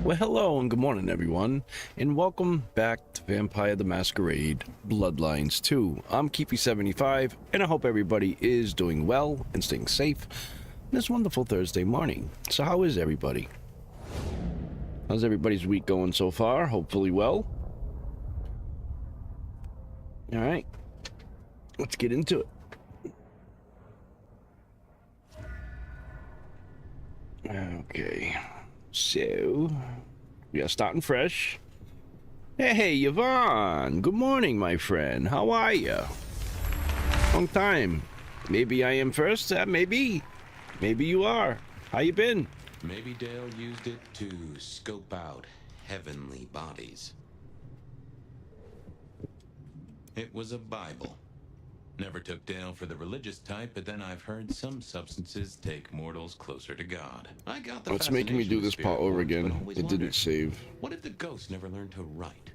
Well, hello and good morning, everyone, and welcome back to Vampire the Masquerade Bloodlines 2. I'm Keefy75, and I hope everybody is doing well and staying safe this wonderful Thursday morning. So how is everybody? How's everybody's week going so far? Hopefully well. Alright, let's get into it. Okay, so we are starting fresh. Hey, Yvonne, good morning, my friend. How are you? Long time. Maybe I am first, maybe you are. How you been? Maybe Dale used it to scope out heavenly bodies. It was a Bible. Never took Dale for the religious type, but then I've heard some substances take mortals closer to God. I got the It's making me do this part over again. It didn't save. What if the ghost never learned to write?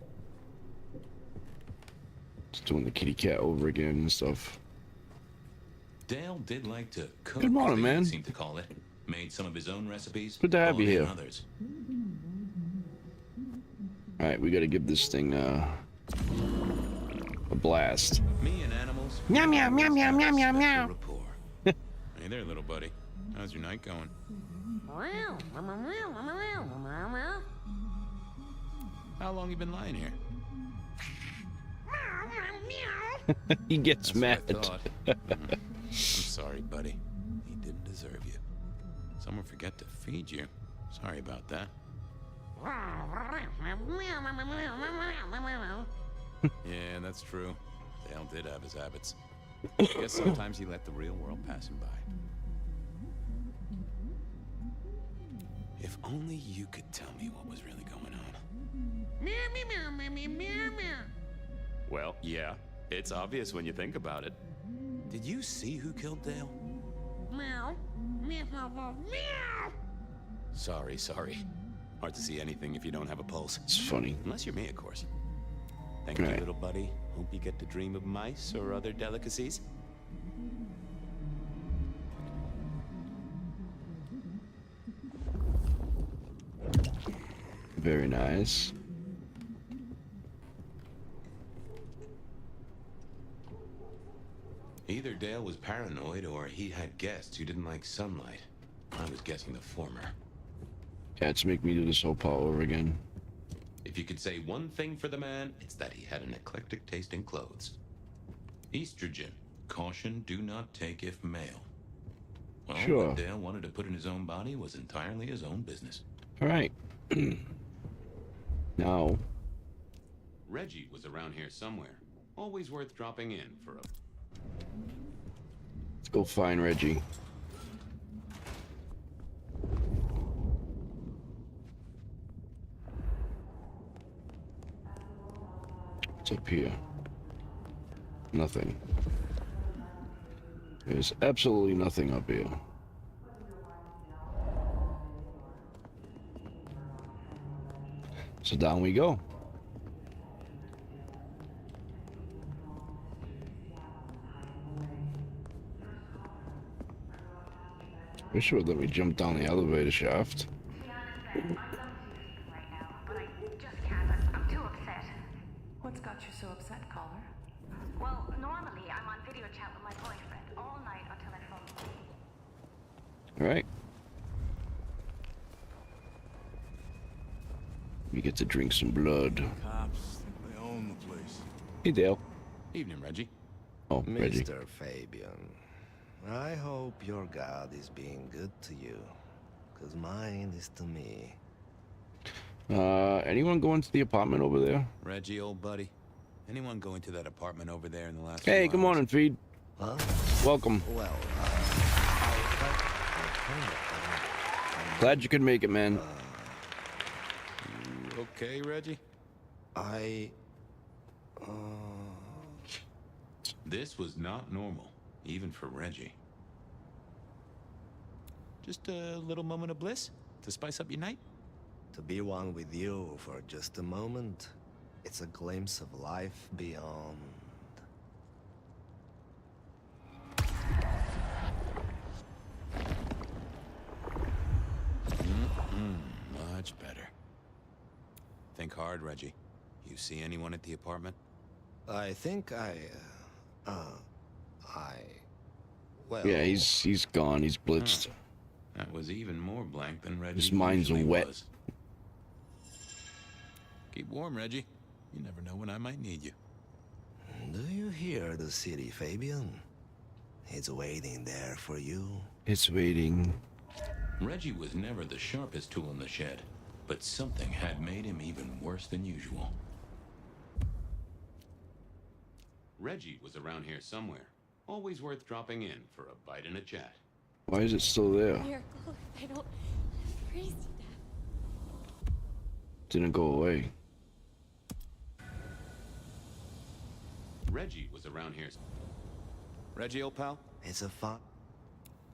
It's doing the kitty cat over again and stuff. Dale did like to cook. Good morning, man. Seemed to call it. Made some of his own recipes. Good to have you here. Others. All right, we got to give this thing a blast. Me and animals. Meow meow meow meow meow meow meow. Hey there, little buddy. How's your night going? How long you been lying here? He gets mad. I'm sorry, buddy. He didn't deserve you. Someone forget to feed you. Sorry about that. Yeah, that's true. Dale did have his habits. Guess sometimes he let the real world pass him by. If only you could tell me what was really going on. Well, yeah. It's obvious when you think about it. Did you see who killed Dale? Sorry. Hard to see anything if you don't have a pulse. It's funny. Unless you're me, of course. Thank you, little buddy. Hope you get to dream of mice or other delicacies. Very nice. Either Dale was paranoid or he had guests who didn't like sunlight. I was guessing the former. Yeah, it's making me do this whole part over again. If you could say one thing for the man, it's that he had an eclectic taste in clothes. Estrogen. Caution, do not take if male. Well, sure. What Dale wanted to put in his own body was entirely his own business. All right. Now. Reggie was around here somewhere. Always worth dropping in for a... Let's go find Reggie. What's up here? Nothing. There's absolutely nothing up here. So down we go. Wish it would let me jump down the elevator shaft. What's got you so upset, caller? Well, normally I'm on video chat with my boyfriend all night until I fall asleep. All right. We get to drink some blood. Cops think they own the place. Hey, Dale. Evening, Reggie. Oh, Reggie. Mr. Fabian, I hope your God is being good to you, because mine is to me. Anyone go into the apartment over there? Reggie, old buddy. Anyone go into that apartment over there in the last Hey, few good hours? morning, Feed. Huh? Welcome. Well, Glad you could make it, man. You okay, Reggie? This was not normal, even for Reggie. Just a little moment of bliss to spice up your night? to be one with you for just a moment, it's a glimpse of life beyond. Much better. Think hard, Reggie. You see anyone at the apartment? I think well... Yeah, he's gone. He's blitzed. That was even more blank than Reggie His mind's usually wet. was. Keep warm, Reggie. You never know when I might need you. Do you hear the city, Fabian? It's waiting there for you. It's waiting. Reggie was never the sharpest tool in the shed, but something had made him even worse than usual. Reggie was around here somewhere. Always worth dropping in for a bite and a chat. Why is it still there? Miracle, I don't freeze to death. Didn't go away. Reggie was around here. Reggie, old pal? It's a fun...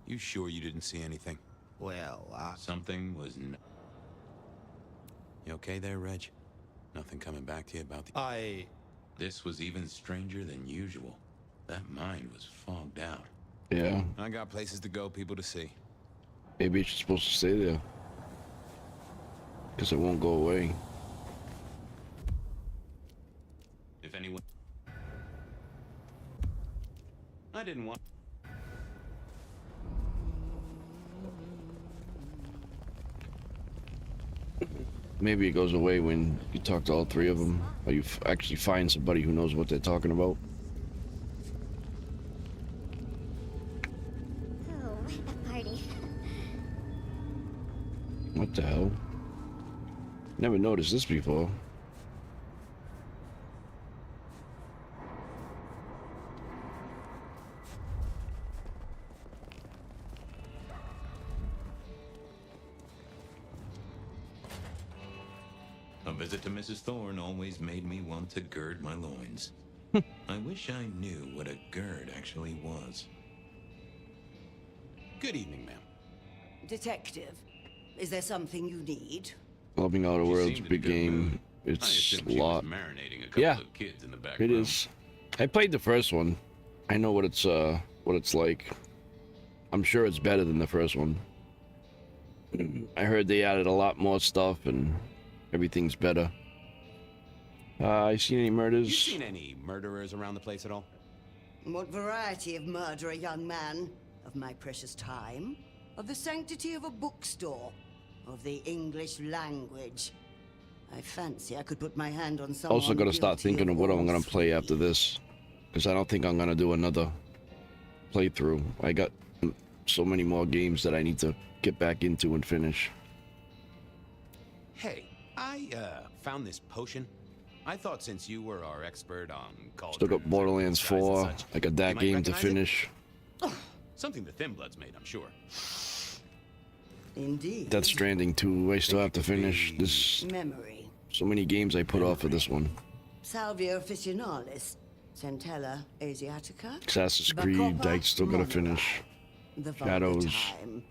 You sure you didn't see anything? Well, Something was You okay there, Reg? Nothing coming back to you about the... This was even stranger than usual. That mind was fogged out. Yeah. I got places to go, people to see. Maybe it's supposed to stay there. Because it won't go away. If anyone... I didn't want... Maybe it goes away when you talk to all three of them. Or you actually find somebody who knows what they're talking about. Oh, a party. What the hell? Never noticed this before. A visit to Mrs. Thorne always made me want to gird my loins. I wish I knew what a gird actually was. Good evening, ma'am. Detective, is there something you need? Loving Outer She Worlds, seemed in a big good mood. game. I It's assumed a she was lot. marinating a couple Yeah, of kids in the back it room. is. I played the first one. I know what it's like. I'm sure it's better than the first one. I heard they added a lot more stuff and everything's better. You seen any You murders? seen any murderers around the place at all? What variety of murder, a young man? Of my precious time? Of the sanctity of a bookstore? Of the English language? I fancy I could put my hand on someone. Also gotta start guilty thinking of what I'm all gonna play three. after this. Because I don't think I'm gonna do another playthrough. I got so many more games that I need to get back into and finish. Hey, I found this potion. I thought since you were our expert on cauldrons Still got and Borderlands skies and 4. such, I got you that might game to recognize it? finish. Something the Thin Bloods made, I'm sure. Indeed. Death Stranding 2. I still have to finish. This Memory. so many games I put off for this one. Salvia officinalis. Centella asiatica. Assassin's Creed. I still gotta finish. The Shadows. Time.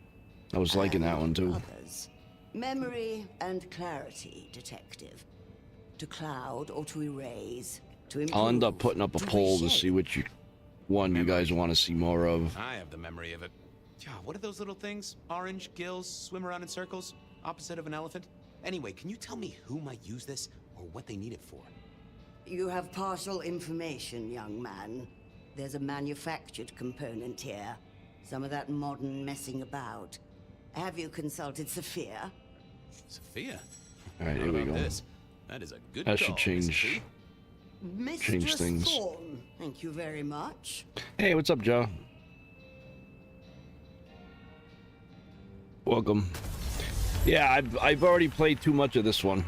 I was liking that and one too. others. Memory and clarity, detective. To cloud or to erase. To improve, I'll end up putting up a to poll to reshape. see which one you guys want to see more of. I have the memory of it. Yeah, what are those little things? Orange gills swim around in circles, opposite of an elephant? Anyway, can you tell me who might use this or what they need it for? You have partial information, young man. There's a manufactured component here. Some of that modern messing about. Have you consulted Sophia? Sophia? All right, How here we about go. this? That is a good That should call, change. Mrs. T. Mistress things. Thorne, thank you very much. Hey, what's up, Joe? Welcome. Yeah, I've already played too much of this one.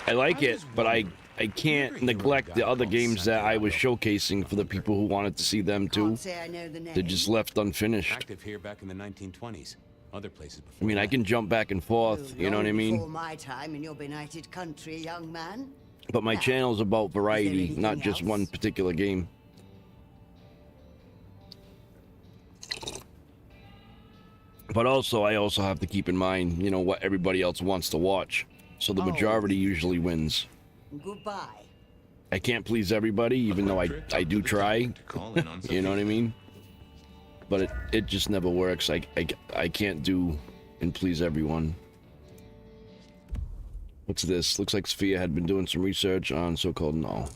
I like it, but I can't neglect the other games that I was showcasing for the people who wanted to see them too. Can't say I know the name. They're just left unfinished. Active here back in the 1920s. Other places before I mean, I that. can jump back and forth, you know what I Before mean? my time in your benighted country, young man. But my channel's about variety, anything not just else? one particular game. But also, I also have to keep in mind, you know, what everybody else wants to watch. So the Oh. majority usually wins. Goodbye. I can't please everybody, even though I do try. To call in on You know what I Sophia. mean? But it just never works. I can't do and please everyone. What's this? Looks like Sophia had been doing some research on so-called no.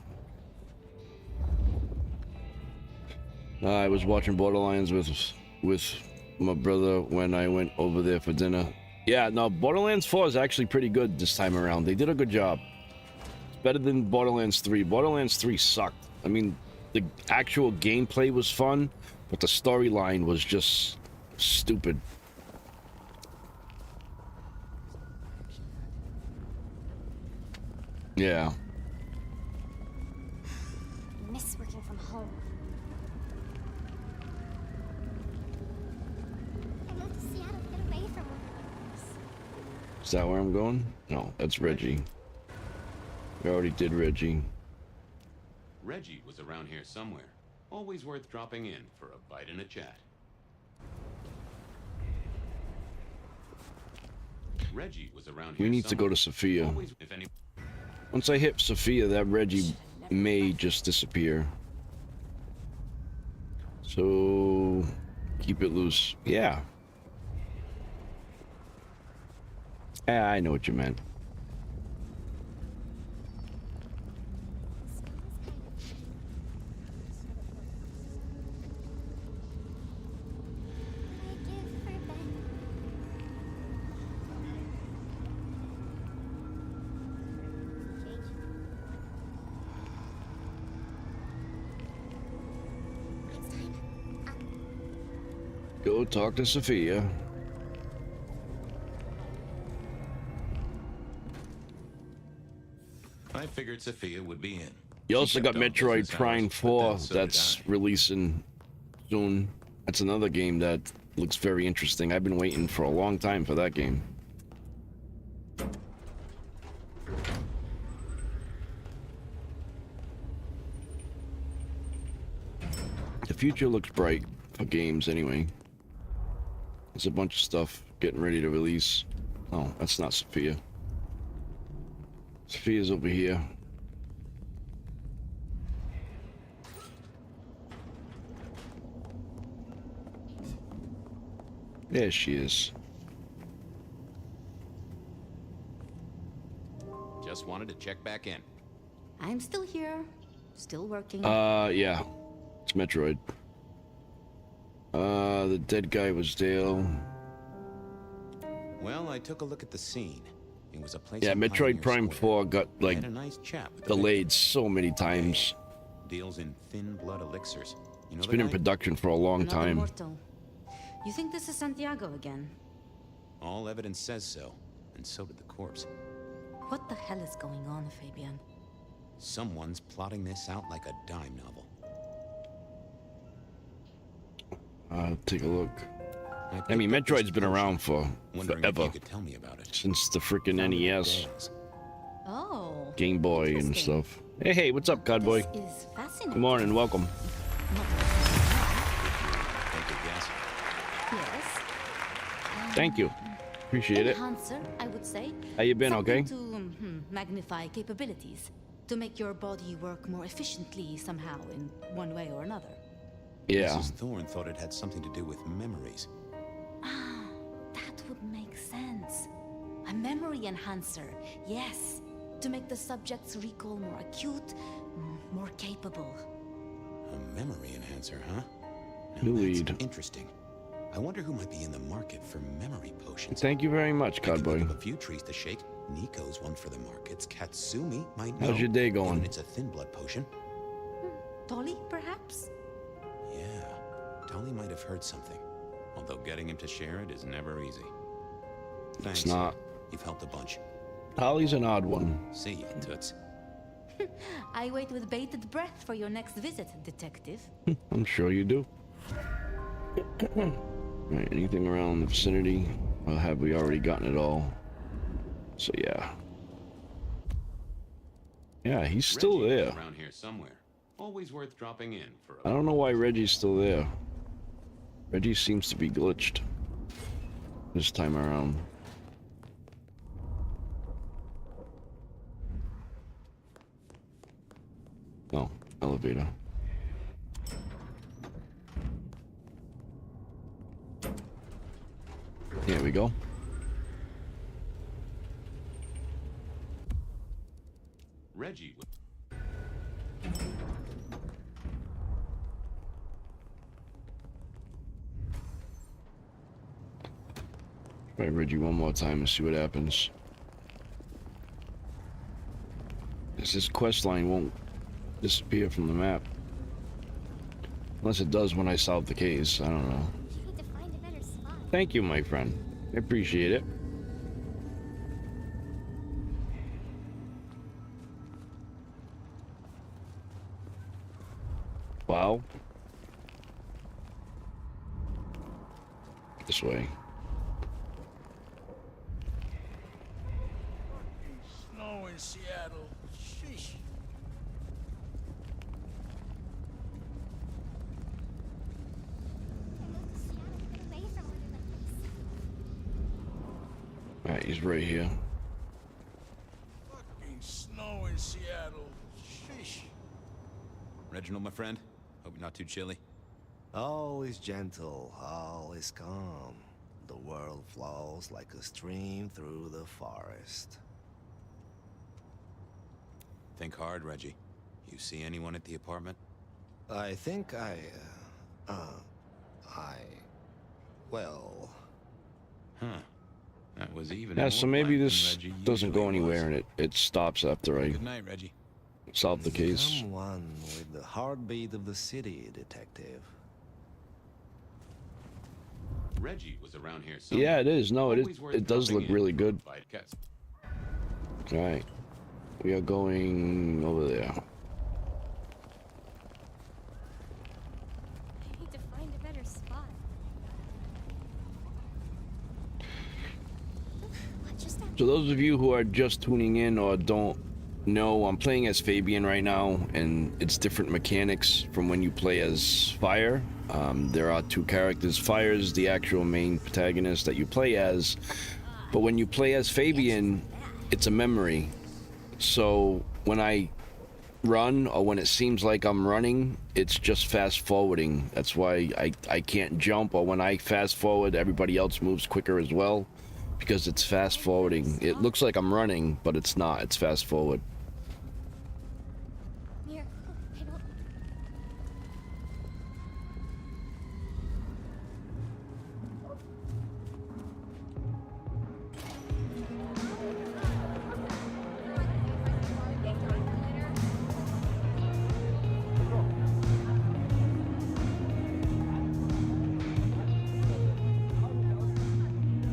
I was watching Borderlands with my brother when I went over there for dinner. Yeah, no, Borderlands 4 is actually pretty good this time around. They did a good job. It's better than Borderlands 3. Borderlands 3 sucked. I mean, the actual gameplay was fun, but the storyline was just stupid. Yeah. I miss working from home. I moved to Seattle to get away from work. Is that where I'm going? No, that's Reggie. We already did Reggie. Reggie was around here somewhere. Always worth dropping in for a bite and a chat. Reggie was around here. We need to go to Sophia. Always, if any... Once I hit Sophia, that Reggie may just disappear. So keep it loose. Yeah. Yeah, I know what you meant. Go talk to Sophia. I figured Sophia would be in. You also She got kept on Metroid business Prime hours, 4 but then so did that's I. releasing soon. That's another game that looks very interesting. I've been waiting for a long time for that game. The future looks bright for games anyway. There's a bunch of stuff getting ready to release. Oh, that's not Sophia. Sophia's over here. There she is. Just wanted to check back in. I'm still here, still working. Yeah. It's Metroid. The dead guy was Dale. Well, I took a look at the scene. It was a place. Yeah, in Metroid Pioneer Prime Square. 4 got, I like, had a nice chat with the delayed so many times. Deals in thin blood elixirs. You know It's the been in guy? production for a long Another time. mortal. You think this is Santiago again? All evidence says so, and so did the corpse. What the hell is going on, Fabian? Someone's plotting this out like a dime novel. Take a look. I mean, picked up this Metroid's been potion, around for wondering if forever. you could tell me about it. Since the freaking Found it in NES, Dale's. Oh. Game Boy, and interesting. stuff. Hey, hey, what's up, Codboy? This is fascinating. Good morning, welcome. Not- Take a guess. Yes. Thank you. Appreciate it. Enhancer, I would say. How you been, Something okay? To magnify capabilities, to make your body work more efficiently somehow in one way or another. Yeah. Mrs. Thorne thought it had something to do with memories. Ah, that would make sense. A memory enhancer, yes, to make the subject's recall more acute, more capable. A memory enhancer, huh? Now New that's lead. interesting. I wonder who might be in the market for memory potions. Thank you very much, I can think Codboy. of a few trees to shake. Nico's one for the markets. Katsumi might know. How's your day going? given it's a thin blood potion. Tolly, perhaps? Yeah, Dolly might have heard something. Although getting him to share it is never easy. Thanks. It's not. You've helped a bunch. Holly's an odd one. See you, Toots. I wait with bated breath for your next visit, detective. I'm sure you do. Right, anything around the vicinity? Or have we already gotten it all? So yeah. Yeah, he's still Reggie is there. around here somewhere. Always worth dropping in for I a... don't know why Reggie's still there. Reggie seems to be glitched this time around. No, elevator. Here we go. Reggie was... Try Reggie one more time and see what happens. This quest line won't disappear from the map. Unless it does when I solve the case. I don't know. You need to find a better spot. Thank you, my friend. I appreciate it. Wow. This way. Snow in Seattle. Sheesh. I moved to Seattle to get away from weather like this. Alright, he's right here. Fucking snow in Seattle. Sheesh. Reginald, my friend. Hope you're not too chilly. All is gentle, all is calm. The world flows like a stream through the forest. Think hard, Reggie. You see anyone at the apartment? I think well... Huh. That was even Yeah, more so maybe blank this than Reggie doesn't go usually anywhere was. and it stops after I Good night, Reggie. solve the case. Become one with the heartbeat of the city, detective. Reggie was around here somewhere. Yeah, it is. No, Always worth it does dropping look in really for a good. fight. Cats. Alright. We are going over there. I need to find a better spot. What just happened? So those of you who are just tuning in or don't know, I'm playing as Fabian right now, and it's different mechanics from when you play as Fire. There are two characters. Fire is the actual main protagonist that you play as, but when you play as Fabian, it's a memory. So when I run, or when it seems like I'm running, it's just fast forwarding. That's why I can't jump, or when I fast forward, everybody else moves quicker as well, because it's fast forwarding. It looks like I'm running, but it's not. It's fast forward. Here, I don't.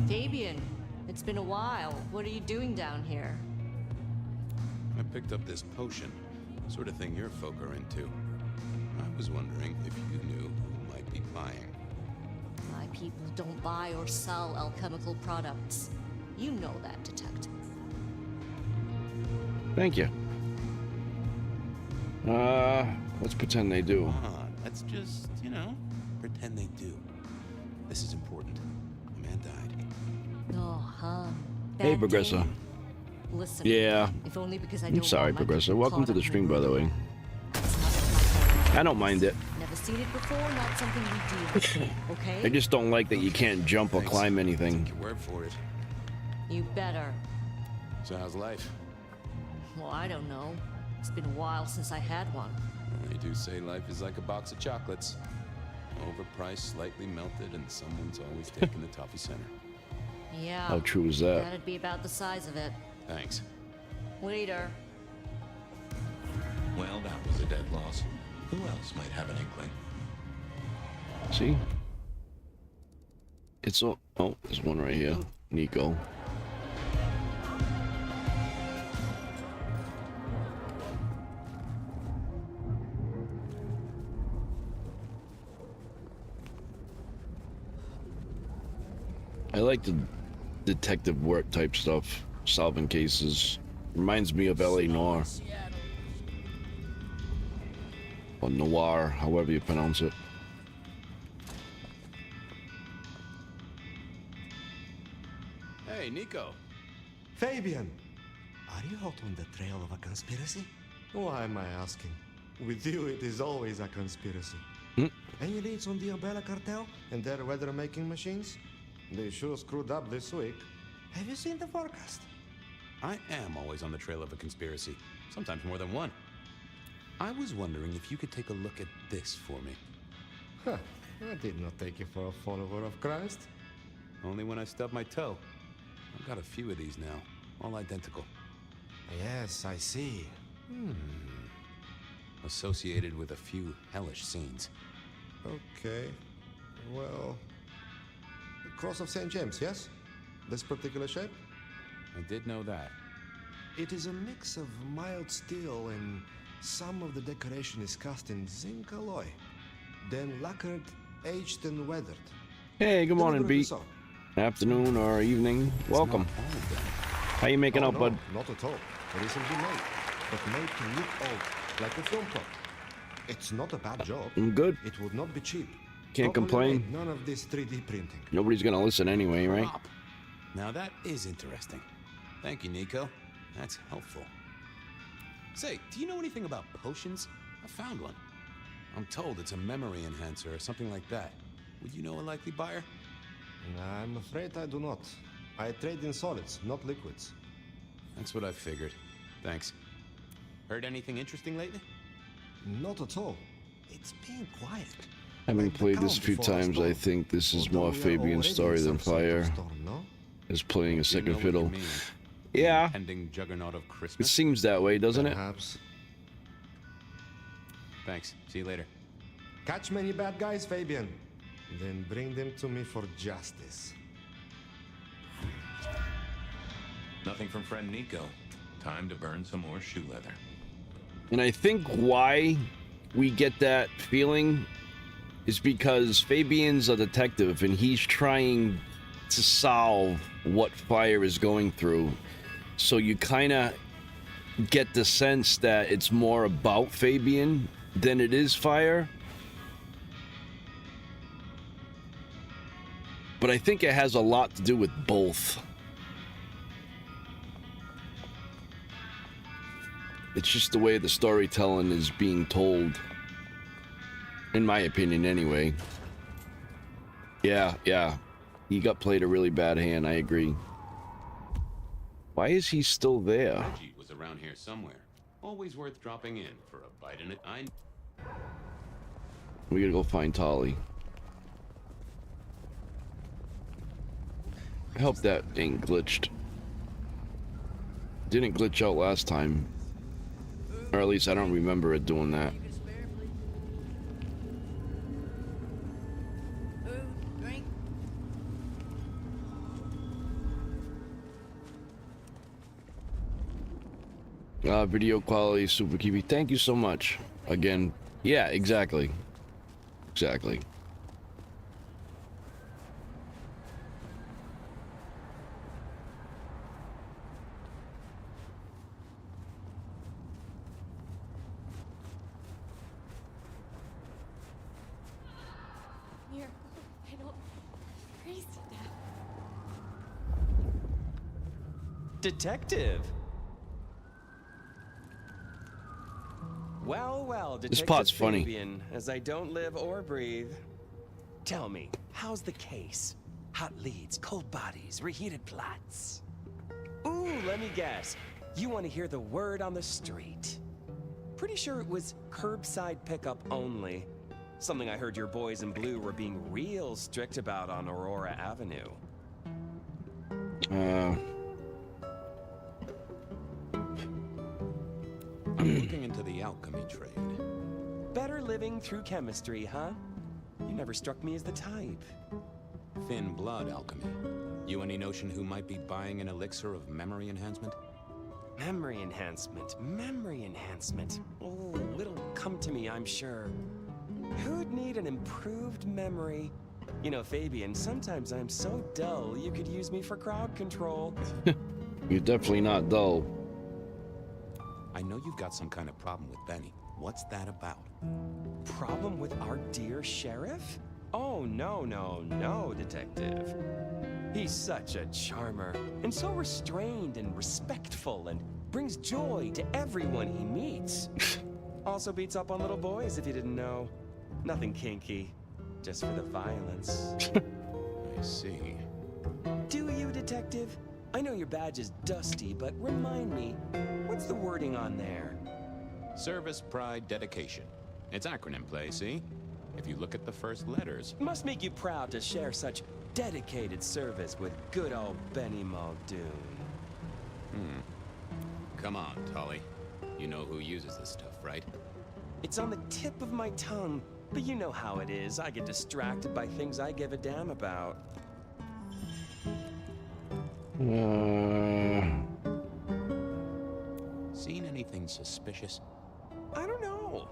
Fabian, it's been a while. What are you doing down here? I picked up this potion. Sort of thing your folk are into. I was wondering if you knew who might be buying. My people don't buy or sell alchemical products. You know that, detective. Thank you. Let's pretend they do. Come on, let's just, pretend they do. This is important. A man died. Oh, huh. Hey, Bad Progressor. day. Listen. Yeah. If only because I I'm don't sorry, want my Progressor. people Welcome caught to the up in stream, by the way. It's not like my I don't mind it. Never seen it before, not something we deal with, okay? I just don't like that you can't jump or Thanks. climb Take anything. your word for it. You better. So how's life? Well, I don't know. It's been a while since I had one. They do say life is like a box of chocolates. Overpriced, slightly melted, and someone's always taking the toffee center. Yeah. How true is that? That'd be about the size of it. Thanks. Later. Well, that was a dead loss. Who else might have an inkling? See? It's all... Oh, there's one right here. Nico. I like the detective work type stuff, solving cases. Reminds me of LA Noir. Or Noir, however you pronounce it. Hey, Nico. Fabian! Are you hot on the trail of a conspiracy? Why am I asking? With you, it is always a conspiracy. Any leads on the Umbrella Cartel and their weather-making machines? They sure screwed up this week. Have you seen the forecast? I am always on the trail of a conspiracy. sometimes more than one. I was wondering if you could take a look at this for me. Huh. I did not take you for a follower of Christ. Only when I stubbed my toe. I've got a few of these now, all identical. Yes, I see. Associated with a few hellish scenes. Okay. Well, the Cross of St. James, yes? This particular shape? I did know that. It is a mix of mild steel and some of the decoration is cast in zinc alloy. Then lacquered, aged and weathered. Hey, good morning, Deliberately Beat. so. Afternoon or evening. Welcome. How you making out, bud? Not at all. Recently made, but made to look old, like a film prop. It's not a bad job. I'm good. It would not be cheap. Can't Properly complain. made, none of this 3D printing. Nobody's gonna listen anyway, right? Prop. Now that is interesting. Thank you, Nico. That's helpful. Say, do you know anything about potions? I found one. I'm told it's a memory enhancer or something like that. Would you know a likely buyer? I'm afraid I do not. I trade in solids, not liquids. That's what I figured. Thanks. Heard anything interesting lately? Not at all. It's been quiet. Having Like the played this a calm few before a times, I storm. think this is Although more we are Fabian's already story in than some sort of Fire storm, no? is playing a You know second what fiddle. you mean. Yeah, Impending juggernaut of it Christmas. seems that way, doesn't it? Perhaps. Thanks. See you later. Catch many bad guys, Fabian. Then bring them to me for justice. Nothing from friend Nico. Time to burn some more shoe leather. And I think why we get that feeling is because Fabian's a detective and he's trying to solve what Fire is going through. So you kind of get the sense that it's more about Fabian than it is Fire. But I think it has a lot to do with both. It's just the way the storytelling is being told. In my opinion, anyway. Yeah. He got played a really bad hand, I agree. Why is he still there? Reggie was around here somewhere. Always worth dropping in for a bite in it. We gotta go find Tolly. I hope that ain't glitched. Didn't glitch out last time. Or at least I don't remember it doing that. Video quality super keepy. Thank you so much. Again, yeah, exactly. Exactly. Miracle. I don't. Crazy, Dad. Detective. Well, Detective pot's funny. Fabian, as I don't live or breathe. Tell me, how's the case? Hot leads, cold bodies, reheated plots. Ooh, let me guess. You want to hear the word on the street. Pretty sure it was curbside pickup only. Something I heard your boys in blue were being real strict about on Aurora Avenue. I'm looking into the alchemy trade. Better living through chemistry, huh? You never struck me as the type. Thin blood alchemy. You any notion who might be buying an elixir of memory enhancement? Memory enhancement. Oh, it'll come to me, I'm sure. Who'd need an improved memory? You know, Fabian, sometimes I'm so dull you could use me for crowd control. You're definitely not dull. I know you've got some kind of problem with Benny. What's that about? Problem with our dear sheriff? Oh, no, Detective. He's such a charmer, and so restrained and respectful, and brings joy to everyone he meets. Also beats up on little boys, if you didn't know. Nothing kinky, just for the violence. I see. Do you, Detective? I know your badge is dusty, but remind me, what's the wording on there? Service, pride, dedication. It's acronym play, see? If you look at the first letters. It must make you proud to share such dedicated service with good old Benny Muldoon. Come on, Tolly. You know who uses this stuff, right? It's on the tip of my tongue, but you know how it is. I get distracted by things I give a damn about. Seen anything suspicious? I don't know.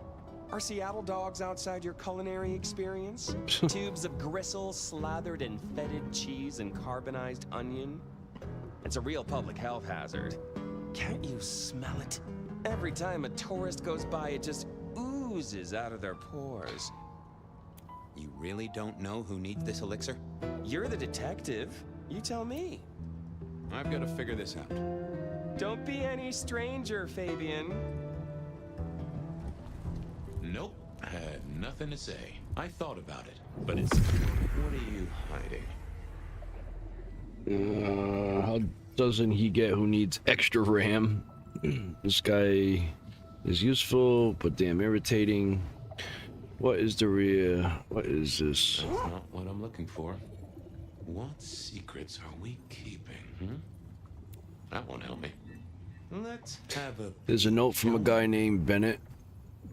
Are Seattle dogs outside your culinary experience? Tubes of gristle slathered in fetid cheese and carbonized onion? It's a real public health hazard. Can't you smell it? Every time a tourist goes by, it just oozes out of their pores. You really don't know who needs this elixir? You're the detective. You tell me. I've got to figure this out. Don't be any stranger, Fabian. Nope, I had nothing to say. I thought about it, but it's... What are you hiding? How doesn't he get who needs extra RAM? This guy is useful, but damn irritating. What is the rear? What is this? That's not what I'm looking for. What secrets are we keeping, That won't help me. Let's have a... There's a note from a guy named Bennett.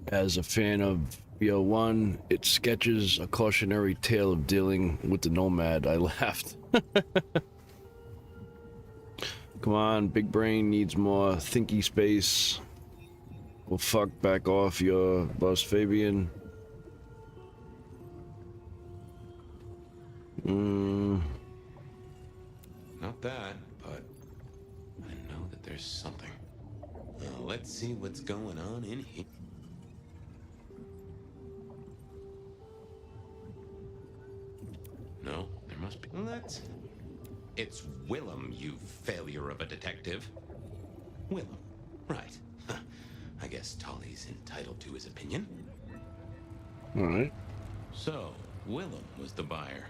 As a fan of BO1, it sketches a cautionary tale of dealing with the Nomad. I laughed. Come on, big brain needs more thinky space. Well, fuck, back off your bus, Fabian. Not that, but I know that there's something. Let's see what's going on in here. No, there must be. It's Willem, you failure of a detective. Willem, right. I guess Tolly's entitled to his opinion. All right. So, Willem was the buyer.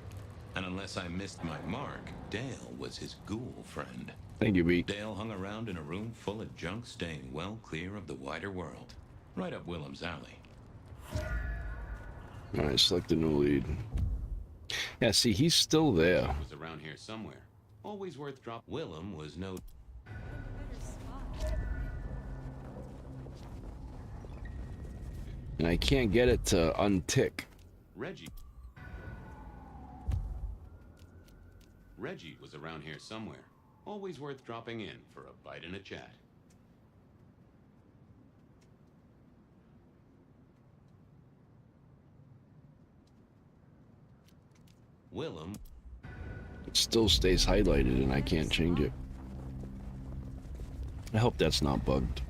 And unless I missed my mark, Dale was his ghoul friend. Thank you, Beat. Dale hung around in a room full of junk, staying well clear of the wider world. Right up Willem's alley. All right, select the new lead. Yeah, see, he's still there. Was around here somewhere. Always worth drop. Willem was no... And I can't get it to untick. Reggie was around here somewhere. Always worth dropping in for a bite and a chat. Willem. It still stays highlighted and I can't change it. I hope that's not bugged.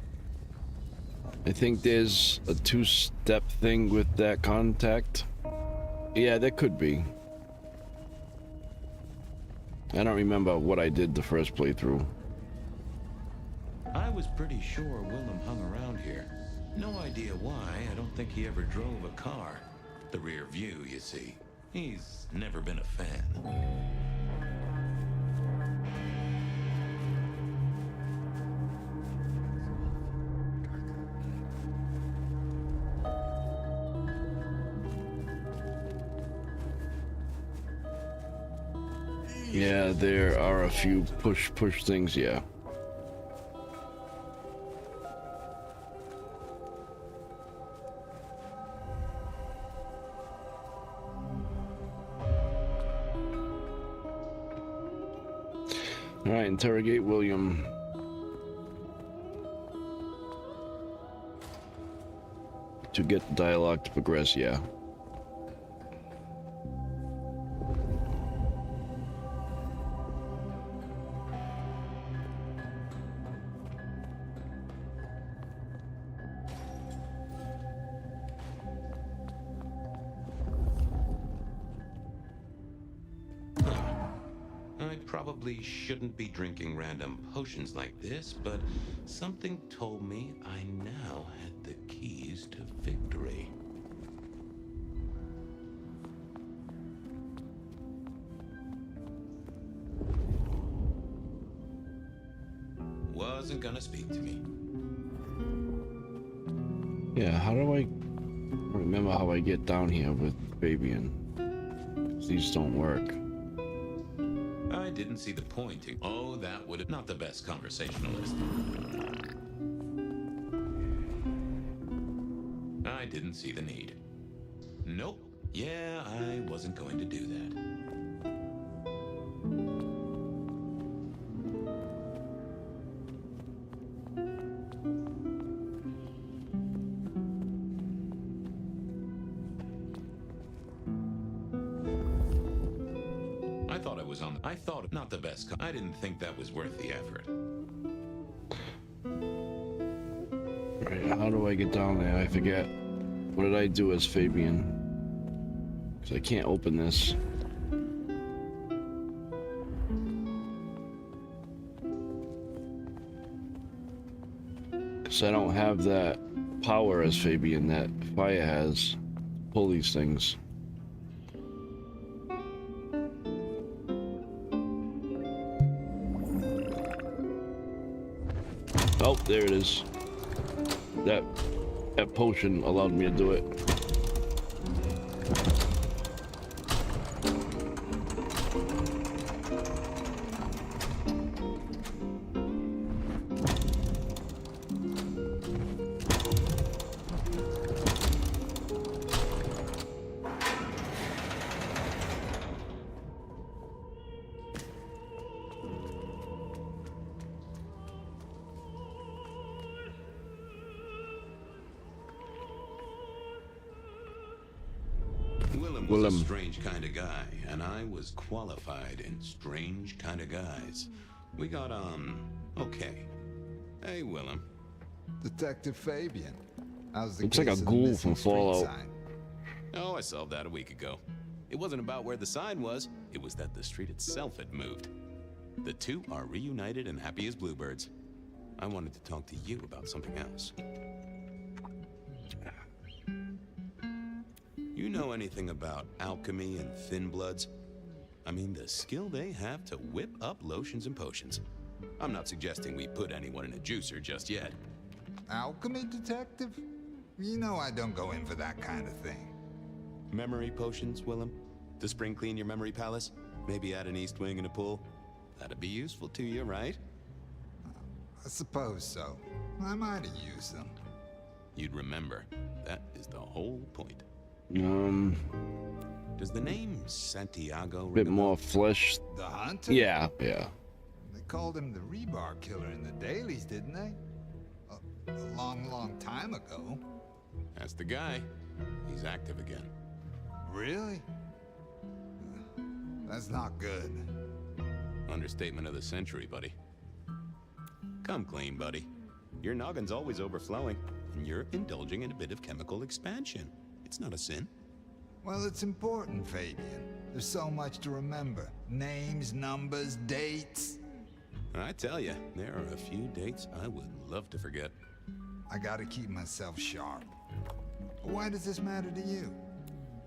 I think there's a two-step thing with that contact. Yeah, that could be. I don't remember what I did the first playthrough. I was pretty sure Willem hung around here. No idea why. I don't think he ever drove a car. The rear view, you see. He's never been a fan. Yeah, there are a few push things, yeah. Alright, interrogate William. To get the dialogue to progress, yeah. Probably shouldn't be drinking random potions like this, but something told me I now had the keys to victory. wasn't gonna speak to me. Yeah, how do I remember how I get down here with Fabian? 'Cause these don't work. I didn't see the point in... Oh, that would have... Not the best conversationalist. I didn't see the need. Nope. Yeah, I wasn't going to do that. I thought not the best. I didn't think that was worth the effort. Right, how do I get down there? I forget. What did I do as Fabian? Because I can't open this. Because I don't have that power as Fabian that Fire has to pull these things. Oh, there it is. That potion allowed me to do it. Was a strange kind of guy, and I was qualified in strange kind of guys. We got on okay. Hey, Willem. Detective Fabian. How's the Looks like a ghoul from Fallout. Oh, I solved that a week ago. It wasn't about where the sign was, it was that the street itself had moved. The two are reunited and happy as bluebirds. I wanted to talk to you about something else. You know anything about alchemy and thin bloods? I mean, the skill they have to whip up lotions and potions. I'm not suggesting we put anyone in a juicer just yet. Alchemy detective? You know I don't go in for that kind of thing. Memory potions, Willem? To spring clean your memory palace? Maybe add an east wing and a pool? That'd be useful to you, right? I suppose so. I might have used them. You'd remember. That is the whole point. Does the name Santiago bit more flesh? The hunter? Yeah, yeah. They called him the rebar killer in the dailies, didn't they? A long, long time ago. That's the guy. He's active again. Really? That's not good. Understatement of the century, buddy. Come clean, buddy. Your noggin's always overflowing, and you're indulging in a bit of chemical expansion. It's not a sin. Well, it's important, Fabian. There's so much to remember. Names, numbers, dates. I tell you, there are a few dates I would love to forget. I gotta keep myself sharp. Why does this matter to you?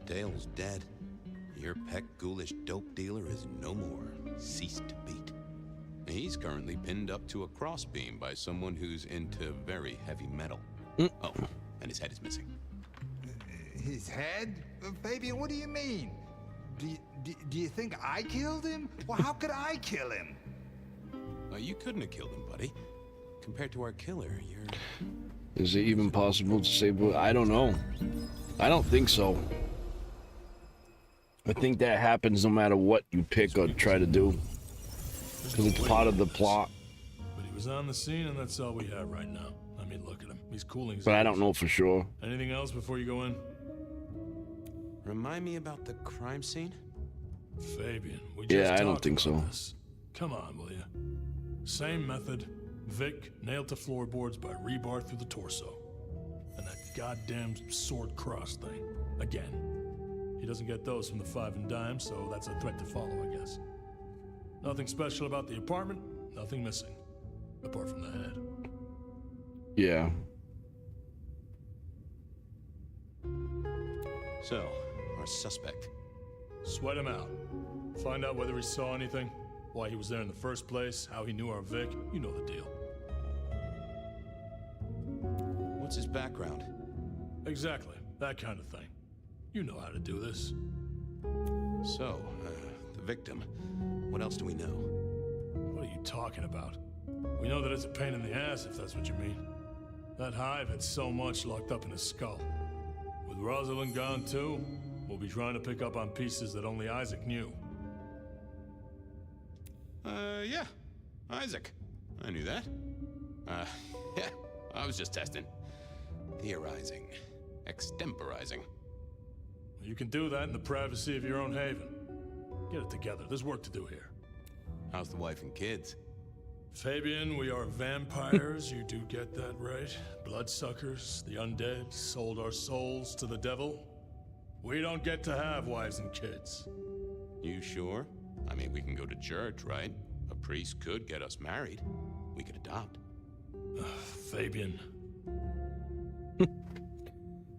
Dale's dead. Your peck ghoulish dope dealer is no more. Ceased to beat. He's currently pinned up to a crossbeam by someone who's into very heavy metal. Oh, and his head is missing. His head? Fabian, what do you mean? Do you think I killed him? Well, how could I kill him? You couldn't have killed him, buddy. Compared to our killer, you're... Is it even possible to save? I don't know. I don't think so. I think that happens no matter what you pick or try to do. Because it's part of the plot. But he was on the scene, and that's all we have right now. I mean, look at him. He's cooling. But I don't know for sure. Anything else before you go in? Remind me about the crime scene? Fabian, we just I don't think so. This. Come on, will you? Same method. Vic nailed to floorboards by rebar through the torso. And that goddamn sword cross thing. Again. He doesn't get those from the 5 and dime, so that's a threat to follow, I guess. Nothing special about the apartment, nothing missing. Apart from the head. Yeah. So, our suspect. Sweat him out. Find out whether he saw anything, why he was there in the first place, how he knew our Vic. You know the deal. background. Exactly, that kind of thing. You know how to do this. So, the victim. What else do we know? What are you talking about? We know that it's a pain in the ass, if that's what you mean. That hive had so much locked up in his skull. With Rosalind gone too, we'll be trying to pick up on pieces that only Isaac knew. Yeah. Isaac. I knew that. Yeah, I was just testing. Theorizing. Extemporizing. You can do that in the privacy of your own haven. Get it together, there's work to do here. How's the wife and kids? Fabian, we are vampires, you do get that right. Bloodsuckers, the undead, sold our souls to the devil. We don't get to have wives and kids. You sure? I mean, we can go to church, right? A priest could get us married. We could adopt. Fabian.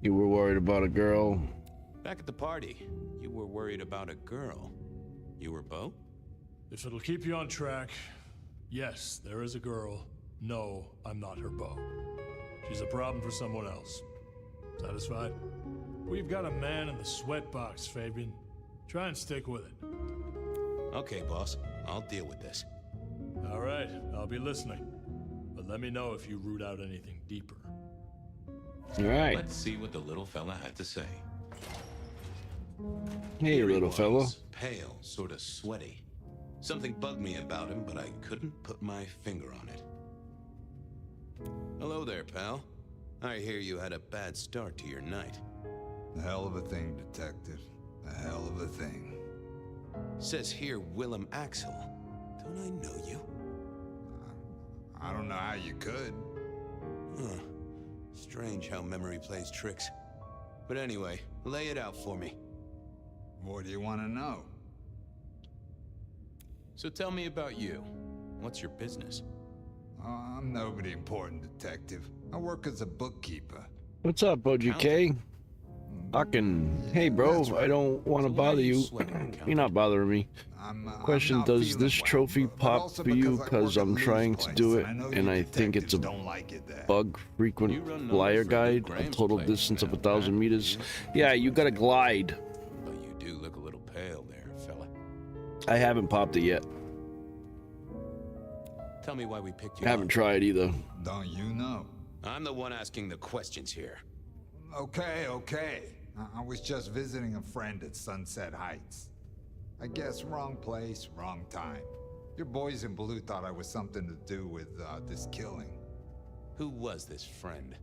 You were worried about a girl. Back at the party, you were worried about a girl. You were Bo? If it'll keep you on track, yes, there is a girl. No, I'm not her beau. She's a problem for someone else. Satisfied? We've got a man in the sweatbox, Fabian. Try and stick with it. Okay, boss. I'll deal with this. All right, I'll be listening. But let me know if you root out anything deeper. All right. Let's see what the little fella had to say. Hey, Here he little fella. was, pale, sort of sweaty. Something bugged me about him, but I couldn't put my finger on it. Hello there, pal. I hear you had a bad start to your night. A hell of a thing, Detective. A hell of a thing. Says here Willem Axel. Don't I know you? I don't know how you could. Huh. Strange how memory plays tricks. But anyway, lay it out for me. What do you want to know? So tell me about you. What's your business? I'm nobody important, Detective. I work as a bookkeeper. What's up, OGK? Fucking, hey bro, That's right. I don't want to bother you. You're not bothering me. Question, does this trophy pop for you because I'm trying to do it and I think it's a bug frequent flyer guide, a total distance of 1,000 meters? Yeah, you gotta glide. But you do look a little pale there, fella. I haven't popped it yet. Tell me why we picked you I haven't up. tried either. Don't you know? I'm the one asking the questions here. Okay. I was just visiting a friend at Sunset Heights. I guess wrong place, wrong time. Your boys in blue thought I was something to do with this killing. Who was this friend?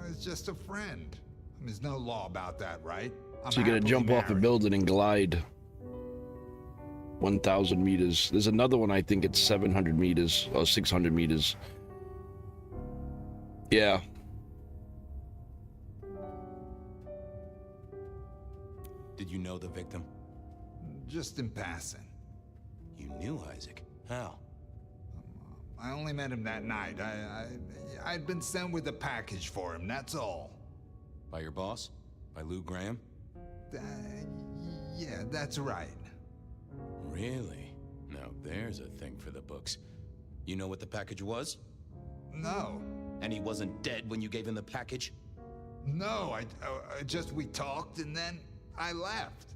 It's just a friend. There's no law about that, right? So you're gonna jump off a building and glide 1,000 meters. There's another one, I think it's 700 meters or 600 meters. Yeah. Did you know the victim? Just in passing. You knew Isaac. How? I only met him that night. I'd been sent with a package for him, that's all. By your boss? By Lou Graham? Yeah, that's right. Really? Now there's a thing for the books. You know what the package was? No. And he wasn't dead when you gave him the package? No, we talked and then I left.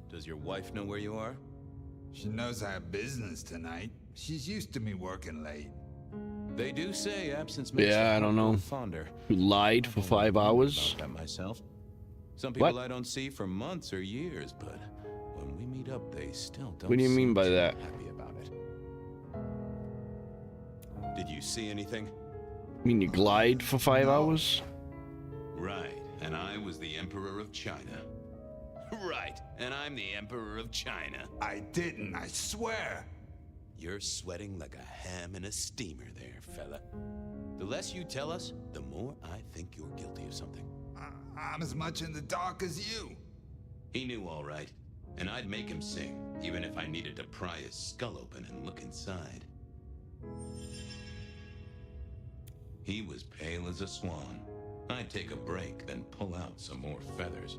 Does your wife know where you are? She knows I have business tonight. She's used to me working late. They do say absence makes Yeah, I don't know. fonder. You lied for 5 hours? About that myself. Some people What? I don't see for months or years, but when we meet up, they still don't. What do you mean seem by too that? Happy about it. Did you see anything? I mean, you glide for 5 hours? Right, and I was the Emperor of China. Right, and I'm the Emperor of China. I didn't, I swear. You're sweating like a ham in a steamer there, fella. The less you tell us, the more I think you're guilty of something. I'm as much in the dark as you. He knew all right, and I'd make him sing, even if I needed to pry his skull open and look inside. He was pale as a swan. I'd take a break, then pull out some more feathers.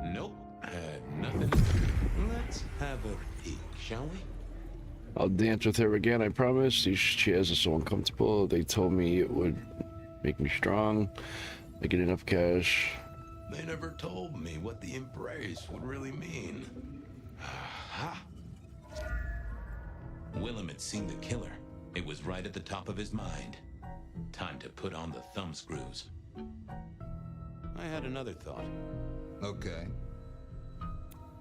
Nope, had nothing. Let's have a peek, shall we? I'll dance with her again, I promise. These chairs are so uncomfortable. They told me it would make me strong. I get enough cash. They never told me what the embrace would really mean. Ha! Willem had seen the killer. It was right at the top of his mind. Time to put on the thumb screws. I had another thought. Okay.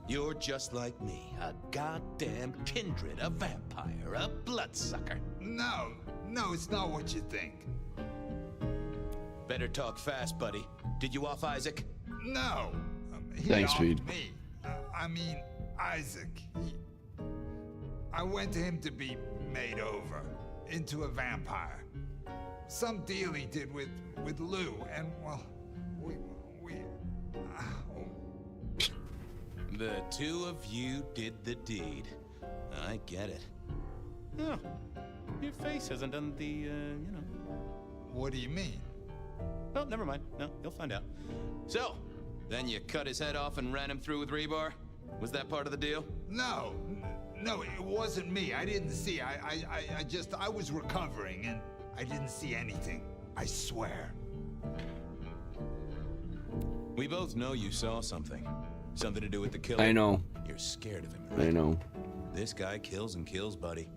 You're just like me, a goddamn kindred, a vampire, a bloodsucker. No, it's not what you think. Better talk fast, buddy. Did you off Isaac? No. He Thanks, offed Speed. me. I mean, Isaac. I went to him to be made over into a vampire. Some deal he did with Lou, and well, we The two of you did the deed. I get it. Oh, your face hasn't done the, you know. What do you mean? Well, never mind. No, you'll find out. So, then you cut his head off and ran him through with rebar? Was that part of the deal? No, it wasn't me. I didn't see. I was recovering and I didn't see anything. I swear. We both know you saw something. Something to do with the killer. I know. You're scared of him, right? I know. This guy kills and kills, buddy.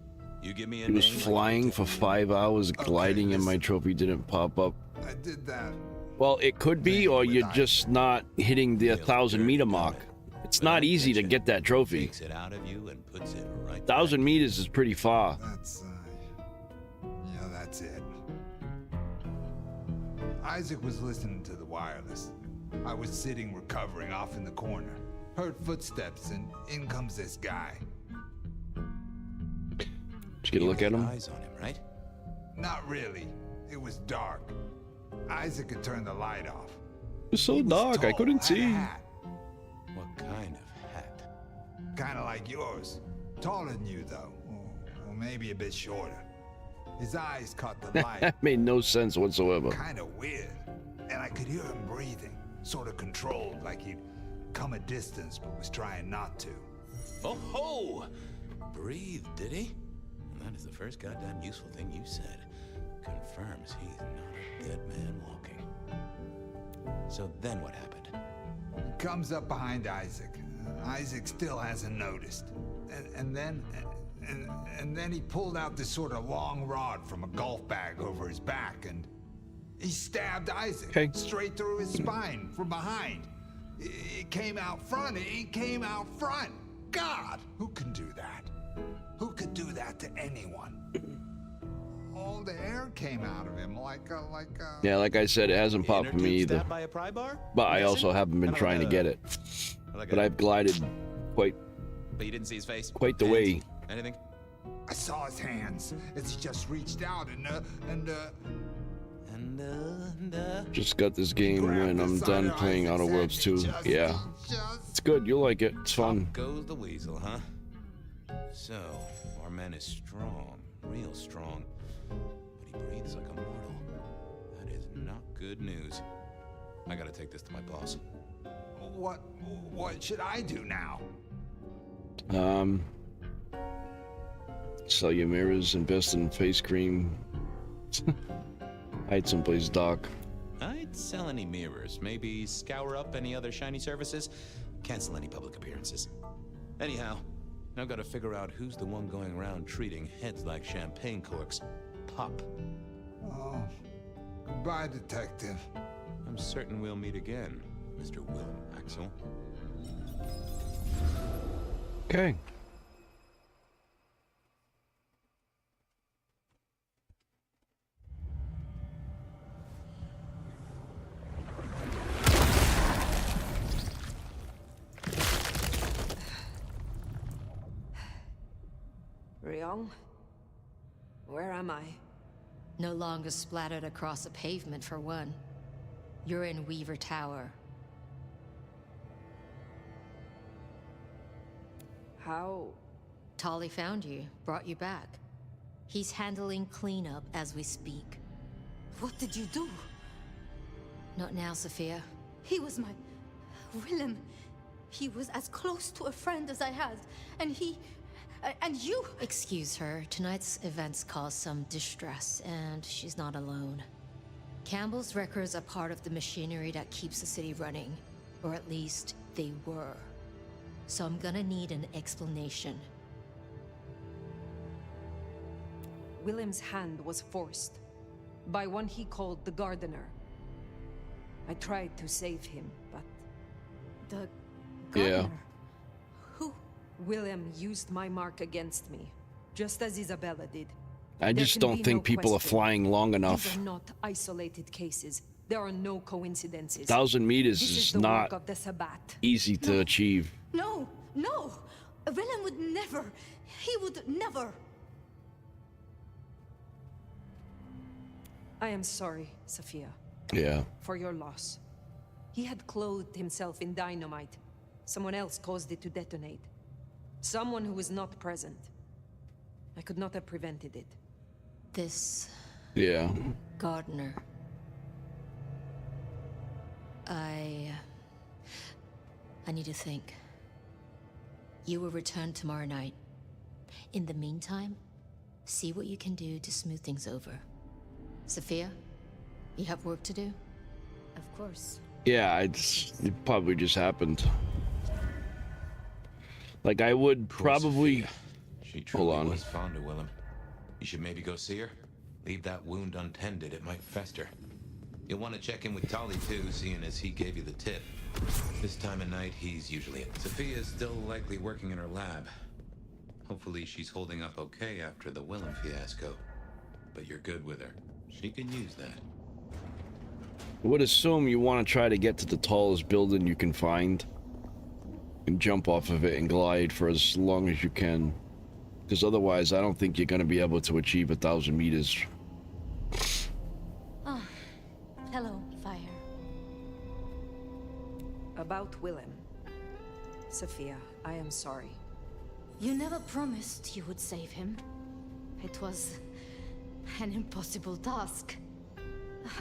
You give me a He was name, flying for 5 hours, gliding, and my trophy didn't pop up. I did that. Well, it could be, or you're just not hitting the 1,000-meter mark. It's not easy to get that trophy. Takes it out of you and puts it right 1,000 meters is pretty far. Yeah, that's it. Isaac was listening to the wireless. I was sitting recovering off in the corner. Heard footsteps and in comes this guy. Did you get a look at him? Eyes on him, right? Not really. It was dark. Isaac had turned the light off. It was so dark, I couldn't see. What kind of hat? Kind of like yours. Taller than you, though. Or maybe a bit shorter. His eyes caught the light. That made no sense whatsoever. Kind of weird. And I could hear him breathing. Sort of controlled, like he'd come a distance but was trying not to. Oh ho! Breathe, did he? That is the first goddamn useful thing you said. Confirms he's not a dead man walking. So then what happened? He comes up behind Isaac. Isaac still hasn't noticed. And then he pulled out this sort of long rod from a golf bag over his back, and he stabbed Isaac straight through his spine from behind. It came out front. It came out front. God, who can do that? Who could do that to anyone? All the air came out of him like a... Yeah, like I said, it hasn't popped for me either. By a pry bar? But I also haven't been trying to get it. But I've glided quite... But you didn't see his face? Quite the way. Anything? I saw his hands as he just reached out and Just got this game when I'm done playing Outer Worlds 2. Yeah. It's good, you'll like it. It's fun. Up goes the weasel, huh? So, our man is strong. Real strong. But he breathes like a mortal. That is not good news. I gotta take this to my boss. What should I do now? Sell your mirrors, invest in face cream. Hide someplace dark. I'd sell any mirrors. Maybe scour up any other shiny surfaces. Cancel any public appearances. Anyhow, I've got to figure out who's the one going around treating heads like champagne corks. Pop. Oh, goodbye, detective. I'm certain we'll meet again, Mr. Willem Axel. Okay. Ryong? Where am I? No longer splattered across a pavement, for one. You're in Weaver Tower. How? Tolly found you, brought you back. He's handling cleanup as we speak. What did you do? Not now, Sophia. He was my... Willem. He was as close to a friend as I had. And he... And you... Excuse her. Tonight's events cause some distress, and she's not alone. Campbell's records are part of the machinery that keeps the city running. Or at least, they were. So I'm gonna need an explanation. Willem's hand was forced by one he called the Gardener. I tried to save him, but... The Gardener? Yeah. Who? Willem used my mark against me, just as Isabella did. I just don't think people are flying long enough. These are not isolated cases. There are no coincidences. 1,000 meters is the not work of the Sabbat. easy to achieve. No, no! Willem would never... He would never... I am sorry, Sophia. Yeah. For your loss. He had clothed himself in dynamite. Someone else caused it to detonate. Someone who was not present. I could not have prevented it. This... Yeah. Gardener. I need to think. You will return tomorrow night. In the meantime, see what you can do to smooth things over. Sophia, you have work to do? Of course. Yeah, it probably just happened. Like, I would probably... She truly was fond of Willem. You should maybe go see her. Leave that wound untended, it might fester. You'll want to check in with Tolly too, seeing as he gave you the tip. This time of night, he's usually... Sophia's still likely working in her lab. Hopefully she's holding up okay after the Willem fiasco. But you're good with her. She can use that. I would assume you want to try to get to the tallest building you can find. And jump off of it and glide for as long as you can. Because otherwise, I don't think you're going to be able to achieve 1,000 meters. Ah, hello, Fire. About Willem. Sophia, I am sorry. You never promised you would save him. It was an impossible task.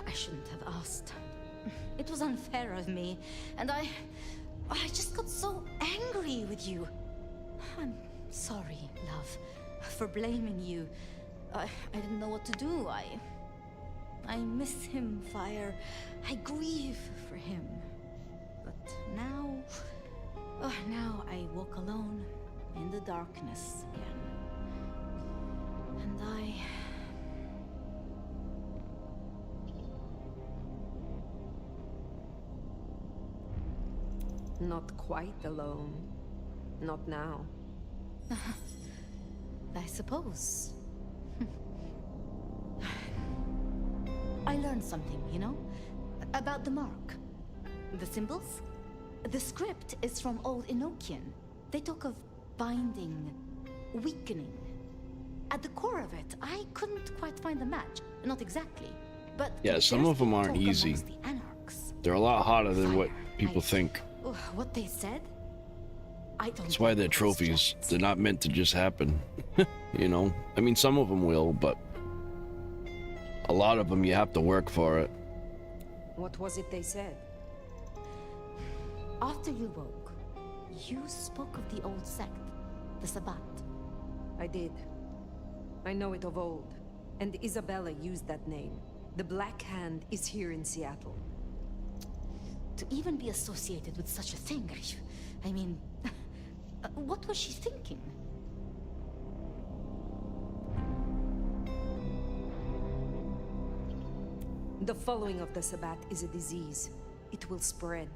I shouldn't have asked. It was unfair of me, and I just got so angry with you. I'm sorry, love, for blaming you. I didn't know what to do. I miss him, Fire. I grieve for him. But now... now I walk alone in the darkness again. And Not quite alone. Not now. I suppose. I learned something, you know? About the mark. The symbols? The script is from Old Enochian. They talk of binding, weakening. At the core of it, I couldn't quite find the match. Not exactly, but... Yeah, some of them aren't easy. They're a lot harder than what people think. What they said? I don't... That's why they're trophies. They're not meant to just happen. You know? I mean, some of them will, but... a lot of them, you have to work for it. What was it they said? After you woke, you spoke of the old sect, the Sabbat. I did. I know it of old, and Isabella used that name. The Black Hand is here in Seattle. To even be associated with such a thing, I mean, what was she thinking? The following of the Sabbat is a disease. It will spread.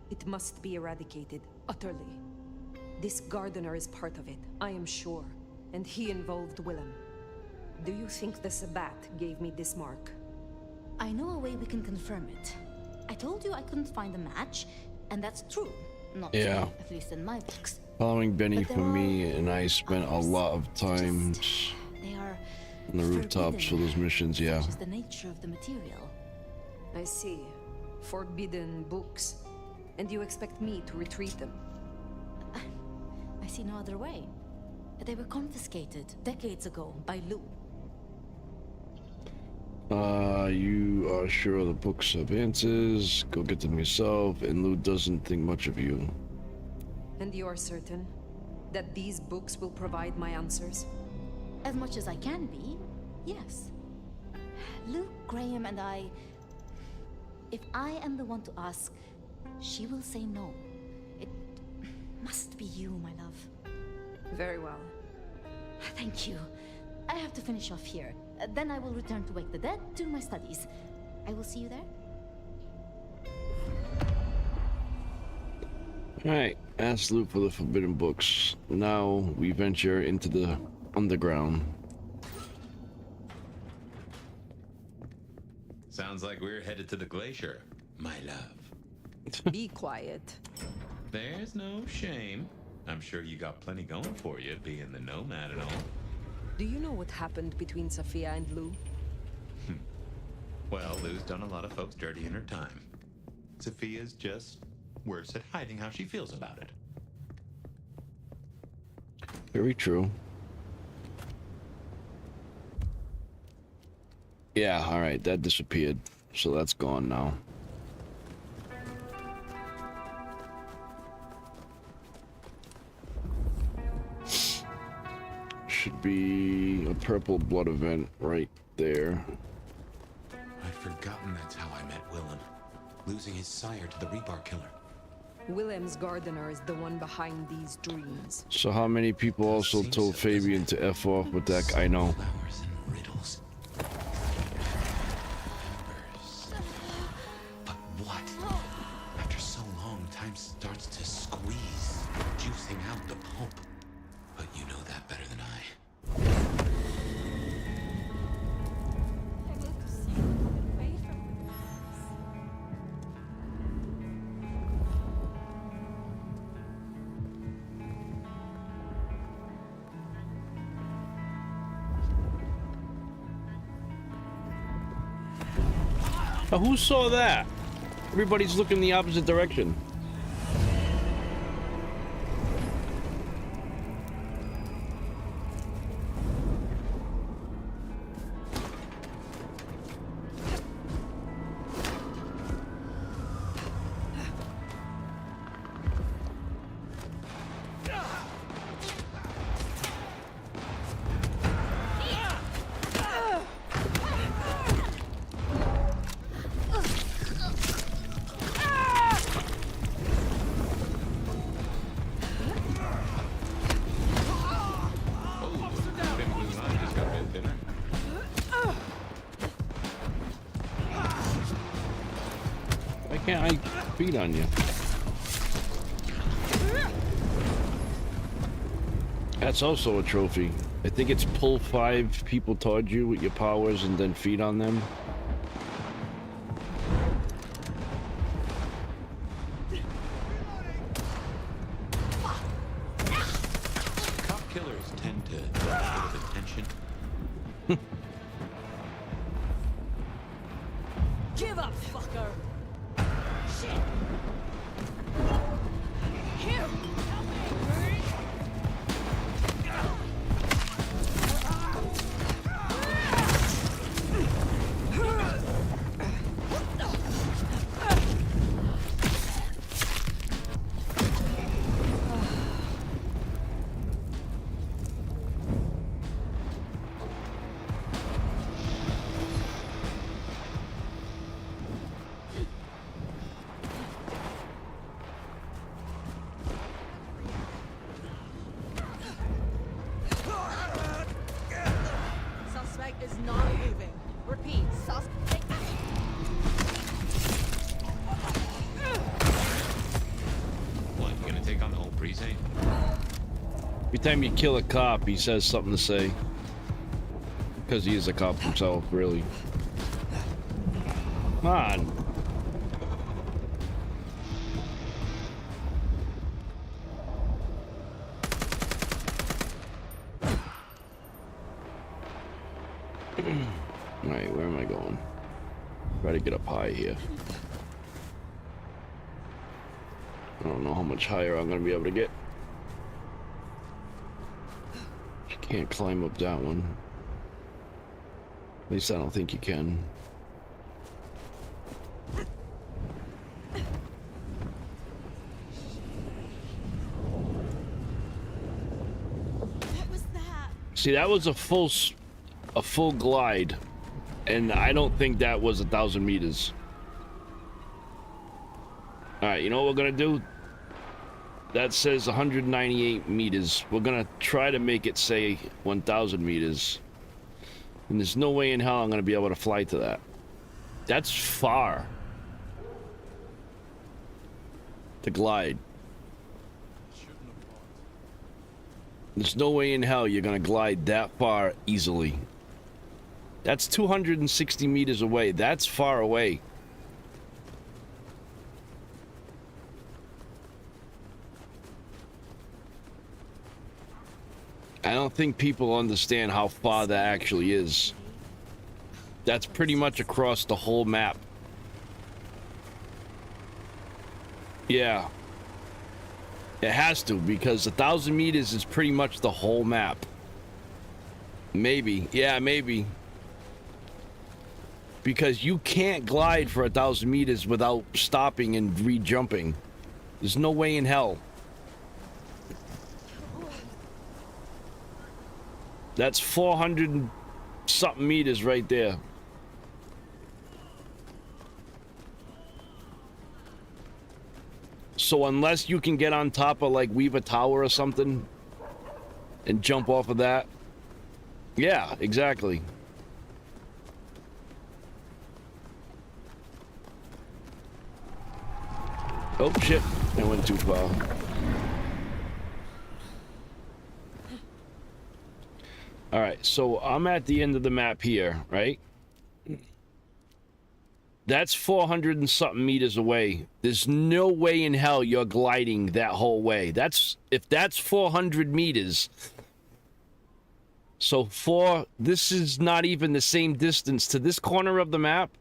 It must be eradicated, utterly. This Gardener is part of it, I am sure. And he involved Willem. Do you think the Sabbat gave me this mark? I know a way we can confirm it. I told you I couldn't find a match, and that's true. Not true, at least in my books. Following Benny for me, and I spent a lot of time on the rooftops for those missions, yeah. Which is the nature of the material. I see. Forbidden books. And you expect me to retrieve them? I see no other way. They were confiscated decades ago by Lou. You are sure the books have answers. Go get them yourself, and Lou doesn't think much of you. And you are certain? That these books will provide my answers? As much as I can be, yes. Luke, Graham, and I... If I am the one to ask, she will say no. It must be you, my love. Very well. Thank you. I have to finish off here. Then I will return to Wake the Dead to my studies. I will see you there. Alright, ask Luke for the forbidden books. Now we venture into the underground. Sounds like we're headed to the glacier, my love. Be quiet. There's no shame. I'm sure you got plenty going for you, being the nomad and all. Do you know what happened between Sophia and Lou? Well, Lou's done a lot of folks dirty in her time. Sophia's just worse at hiding how she feels about it. Very true. Yeah, alright, that disappeared. So that's gone now. Should be a purple blood event right there. I'd forgotten that's how I met Willem. Losing his sire to the rebar killer. Willem's gardener is the one behind these dreams. So how many people also told Fabian to F off with that guy? I know. Flowers and riddles. But what? After so long, time starts to squeeze, juicing out the pulp. But you know that better than I. Now, who saw that? Everybody's looking the opposite direction. Can't I feed on you? That's also a trophy. I think it's pull 5 people toward you with your powers and then feed on them. Cop killers tend to draw a bit of attention. Give up, fucker! Shit! Here! Help me! Suspect is not moving. Repeat, suspect. What, you gonna take on the whole precinct? Every time you kill a cop, he says something to say. Because he is a cop himself, really. Come on. Alright, where am I going? Try to get up high here. I don't know how much higher I'm gonna be able to get. You can't climb up that one. At least I don't think you can. See, that was a full glide, and I don't think that was 1,000 meters. All right, you know what we're gonna do? That says 198 meters. We're gonna try to make it say 1,000 meters. And there's no way in hell I'm gonna be able to fly to that. That's far. To glide. There's no way in hell you're gonna glide that far easily. That's 260 meters away. That's far away. I don't think people understand how far that actually is. That's pretty much across the whole map. Yeah. It has to, because 1,000 meters is pretty much the whole map. Maybe. Yeah, maybe. Because you can't glide for 1,000 meters without stopping and re-jumping. There's no way in hell. That's 400 and something meters right there. So unless you can get on top of like Weaver Tower or something and jump off of that. Yeah, exactly. Oh shit, I went too far. All right, so I'm at the end of the map here, right? That's 400 and something meters away. There's no way in hell you're gliding that whole way. If that's 400 meters. So this is not even the same distance to this corner of the map.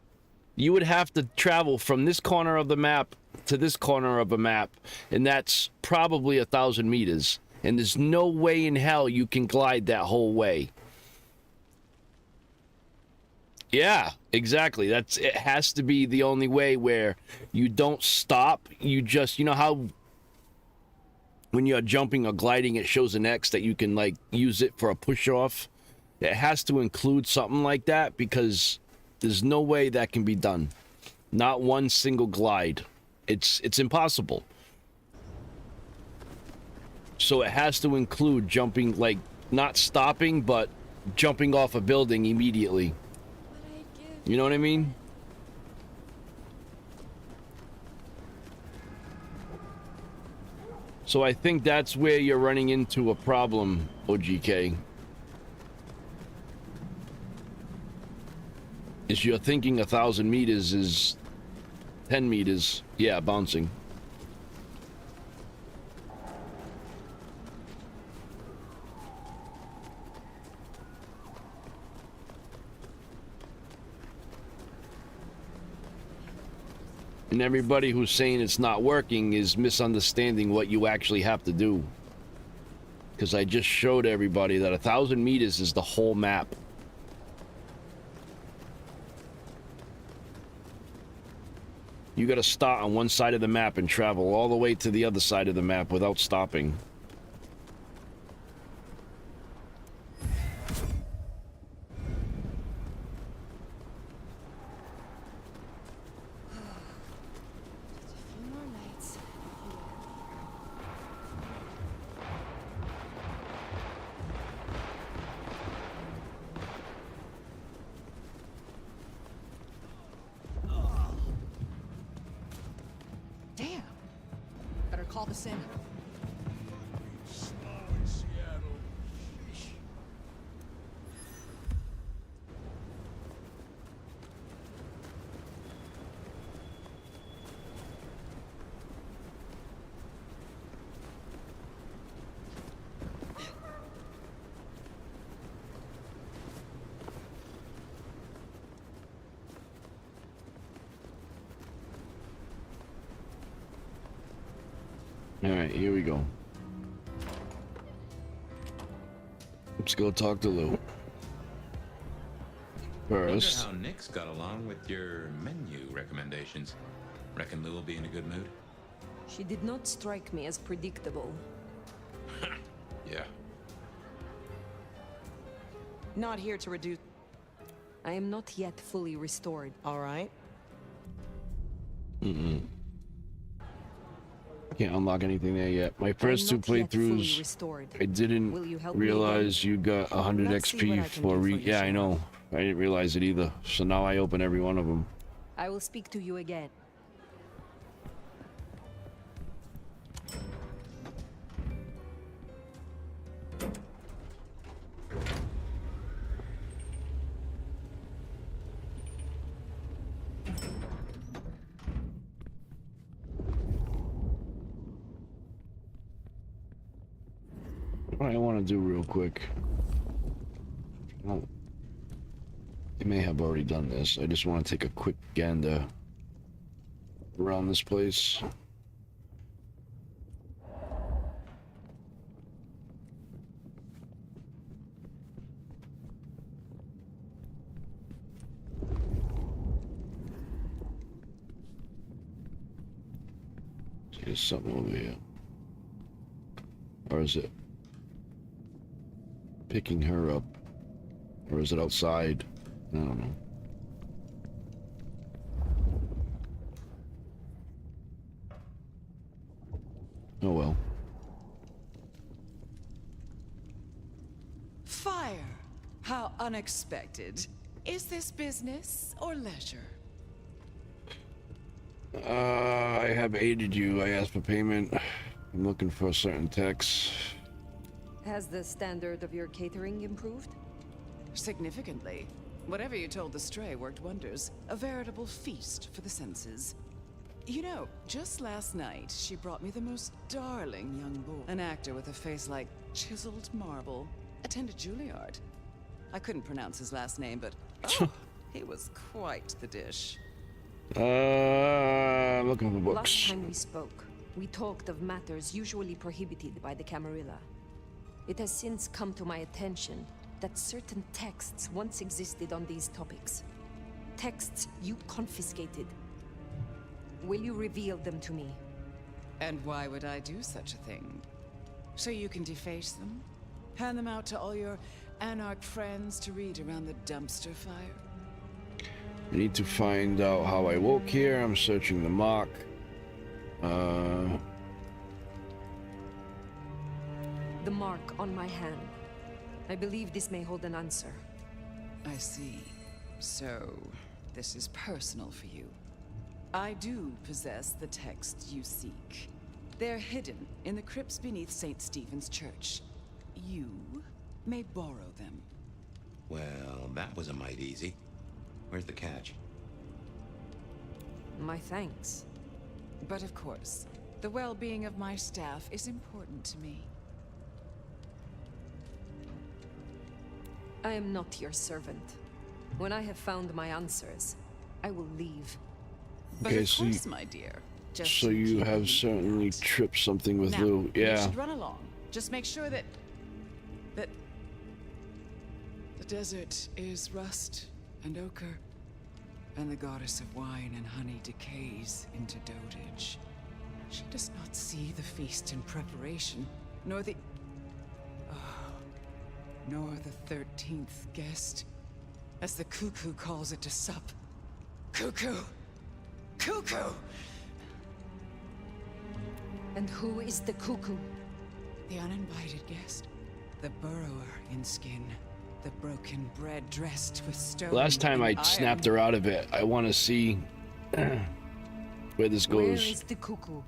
You would have to travel from this corner of the map to this corner of a map, and that's probably 1,000 meters. And there's no way in hell you can glide that whole way. Yeah, exactly. It has to be the only way where you don't stop. You just, you know how when you're jumping or gliding, it shows an X that you can like use it for a push off. It has to include something like that because there's no way that can be done. Not one single glide. It's impossible. So it has to include jumping, like not stopping, but jumping off a building immediately. You know what I mean? So I think that's where you're running into a problem, OGK. Is you're thinking 1,000 meters is 10 meters. Yeah, bouncing. And everybody who's saying it's not working is misunderstanding what you actually have to do. Because I just showed everybody that 1,000 meters is the whole map. You gotta start on one side of the map and travel all the way to the other side of the map without stopping. Call this in. Snow in Seattle. Sheesh. All right, here we go. Let's go talk to Lou. First. Wonder how Nick's got along with your menu recommendations. Reckon Lou will be in a good mood? She did not strike me as predictable. Yeah. Not here to reduce... I am not yet fully restored. All right. Can't unlock anything there yet. My first two playthroughs, I didn't realize you got 100 XP for yeah, I know. I didn't realize it either. So now I open every one of them. I will speak to you again. What I want to do real quick. Well, they may have already done this. I just want to take a quick gander around this place. See, there's something over here. Or is it picking her up? Or is it outside? I don't know. Oh well. Fire! How unexpected. Is this business or leisure? I have aided you. I asked for payment. I'm looking for a certain text. Has the standard of your catering improved? Significantly. Whatever you told the stray worked wonders. A veritable feast for the senses. You know, just last night, she brought me the most darling young boy. An actor with a face like chiseled marble. Attended Juilliard. I couldn't pronounce his last name, but oh, he was quite the dish. I'm looking for books. Last time we spoke, we talked of matters usually prohibited by the Camarilla. It has since come to my attention that certain texts once existed on these topics. Texts you confiscated. Will you reveal them to me? And why would I do such a thing? So you can deface them? Hand them out to all your anarch friends to read around the dumpster fire? I need to find out how I woke here. I'm searching the mark. The mark on my hand. I believe this may hold an answer. I see. So, this is personal for you. I do possess the texts you seek. They're hidden in the crypts beneath St. Stephen's Church. You may borrow them. Well, that was a mite easy. Where's the catch? My thanks. But of course, the well-being of my staff is important to me. I am not your servant. When I have found my answers, I will leave. But okay, of course, my dear. Just so you have certainly tripped something with Lou. Yeah. You should run along. Just make sure that the desert is rust and ochre, and the goddess of wine and honey decays into dotage. She does not see the feast in preparation, nor the 13th guest, as the cuckoo calls it to sup. Cuckoo! Cuckoo! And who is the cuckoo? The uninvited guest. The burrower in skin. The broken bread dressed with stone. Last time I snapped her out of it. I want to see where this goes. Where is the cuckoo?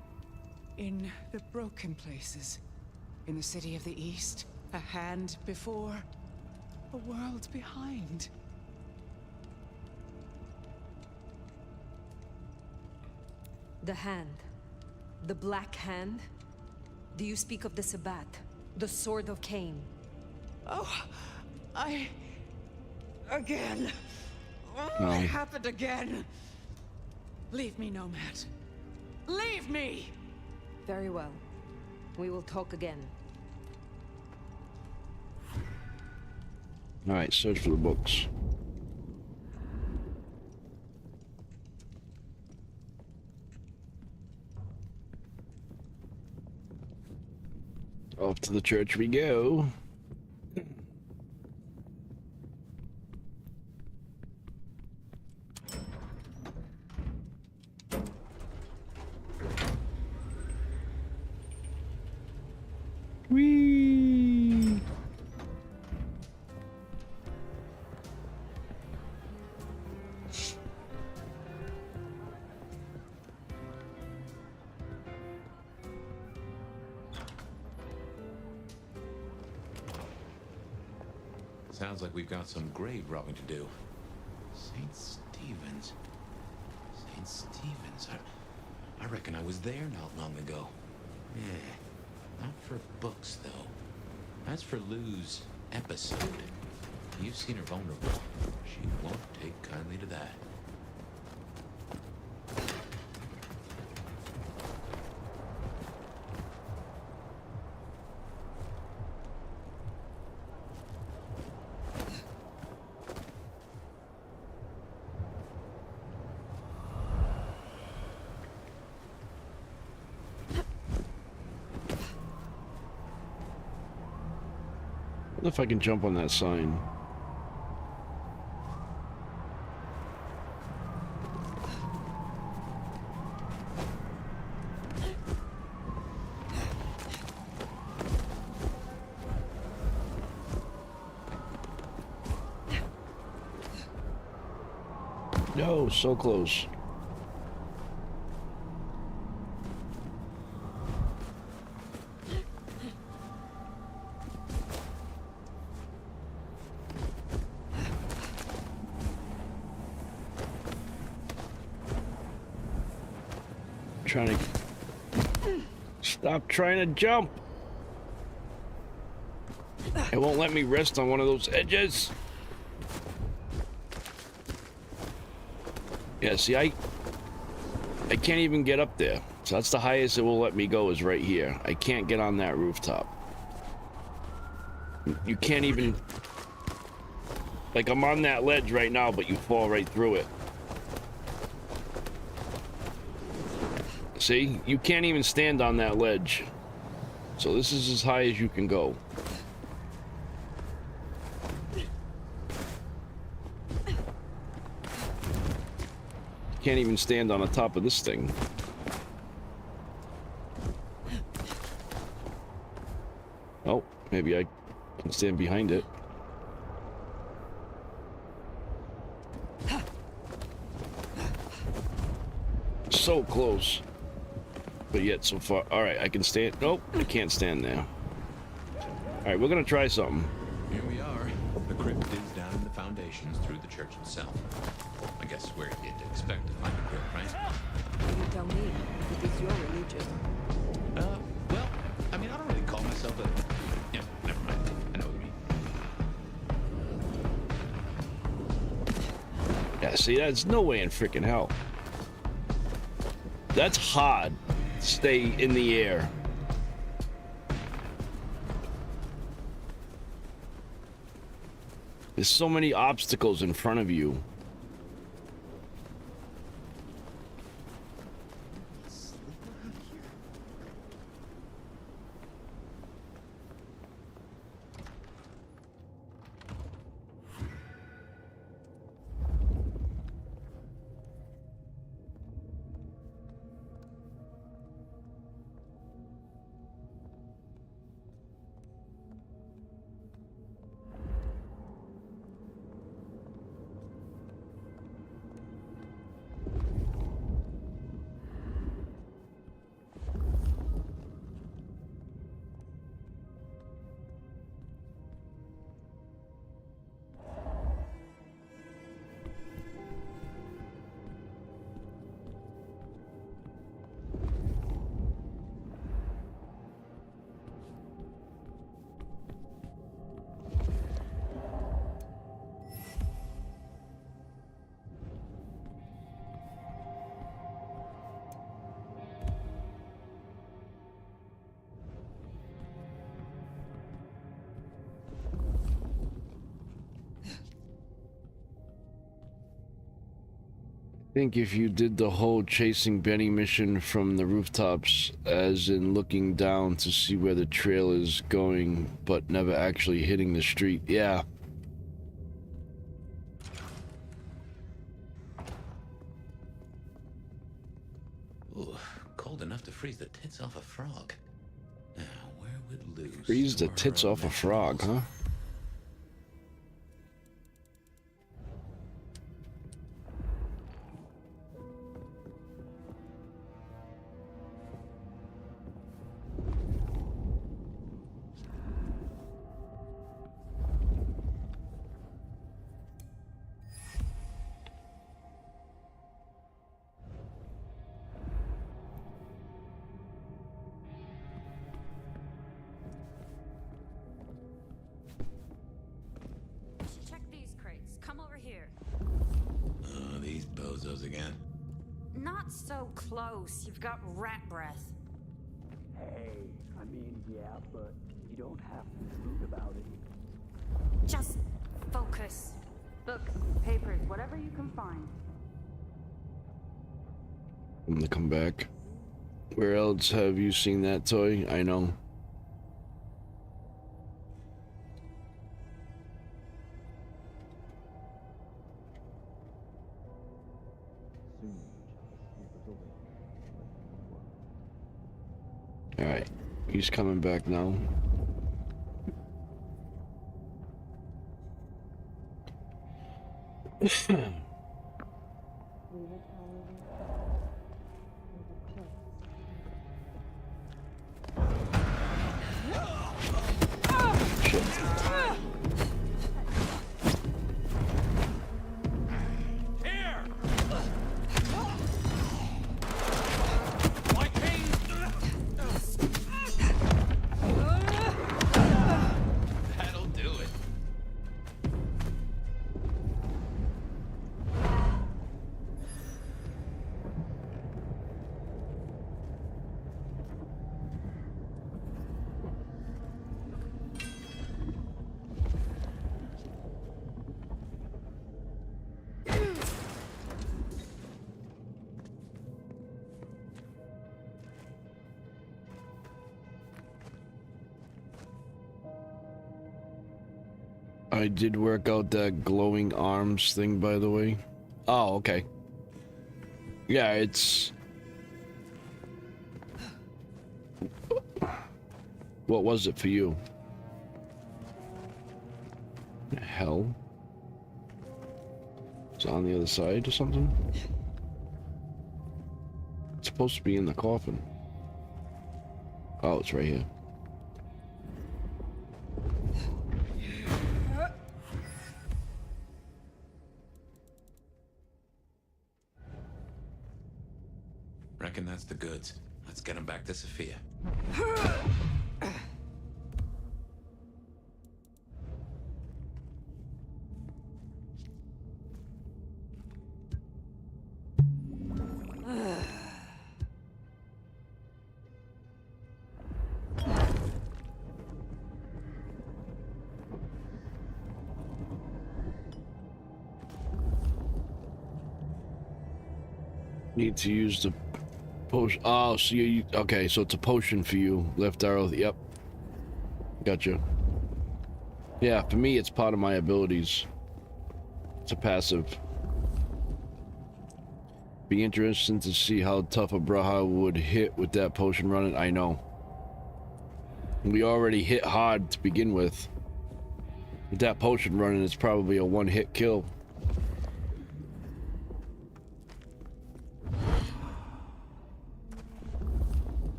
In the broken places. In the city of the East. A hand before. A world behind. The hand. The Black Hand? Do you speak of the Sabbat? The Sword of Cain? Oh, again. No. It happened again. Leave me, Nomad. Leave me! Very well. We will talk again. Alright, search for the books. Off to the church we go. Whee! Sounds like we've got some grave robbing to do. St. Stephen's. St. Stephen's. I reckon I was there not long ago. Yeah. Not for books, though. As for Lou's episode, you've seen her vulnerable. She won't take kindly to that. I wonder if I can jump on that sign. No, so close. Trying to stop trying to jump. It won't let me rest on one of those edges. Yeah, see, I can't even get up there. So that's the highest it will let me go, is right here. I can't get on that rooftop. You can't even, like, I'm on that ledge right now, but you fall right through it. See, you can't even stand on that ledge. So this is as high as you can go. Can't even stand on the top of this thing. Oh, maybe I can stand behind it. So close. But yet so far. Alright, I can stand. Nope, I can't stand there. Alright, we're gonna try something. Here we are. The crypt is down in the foundations through the church itself. I guess where you'd expect to find a crypt, right? You tell me. It is your religion. Well, I mean, I don't really call myself a... Yeah, never mind. I know what you mean. Yeah, see, that's no way in freaking hell. That's hard. Stay in the air. There's so many obstacles in front of you. I think if you did the whole chasing Benny mission from the rooftops, as in looking down to see where the trail is going, but never actually hitting the street, yeah. Ooh, cold enough to freeze the tits off a frog. Now, where it loose. Freeze the tits off a frog, huh? Check these crates. Come over here. Oh, these bozos again. Not so close. You've got rat breath. Hey, I mean, yeah, but you don't have to be rude about it. Just focus. Books, papers, whatever you can find. I'm gonna come back. Where else have you seen that toy? I know. Alright, he's coming back now. That'll do it. I did work out that glowing arms thing, by the way. Oh, okay. Yeah, it's... What was it for you? The hell? It's on the other side or something? It's supposed to be in the coffin. Oh, it's right here. Reckon that's the goods. Let's get them back to Sophia. Need to use the potion. Oh, so you okay? So it's a potion for you. Left arrow. Yep. Gotcha. Yeah, for me, it's part of my abilities. It's a passive. Be interesting to see how tough a BRUJAH would hit with that potion running. I know. We already hit hard to begin with. With that potion running, it's probably a one-hit kill.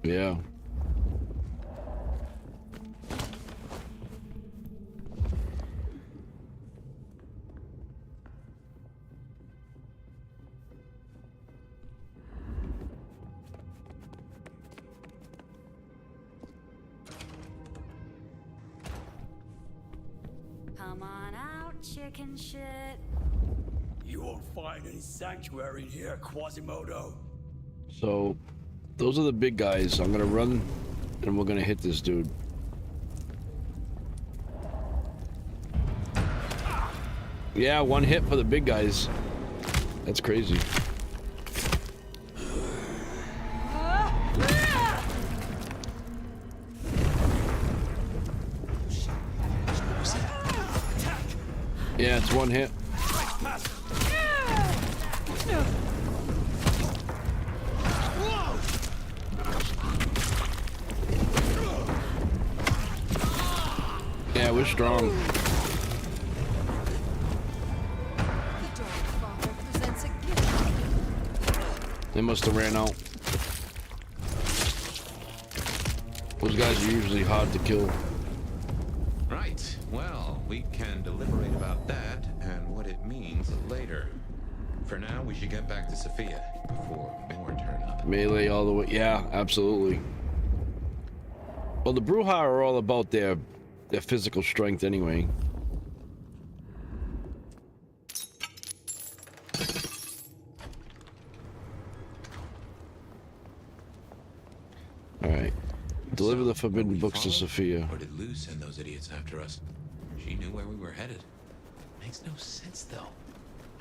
Yeah. Come on out, chicken shit. You won't find any sanctuary in here, Quasimodo. So, those are the big guys. I'm gonna run, and we're gonna hit this dude. Yeah, one hit for the big guys. That's crazy. Yeah, it's one hit. We're strong. They must have ran out. Those guys are usually hard to kill. Right. Well, we can deliberate about that and what it means later. For now, we should get back to Sophia before more turn up. Melee all the way. Yeah, absolutely. Well, the BRUJAH are all about their physical strength anyway. All right. Deliver the forbidden books to Sophia. Or did Lou send those idiots after us? She knew where we were headed. Makes no sense, though.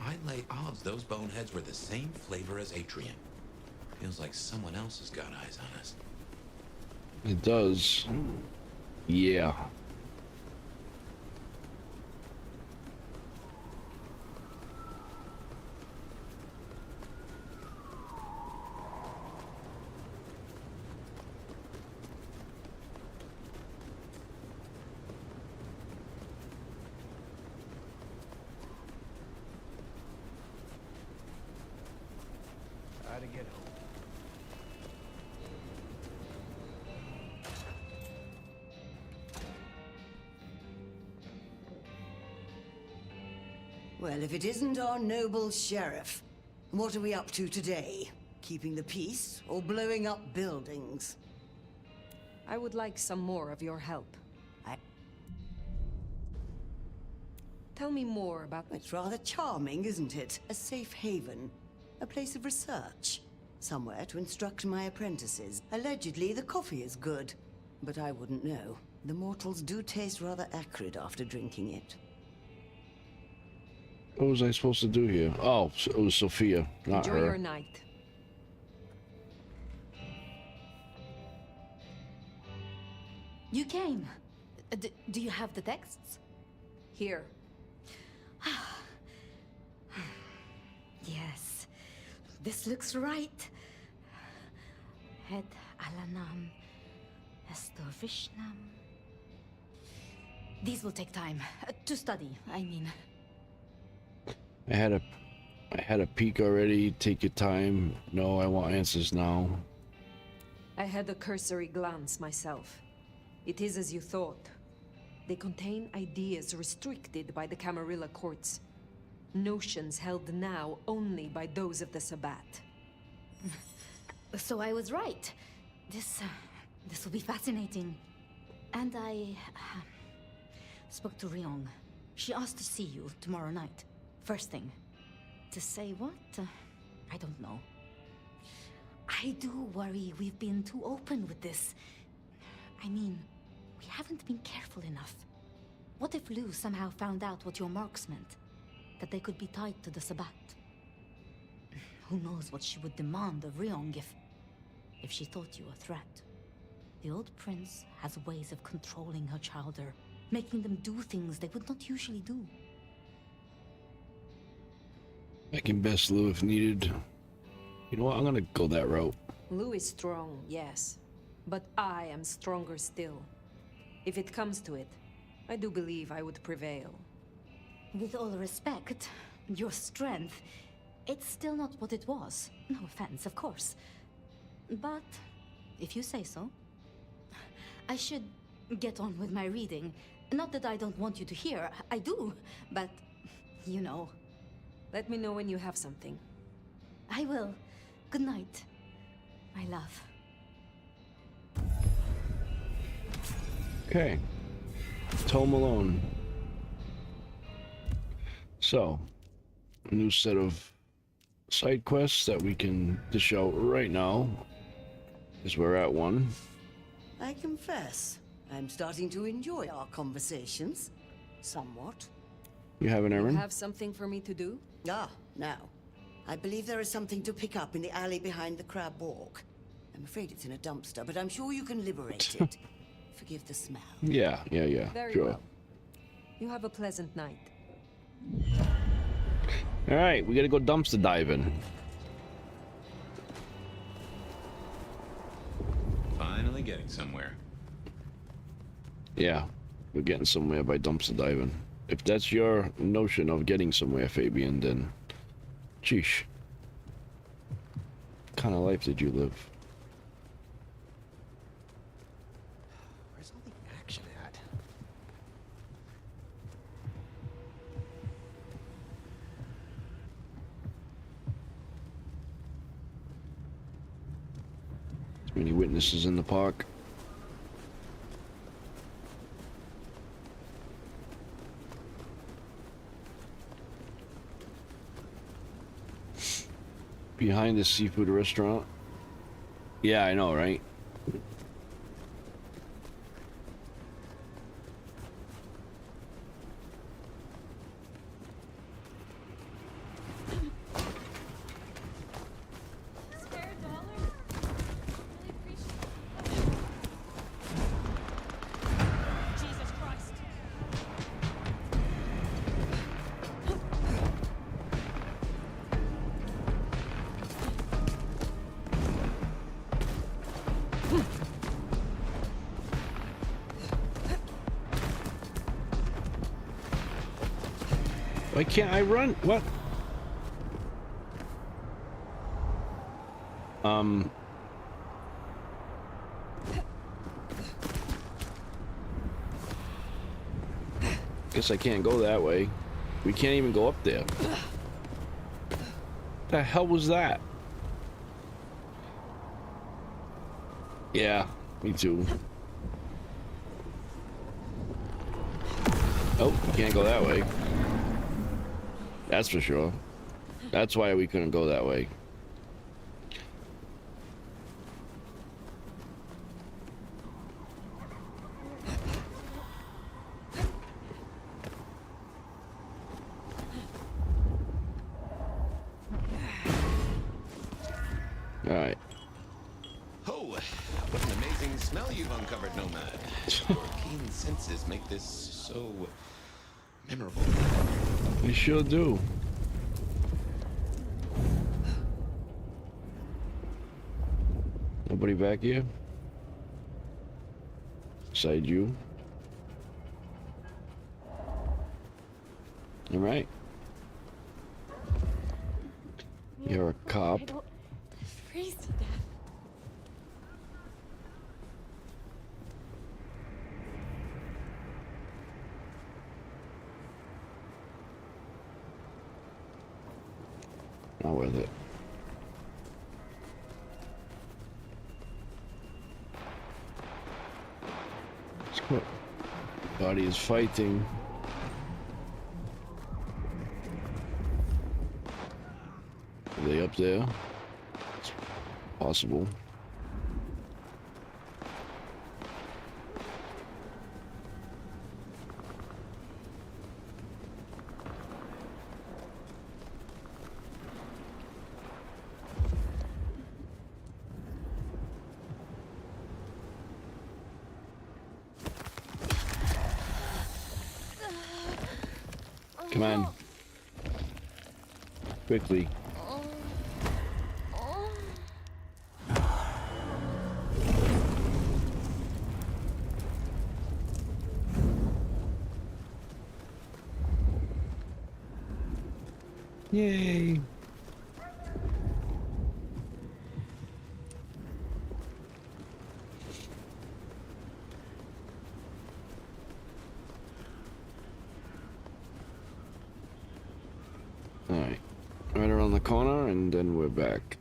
I lay odds those boneheads were the same flavor as Atrium. Feels like someone else has got eyes on us. It does. Yeah. Try to get home. Well, if it isn't our noble sheriff, what are we up to today? Keeping the peace or blowing up buildings? I would like some more of your help. Tell me more about... It's rather charming, isn't it? A safe haven. A place of research. Somewhere to instruct my apprentices. Allegedly, the coffee is good. But I wouldn't know. The mortals do taste rather acrid after drinking it. What was I supposed to do here? Oh, it was Sophia, not Enjoy her. your night. You came. Do you have the texts? Here. Yes. This looks right. Het Alanam Estorvishnam. These will take time to study, I mean. I had a peek already. Take your time. No, I want answers now. I had a cursory glance myself. It is as you thought. They contain ideas restricted by the Camarilla courts. Notions held now only by those of the Sabbat. So I was right. This will be fascinating. And I spoke to Ryong. She asked to see you tomorrow night. First thing. To say what? I don't know. I do worry we've been too open with this. I mean, we haven't been careful enough. What if Lou somehow found out what your marks meant? That they could be tied to the Sabbat? Who knows what she would demand of Ryong if she thought you a threat. The old prince has ways of controlling her chowder, making them do things they would not usually do. I can best Lou if needed. You know what? I'm gonna go that route. Lou is strong, yes. But I am stronger still. If it comes to it, I do believe I would prevail. With all respect, your strength, it's still not what it was. No offense, of course. But, if you say so. I should get on with my reading. Not that I don't want you to hear, I do, but, you know. Let me know when you have something. I will. Good night, my love. Okay. Toe Malone. So, a new set of side quests that we can dish out right now, as we're at one. I confess, I'm starting to enjoy our conversations. Somewhat. You have an errand? You have something for me to do? Ah, now. I believe there is something to pick up in the alley behind the crab walk. I'm afraid it's in a dumpster, but I'm sure you can liberate it. Forgive the smell. Yeah. Very Sure. well. You have a pleasant night. All right, we gotta go dumpster diving. Finally getting somewhere. Yeah. We're getting somewhere by dumpster diving. If that's your notion of getting somewhere, Fabian, then... Sheesh. What kind of life did you live? Where's all the action at? Too many witnesses in the park. Behind the seafood restaurant. Yeah, I know, right? Why can't I run? What? Guess I can't go that way. We can't even go up there. The hell was that? Yeah, me too. Oh, you can't go that way. That's for sure. That's why we couldn't go that way. All right. Oh, what an amazing smell you've uncovered, Nomad. Your keen senses make this so memorable. You sure do. Nobody back here? Beside you? All right. You're a cop. Freeze to death. Not worth it. Let's go. Body is fighting. Are they up there? It's possible. Come on. Quickly. Yay. Alright, right around the corner and then we're back.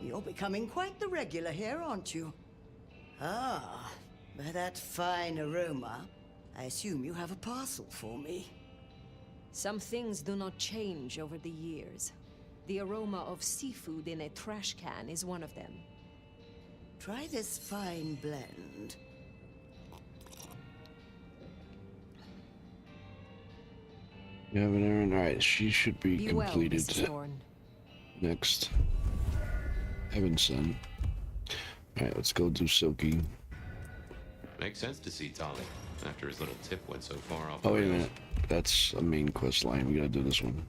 You're becoming quite the regular here, aren't you? Ah, by that fine aroma, I assume you have a parcel for me. Some things do not change over the years. The aroma of seafood in a trash can is one of them. Try this fine blend. You have an errand? Alright, she should be Well, completed. Mrs. Thorne. Next. Heaven sent. Alright, let's go do Silky. Makes sense to see Tali after his little tip went so far off. Oh, wait a minute. That's a main quest line. We gotta do this one.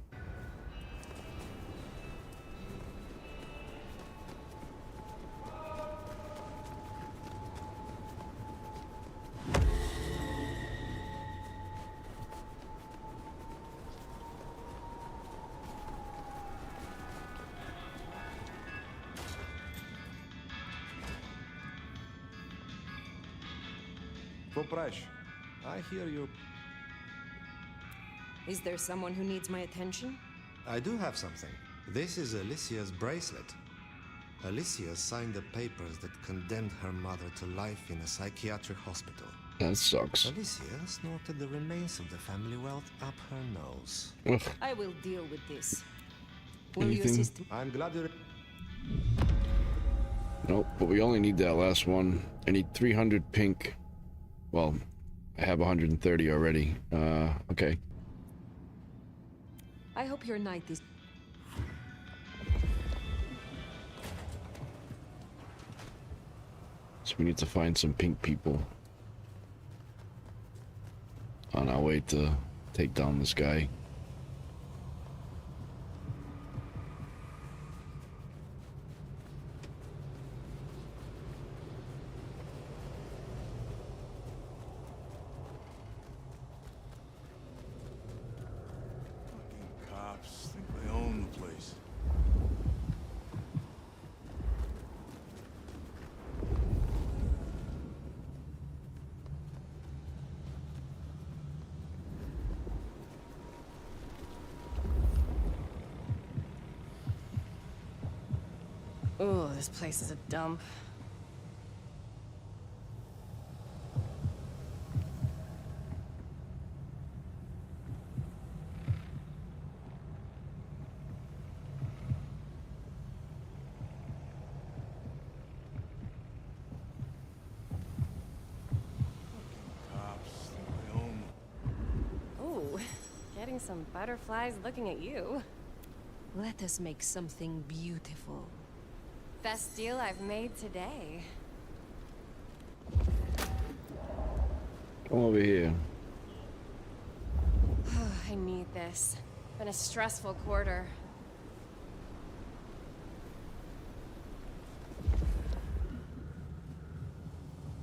Poprash, I hear you. Is there someone who needs my attention? I do have something. This is Alicia's bracelet. Alicia signed the papers that condemned her mother to life in a psychiatric hospital. That sucks. Alicia snorted the remains of the family wealth up her nose. I will deal with this. Will you Anything? assist me? I'm glad you're... Nope, but we only need that last one. I need 300 pink. Well, I have 130 already. Okay. I hope your night is... So we need to find some pink people on our way to take down this guy. Cops think they own the place. Oh, this place is a dump. Cops think they own Ooh, getting some butterflies looking at you. Let us make something beautiful. Best deal I've made today. Come over here. I need this. Been a stressful quarter.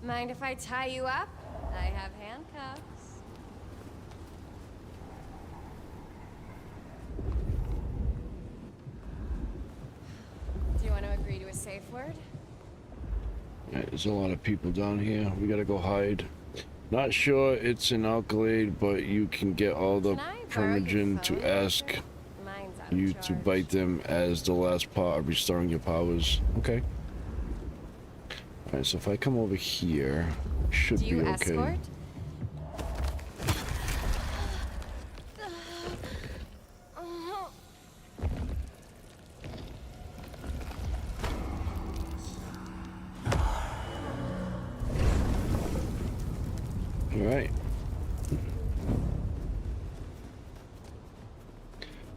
Mind if I tie you up? I have handcuffs. Do you want to agree to a safe word? Yeah, there's a lot of people down here. We gotta go hide. Not sure it's an Alkalade, but you can get all the permission to ask you to bite them as the last part of restoring your powers. Okay. Alright, so if I come over here, should Do you be okay. escort? Alright.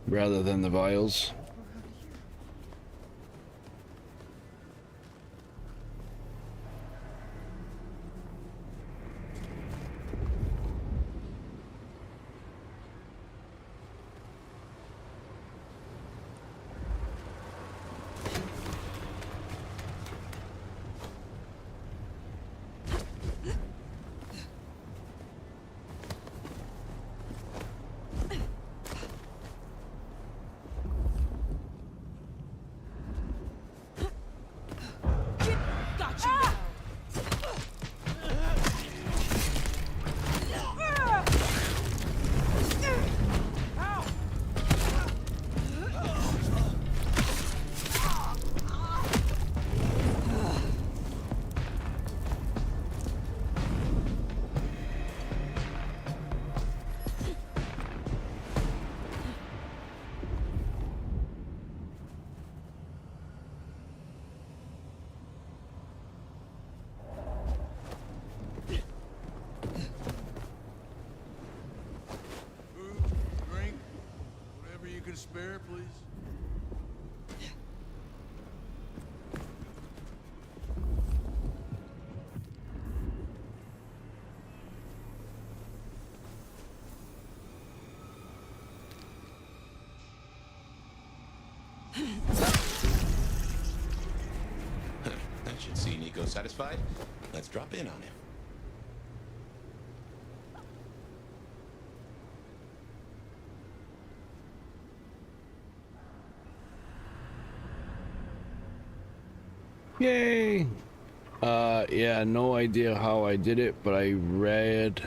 Rather than the vials. Spare, please. That should see Nico satisfied. Let's drop in on him. Yay! Yeah, no idea how I did it, but I read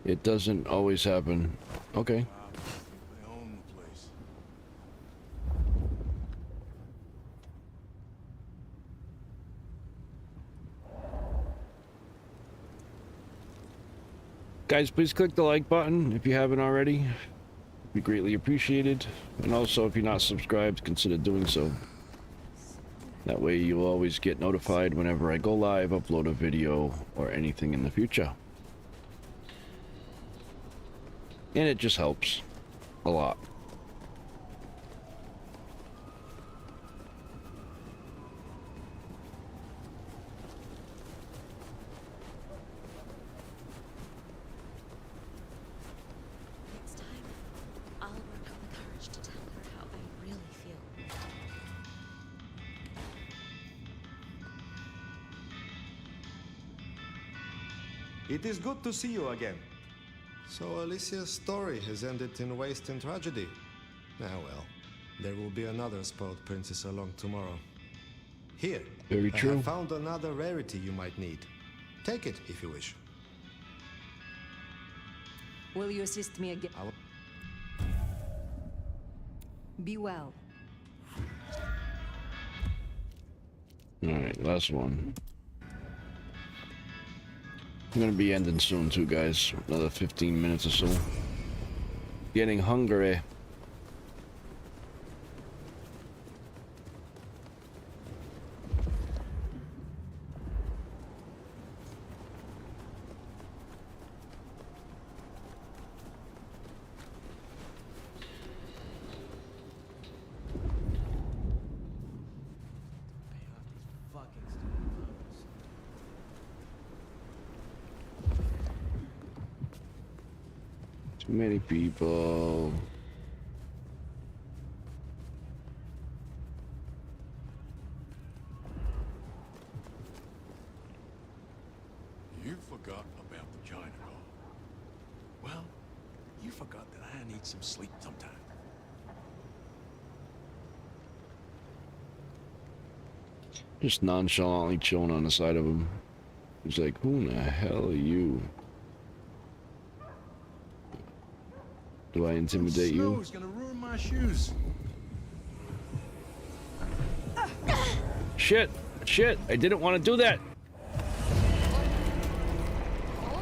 it doesn't always happen. Okay. They own the place. Guys, please click the like button if you haven't already. It'd be greatly appreciated. And also, if you're not subscribed, consider doing so. That way you'll always get notified whenever I go live, upload a video, or anything in the future. And it just helps a lot. Next time, I'll work up the courage to tell her how I really feel. It is good to see you again. So Alicia's story has ended in waste and tragedy. Ah well, there will be another spoiled princess along tomorrow. Here, Very true. I have found another rarity you might need. Take it if you wish. Will you assist me again? Be well. Alright, last one. I'm gonna be ending soon too, guys. Another 15 minutes or so. Getting hungry. Too many people. You forgot about the China doll. Well, you forgot that I need some sleep sometime. Just nonchalantly chilling on the side of him. He's like, who in the hell are you? Do I intimidate you? Snow's gonna ruin my shoes. Shit! Shit! I didn't want to do that!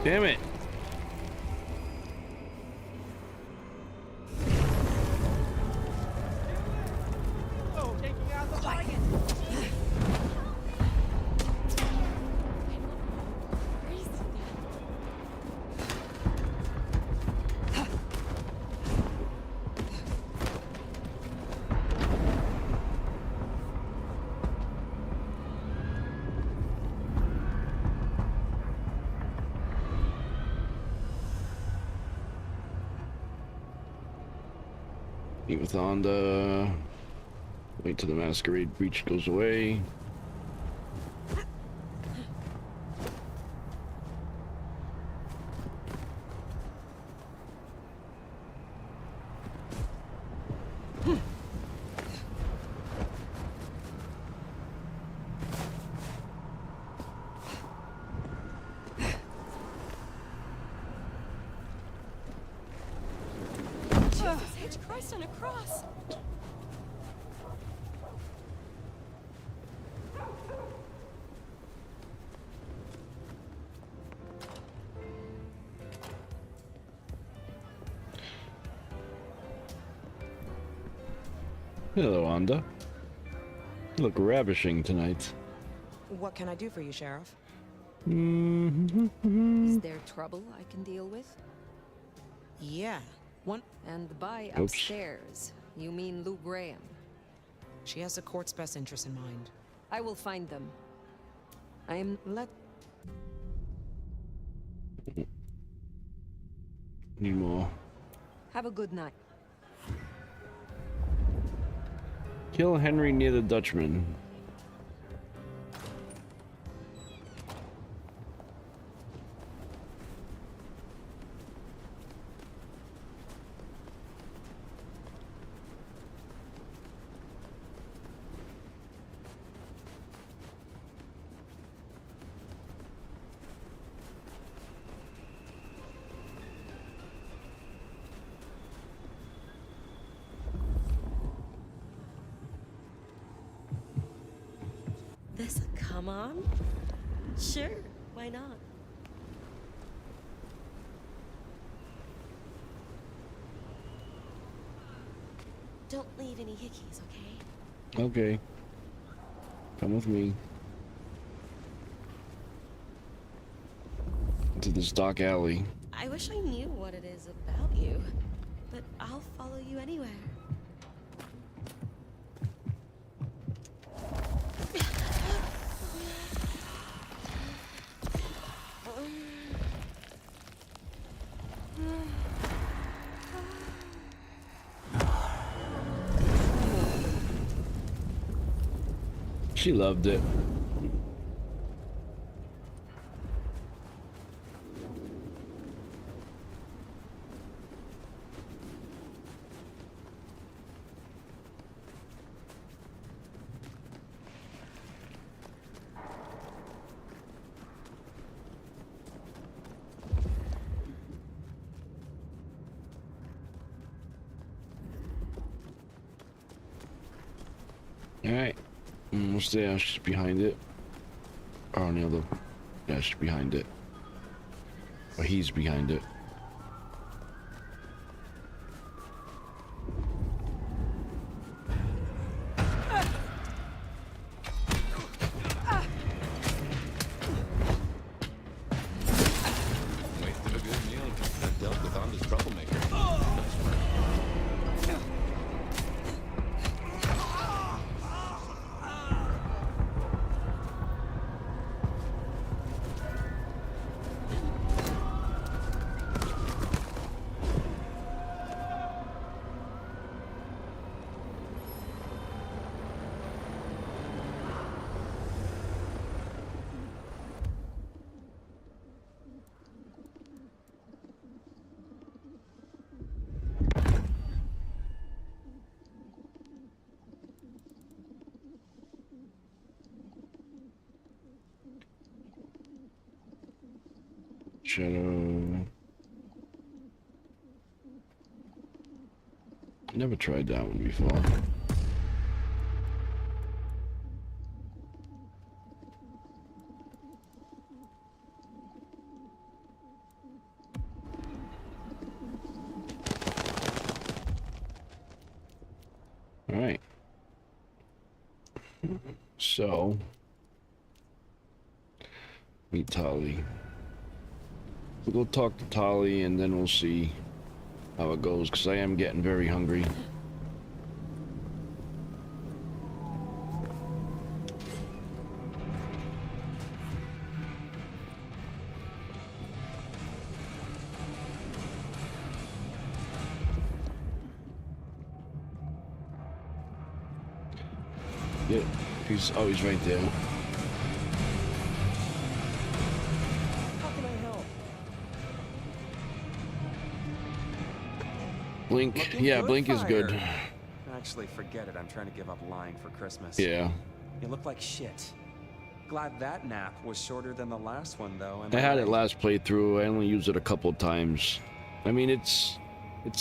Damn it! Meet with Honda. Wait till the Masquerade breach goes away. Jesus Christ on a cross! Hello, Honda. You look ravishing tonight. What can I do for you, Sheriff? Is there trouble I can deal with? Yeah. One. And by Oops. upstairs, you mean Lou Graham? She has the court's best interests in mind. I will find them. I am let. Need more. Have a good night. Kill Henry near the Dutchman. This a come on? Sure, why not? Don't leave any hickeys, okay? Okay. Come with me. Into this dark alley. I wish I knew what it is about you, but I'll follow you anywhere. She loved it. All right. What's there? She's behind it. Or on the other. Yeah, she's behind it. Or he's behind it. Wasted a good meal. I've dealt with Honda's troublemaker. Shadow. Never tried that one before. All right. So, meet Tali. We'll go talk to Tali and then we'll see how it goes, because I am getting very hungry. Yeah, he's always right there. Blink, Looking yeah, good, Blink is good. Fire. Actually, forget it. I'm trying to give up lying for Christmas. Yeah. You look like shit. Glad that nap was shorter than the last one, though. I had it last playthrough. I only used it a couple of times. I mean, it's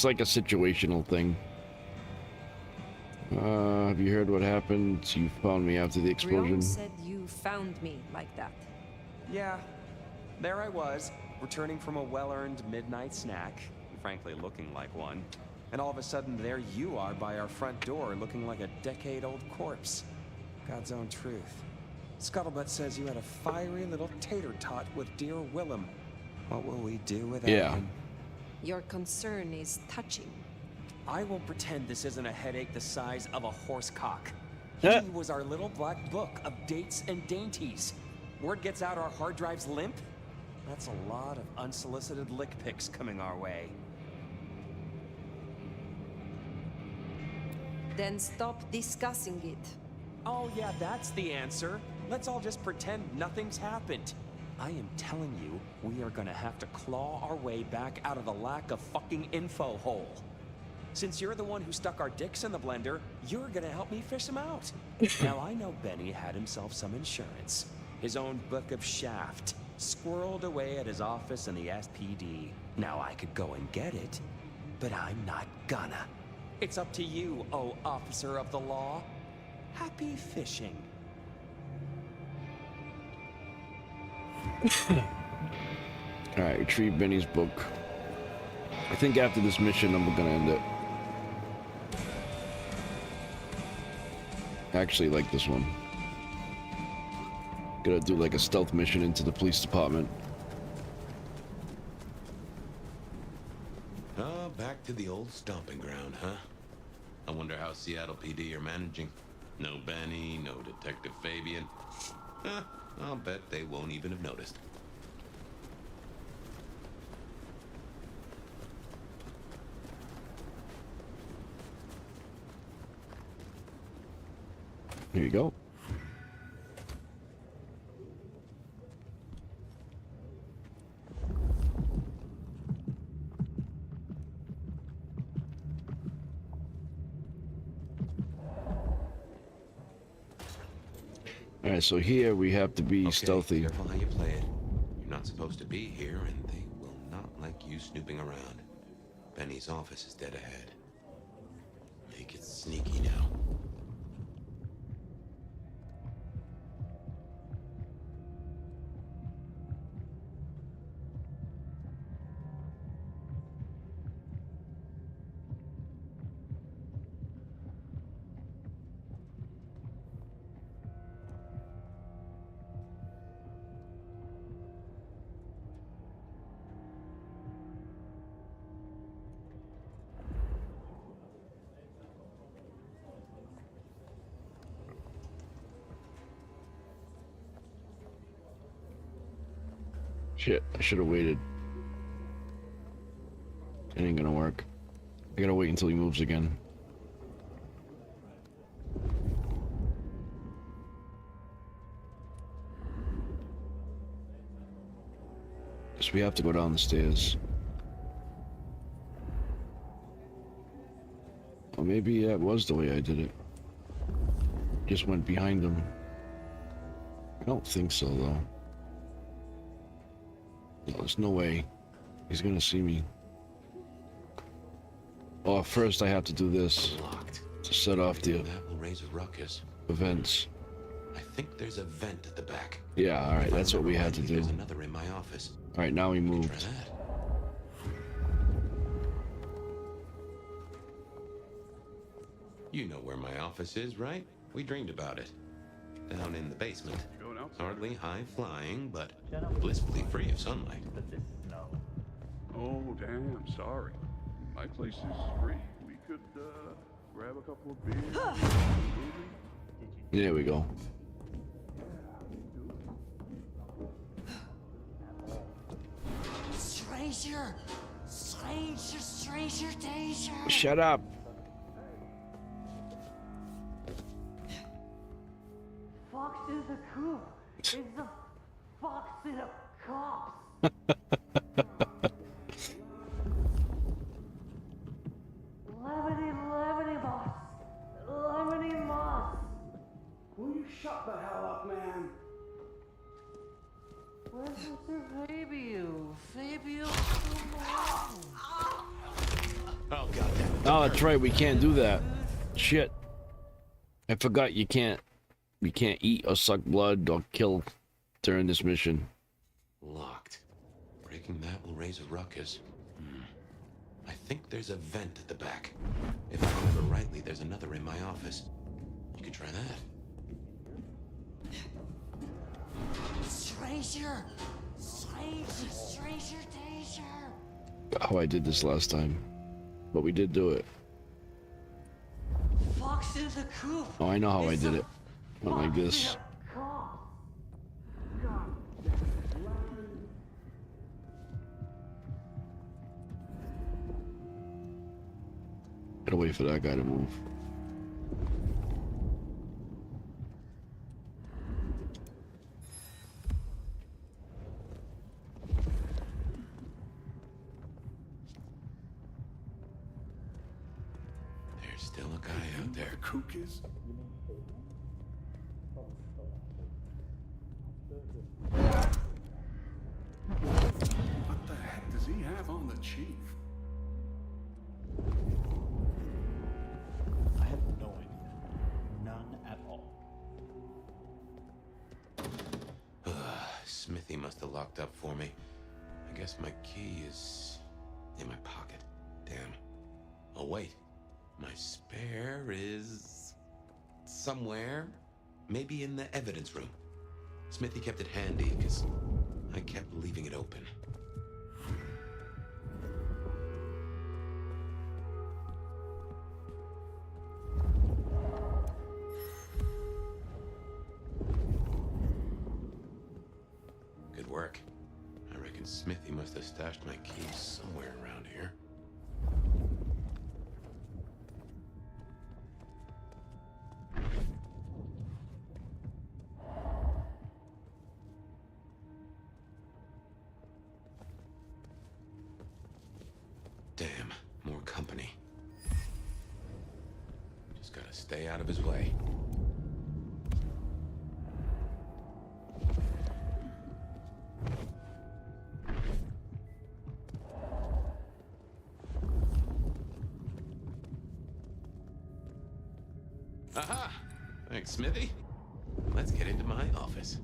like a situational thing. Have you heard what happened? You found me after the explosion. Brion said you found me like that. Yeah. There I was, returning from a well-earned midnight snack. Frankly, looking like one. And all of a sudden, there you are by our front door, looking like a decade-old corpse. God's own truth. Scuttlebutt says you had a fiery little tater-tot with dear Willem. What will we do without him? Your concern is touching. I will pretend this isn't a headache the size of a horse cock. Huh? He was our little black book of dates and dainties. Word gets out our hard drive's limp? That's a lot of unsolicited lick pics coming our way. Then stop discussing it. Oh yeah, that's the answer. Let's all just pretend nothing's happened. I am telling you, we are gonna have to claw our way back out of the lack of fucking info hole. Since you're the one who stuck our dicks in the blender, you're gonna help me fish them out. Now I know Benny had himself some insurance. His own book of Shaft, squirreled away at his office in the SPD. Now I could go and get it, but I'm not gonna. It's up to you, oh officer of the law. Happy fishing. Alright, retrieve Benny's book. I think after this mission, I'm gonna end it. I actually like this one. Gonna do like a stealth mission into the police department. Back to the old stomping ground, huh? I wonder how Seattle PD are managing. No Benny, no Detective Fabian. I'll bet they won't even have noticed. Here you go. Alright, so here we have to be stealthy. Careful how you play it. You're not supposed to be here, and they will not like you snooping around. Benny's office is dead ahead. Make it sneaky now. Shit, I should have waited. It ain't gonna work. I gotta wait until he moves again. So we have to go down the stairs. Or maybe that was the way I did it. Just went behind him. I don't think so, though. No, there's no way. He's gonna see me. Oh, first I have to do this to set off the That will raise a ruckus. events. I think there's a vent at the back. Yeah, alright, that's what we had to do. There's another in my office. Alright, now we moved. Try that. You know where my office is, right? We dreamed about it. Down in the basement. Hardly high-flying, but blissfully free of sunlight. Oh, damn, sorry. My place is free. We could, grab a couple of beers. There we go. Stranger! Stranger, stranger, danger! Shut up! Fox in the coop. It's the fox in a cop. Lemony boss. Lemony moss. Will you shut the hell up, man? Where's Mr. Fabio? Fabio, Oh, goddamn. Oh, that's right, we can't do that. Shit. I forgot you can't eat or suck blood or kill during this mission. Locked. Breaking that will raise a ruckus. I think there's a vent at the back. If I remember rightly, there's another in my office. You could try that. Stranger! Stranger, stranger, danger! Oh, I did this last time. But we did do it. Fox in the coop! Oh, I know how I did it. Went like this. Gotta wait for that guy to move. There's still a guy out there. The kook is? What the heck does he have on the chief? I have no idea. None at all. Smithy must have locked up for me. I guess my key is in my pocket. Damn. Oh, wait. My spare is somewhere. Maybe in the evidence room. Smithy kept it handy because I kept leaving it open. Good work. I reckon Smithy must have stashed my keys somewhere around here. Damn, more company. Just gotta stay out of his way. Aha! Thanks, Smithy. Let's get into my office.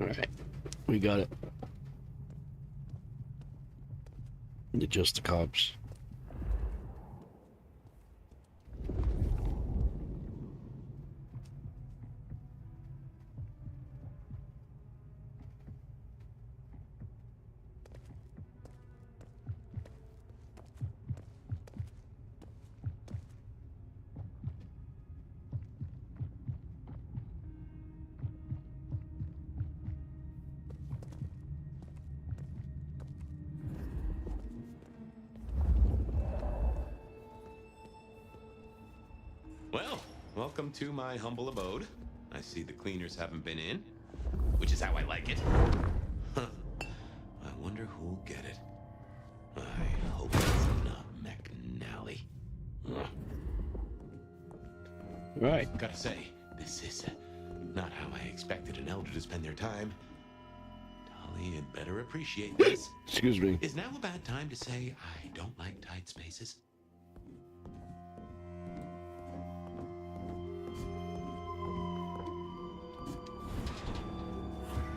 Alright, we got it. Adjust the cops. Well, welcome to my humble abode. I see the cleaners haven't been in, which is how I like it. Huh. I wonder who'll get it. I hope it's not McNally. Right. Gotta say, this is not how I expected an elder to spend their time. Dolly had better appreciate this. Excuse me. Is now a bad time to say I don't like tight spaces?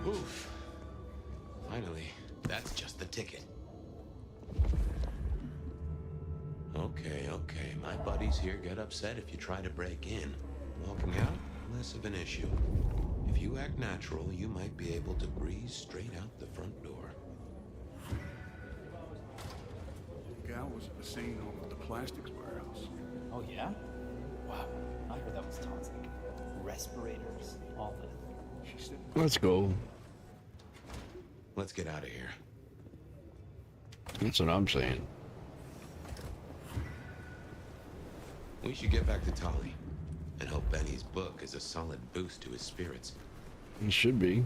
Oof. Finally, that's just the ticket. Okay, my buddies here get upset if you try to break in. Walking out, less of an issue. If you act natural, you might be able to breeze straight out the front door. The gal was at the scene over at the plastics warehouse. Oh, yeah? Wow, I heard that was toxic. Respirators, all the... She said... Let's go. Let's get out of here. That's what I'm saying. We should get back to Tolly and hope Benny's book is a solid boost to his spirits. It should be.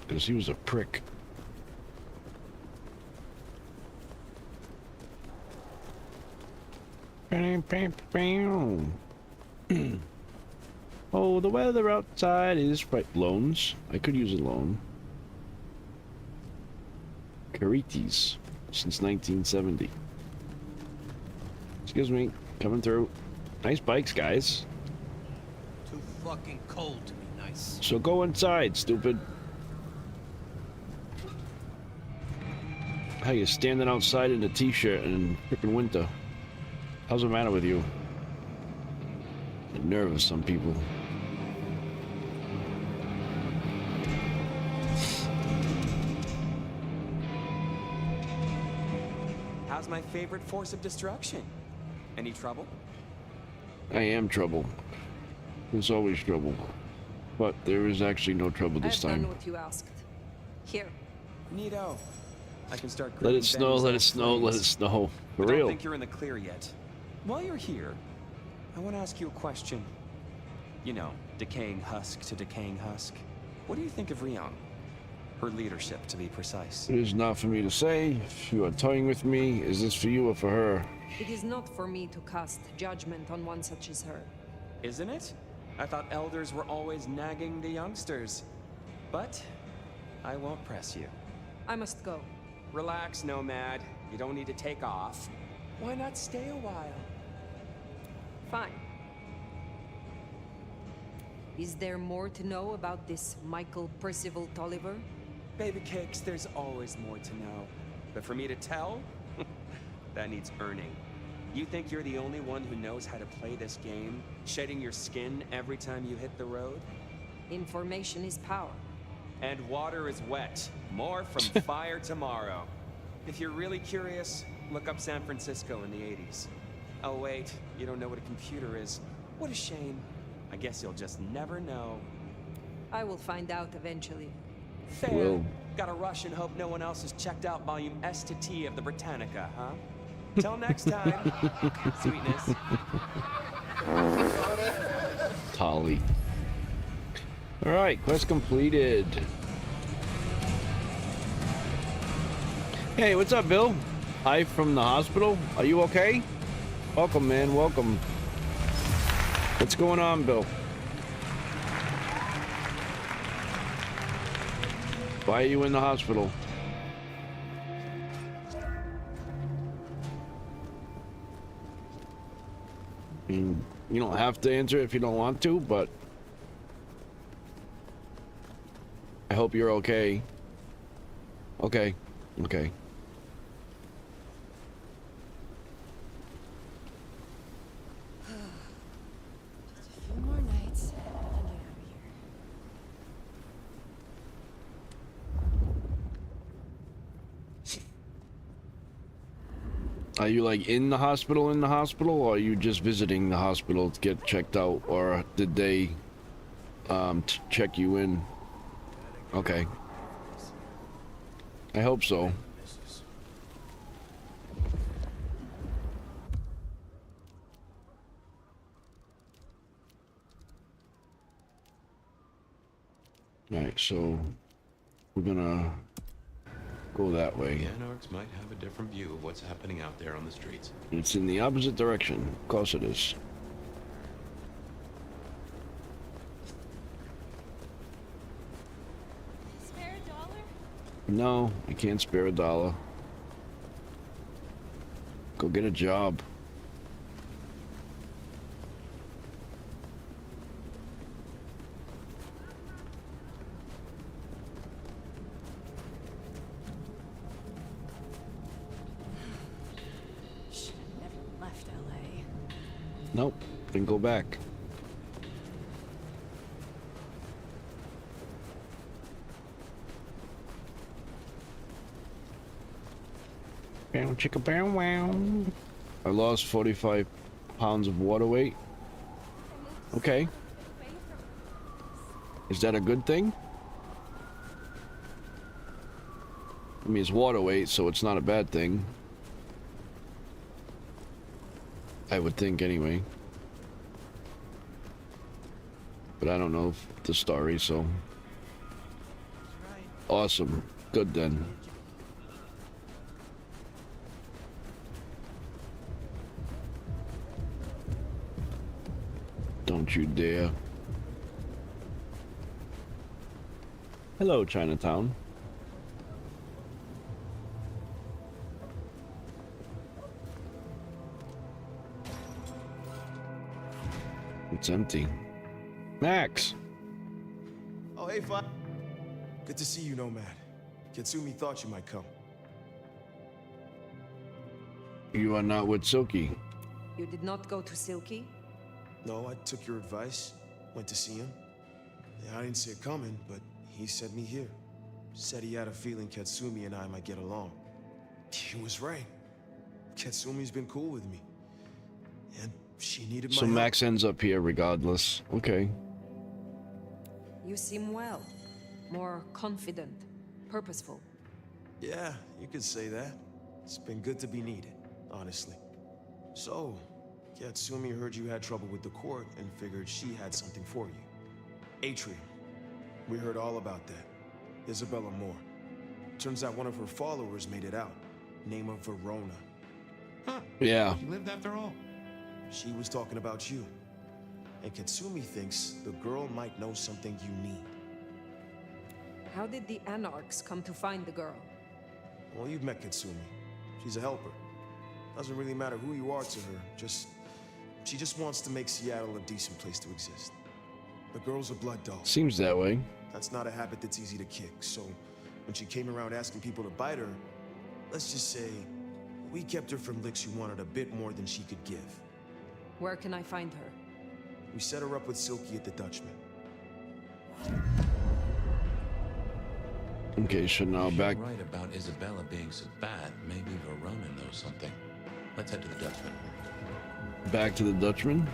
Because he was a prick. Oh, the weather outside is quite loans. I could use a loan. Caritis since 1970. Excuse me, coming through. Nice bikes, guys. Too fucking cold to be nice. So go inside, stupid. How you standing outside in a t-shirt in freaking winter? How's the matter with you? The nerve of some people. How's my favorite force of destruction. Any trouble? I am trouble. There's always trouble. But there is actually no trouble this I've time. done what you asked. Here. Neato. I can start. Let it snow, let it snow, let it snow. For I real. don't think you're in the clear yet. While you're here, I want to ask you a question. You know, decaying husk to decaying husk. What do you think of Ryong? Her leadership, to be precise. It is not for me to say. If you are toying with me, is this for you or for her? It is not for me to cast judgment on one such as her. Isn't it? I thought elders were always nagging the youngsters. But I won't press you. I must go. Relax, Nomad. You don't need to take off. Why not stay a while? Fine. Is there more to know about this Michael Percival Tolliver? Baby cakes, there's always more to know. But for me to tell, that needs earning. You think you're the only one who knows how to play this game, shedding your skin every time you hit the road? Information is power. And water is wet. More from fire tomorrow. If you're really curious, look up San Francisco in the 80s. Oh wait, you don't know what a computer is. What a shame. I guess you'll just never know. I will find out eventually. Fair. Whoa. Gotta rush and hope no one else has checked out volume S to T of the Britannica, huh? Till next time. Sweetness. Tolly. Alright, quest completed. Hey, what's up, Bill? Hi from the hospital. Are you okay? Welcome, man. Welcome. What's going on, Bill? Why are you in the hospital? I mean, you don't have to answer if you don't want to, but I hope you're okay. Okay. Okay. Just a few more nights, and I can get out of here. Are you like in the hospital, or are you just visiting the hospital to get checked out, or did they check you in? Okay. I hope so. Alright, so we're gonna go that way. The Anarchs might have a different view of what's happening out there on the streets. It's in the opposite direction. Of course it is. Spare a dollar? No, I can't spare a dollar. Go get a job. Should have never left LA. Nope, then go back. Bow, chicka, bow, wow. I lost 45 pounds of water weight. Okay. Is that a good thing? I mean, it's water weight, so it's not a bad thing. I would think anyway. But I don't know the story, so. Awesome. Good then. Don't you dare. Hello, Chinatown. It's empty. Max! Oh, hey, Fi. Good to see you, Nomad. Katsumi thought you might come. You are not with Silky. You did not go to Silky? No, I took your advice. Went to see him. Yeah, I didn't see it coming, but he sent me here. Said he had a feeling Katsumi and I might get along. He was right. Katsumi's been cool with me. And she needed my So help. Max ends up here regardless. Okay. You seem well. More confident. Purposeful. Yeah, you could say that. It's been good to be needed, honestly. So, Katsumi heard you had trouble with the court and figured she had something for you. Atrium. We heard all about that. Isabella Moore. Turns out one of her followers made it out. Name of Verona. Huh. Yeah. She lived after all. She was talking about you. And Katsumi thinks the girl might know something you need. How did the Anarchs come to find the girl? Well, you've met Katsumi. She's a helper. Doesn't really matter who you are to her. She just wants to make Seattle a decent place to exist. The girl's a blood doll. Seems that way. That's not a habit that's easy to kick. So when she came around asking people to bite her, let's just say we kept her from licks who wanted a bit more than she could give. Where can I find her? We set her up with Silky at the Dutchman. Okay, so now back. You're right about Isabella being so bad. Maybe Verona knows something. Let's head to the Dutchman. Back to the Dutchman.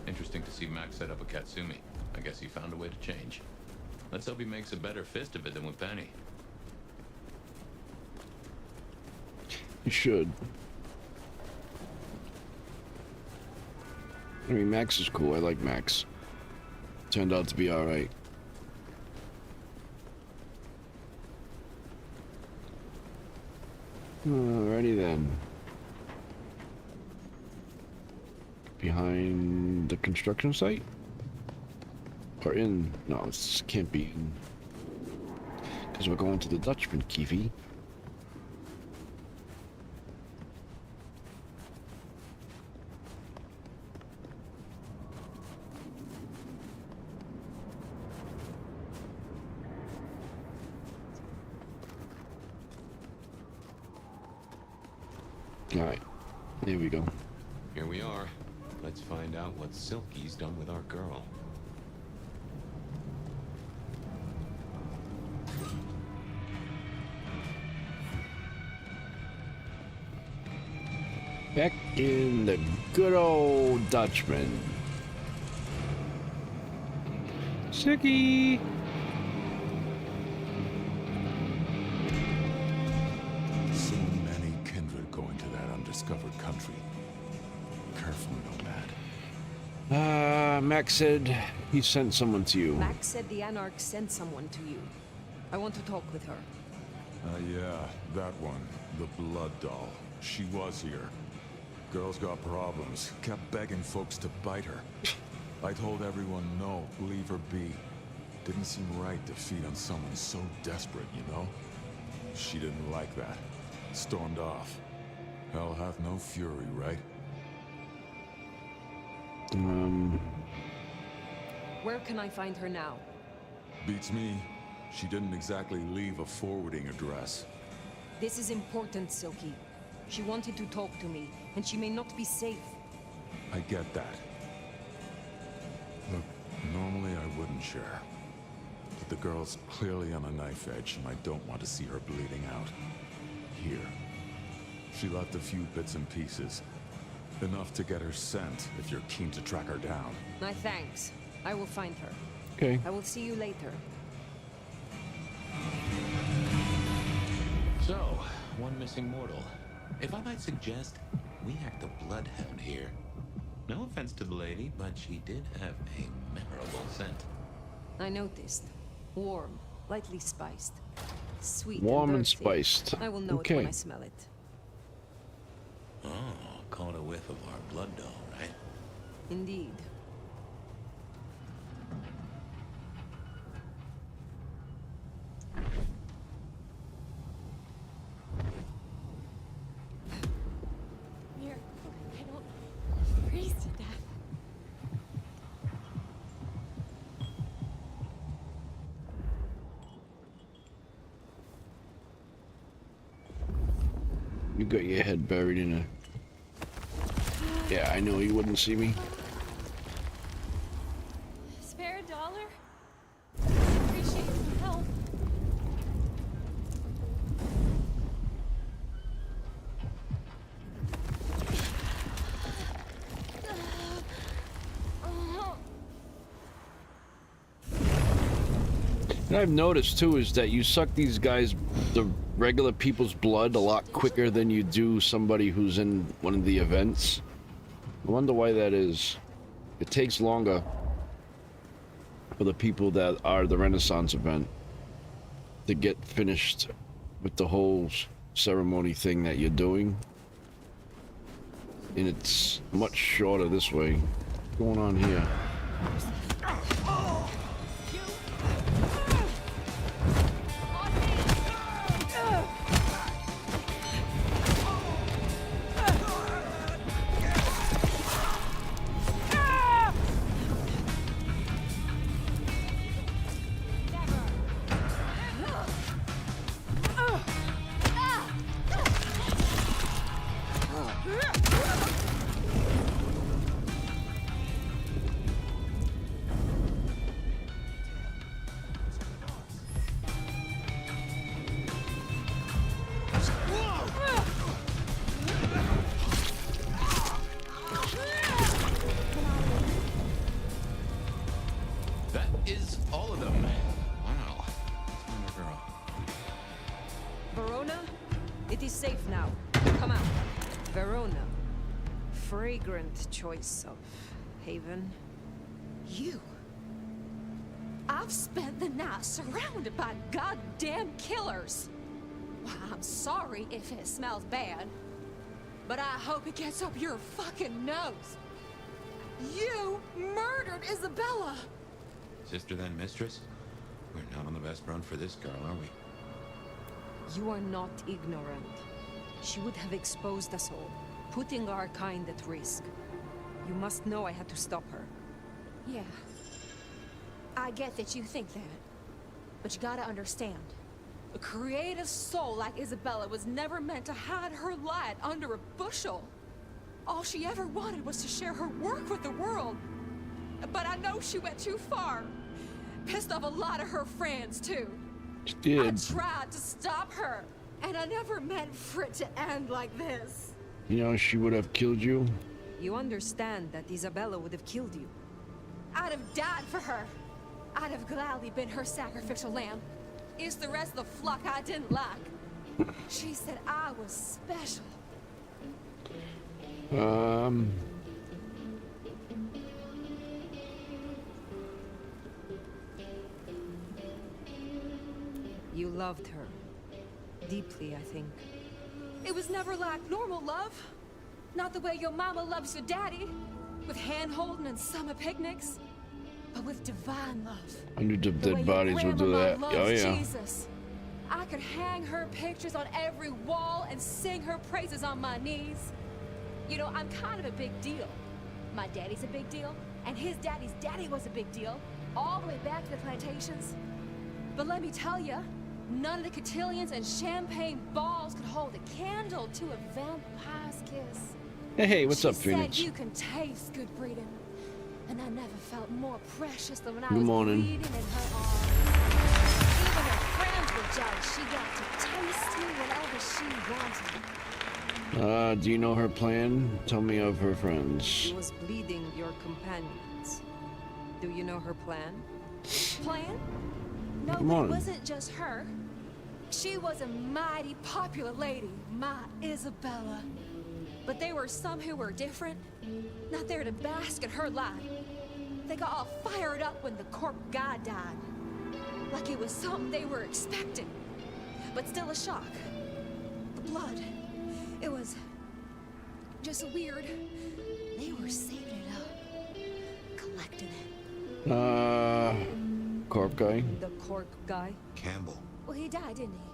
Interesting to see Max set up a Katsumi. I guess he found a way to change. Let's hope he makes a better fist of it than with Penny. You should. I mean, Max is cool. I like Max. Turned out to be alright. Alrighty then. Behind the construction site? Or in? No, this can't be in. Because we're going to the Dutchman, Keefy. Alright, there we go. Here we are. Let's find out what Silky's done with our girl. Back in the good old Dutchman. Silky! So many kindred going to that undiscovered country. Careful, Nomad. Max said he sent someone to you. Max said the Anarch sent someone to you. I want to talk with her. Yeah, that one. The blood doll. She was here. Girl's got problems. Kept begging folks to bite her. I told everyone no, leave her be. Didn't seem right to feed on someone so desperate, you know? She didn't like that. Stormed off. Hell hath no fury, right? Where can I find her now? Beats me. She didn't exactly leave a forwarding address. This is important, Silky. She wanted to talk to me, and she may not be safe. I get that. Look, normally I wouldn't share. But the girl's clearly on a knife edge, and I don't want to see her bleeding out. Here. She left a few bits and pieces. Enough to get her sent, if you're keen to track her down. My thanks. I will find her. Okay. I will see you later. So, one missing mortal. If I might suggest, we act a bloodhound here. No offense to the lady, but she did have a memorable scent. I noticed. Warm, lightly spiced. Sweet Warm and earthy. spiced. I will know it when I smell it. Oh, caught a whiff of our blood doll, right? Indeed. Here, I don't freeze to death. You got your head buried in a... Yeah, I know you wouldn't see me. Spare a dollar? And I've noticed too is that you suck these guys, the regular people's blood, a lot quicker than you do somebody who's in one of the events. I wonder why that is. It takes longer for the people that are the Renaissance event to get finished with the whole ceremony thing that you're doing. And it's much shorter this way. What's going on here? Choice of haven. You. I've spent the night surrounded by goddamn killers. Well, I'm sorry if it smells bad, but I hope it gets up your fucking nose. You murdered Isabella. Sister then mistress? We're not on the best run for this girl, are we? You are not ignorant. She would have exposed us all, putting our kind at risk. You must know I had to stop her. Yeah. I get that you think that. But you gotta understand. A creative soul like Isabella was never meant to hide her light under a bushel. All she ever wanted was to share her work with the world. But I know she went too far. Pissed off a lot of her friends, too. She did. I tried to stop her. And I never meant for it to end like this. You know, she would have killed you. You understand that Isabella would have killed you. I'd have died for her. I'd have gladly been her sacrificial lamb. It's the rest of the flock I didn't like. She said I was special. You loved her. Deeply, I think. It was never like normal love. Not the way your mama loves your daddy, with hand-holding and summer picnics, but with divine love. Hundreds of dead bodies will do that. Oh yeah. Jesus. I could hang her pictures on every wall and sing her praises on my knees. You know, I'm kind of a big deal. My daddy's a big deal, and his daddy's daddy was a big deal, all the way back to the plantations. But let me tell you, none of the cotillions and champagne balls could hold a candle to a vampire's kiss. Hey, what's up, She Phoenix? said you can taste good breeding, and I never felt more precious than when I Good was morning. bleeding in her arms. Even her friends were jealous. She got to taste me whenever she wanted. Do you know her plan? Tell me of her friends. She was bleeding your companions. Do you know her plan? Plan? No, Come but on. it wasn't just her. She was a mighty popular lady, my Isabella. But there were some who were different, not there to bask in her light. They got all fired up when the corp guy died. Like it was something they were expecting, but still a shock. The blood, it was just weird. They were saving it up, collecting it. Corp guy? The corp guy? Campbell. Well, he died, didn't he?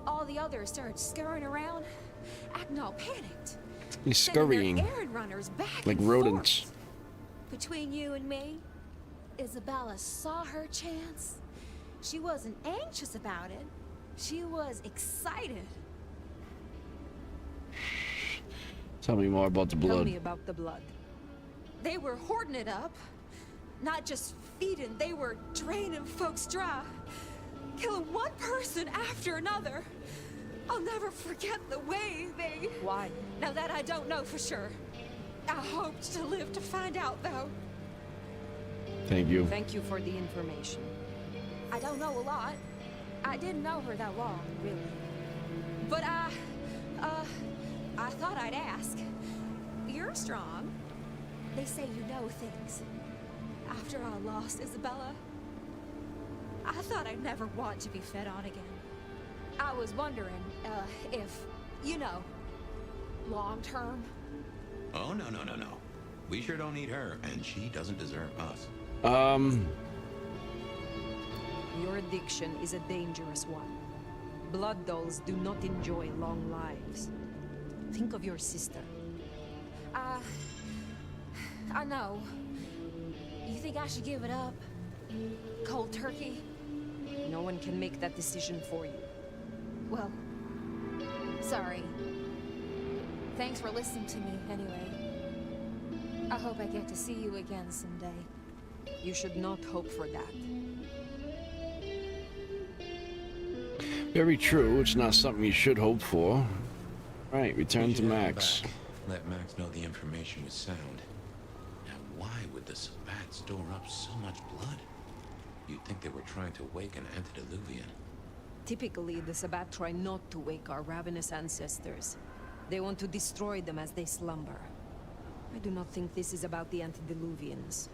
All the others started scurrying around, acting all panicked. He's Sending their scurrying. errand runners back Like and rodents. forth. Between you and me, Isabella saw her chance. She wasn't anxious about it. She was excited. Tell me more about the blood. Tell me about the blood. They were hoarding it up. Not just feeding, they were draining folks dry. Killing one person after another. I'll never forget the way they... Why? Now that I don't know for sure. I hoped to live to find out, though. Thank you. Thank you for the information. I don't know a lot. I didn't know her that long, really. But I thought I'd ask. You're strong. They say you know things. After I lost Isabella, I thought I'd never want to be fed on again. I was wondering, if, you know, long term. Oh, no. We sure don't need her, and she doesn't deserve us. Your addiction is a dangerous one. Blood dolls do not enjoy long lives. Think of your sister. I know. You think I should give it up? Cold turkey? No one can make that decision for you. Well, sorry. Thanks for listening to me, anyway. I hope I get to see you again someday. You should not hope for that. Very true. It's not something you should hope for. Right, return to Max. Let Max know the information was sound. Now, why would the Sabbat store up so much blood? You'd think they were trying to wake an antediluvian. Typically, the Sabbat try not to wake our ravenous ancestors. They want to destroy them as they slumber. I do not think this is about the antediluvians.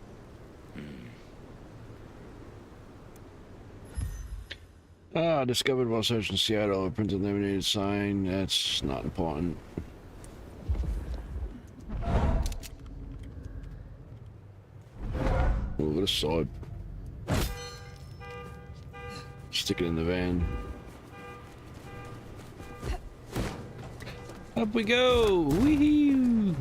Discovered while searching Seattle. A printed laminated sign. That's not important. Over the sword. Stick it in the van. Up we go! Wee-hoo!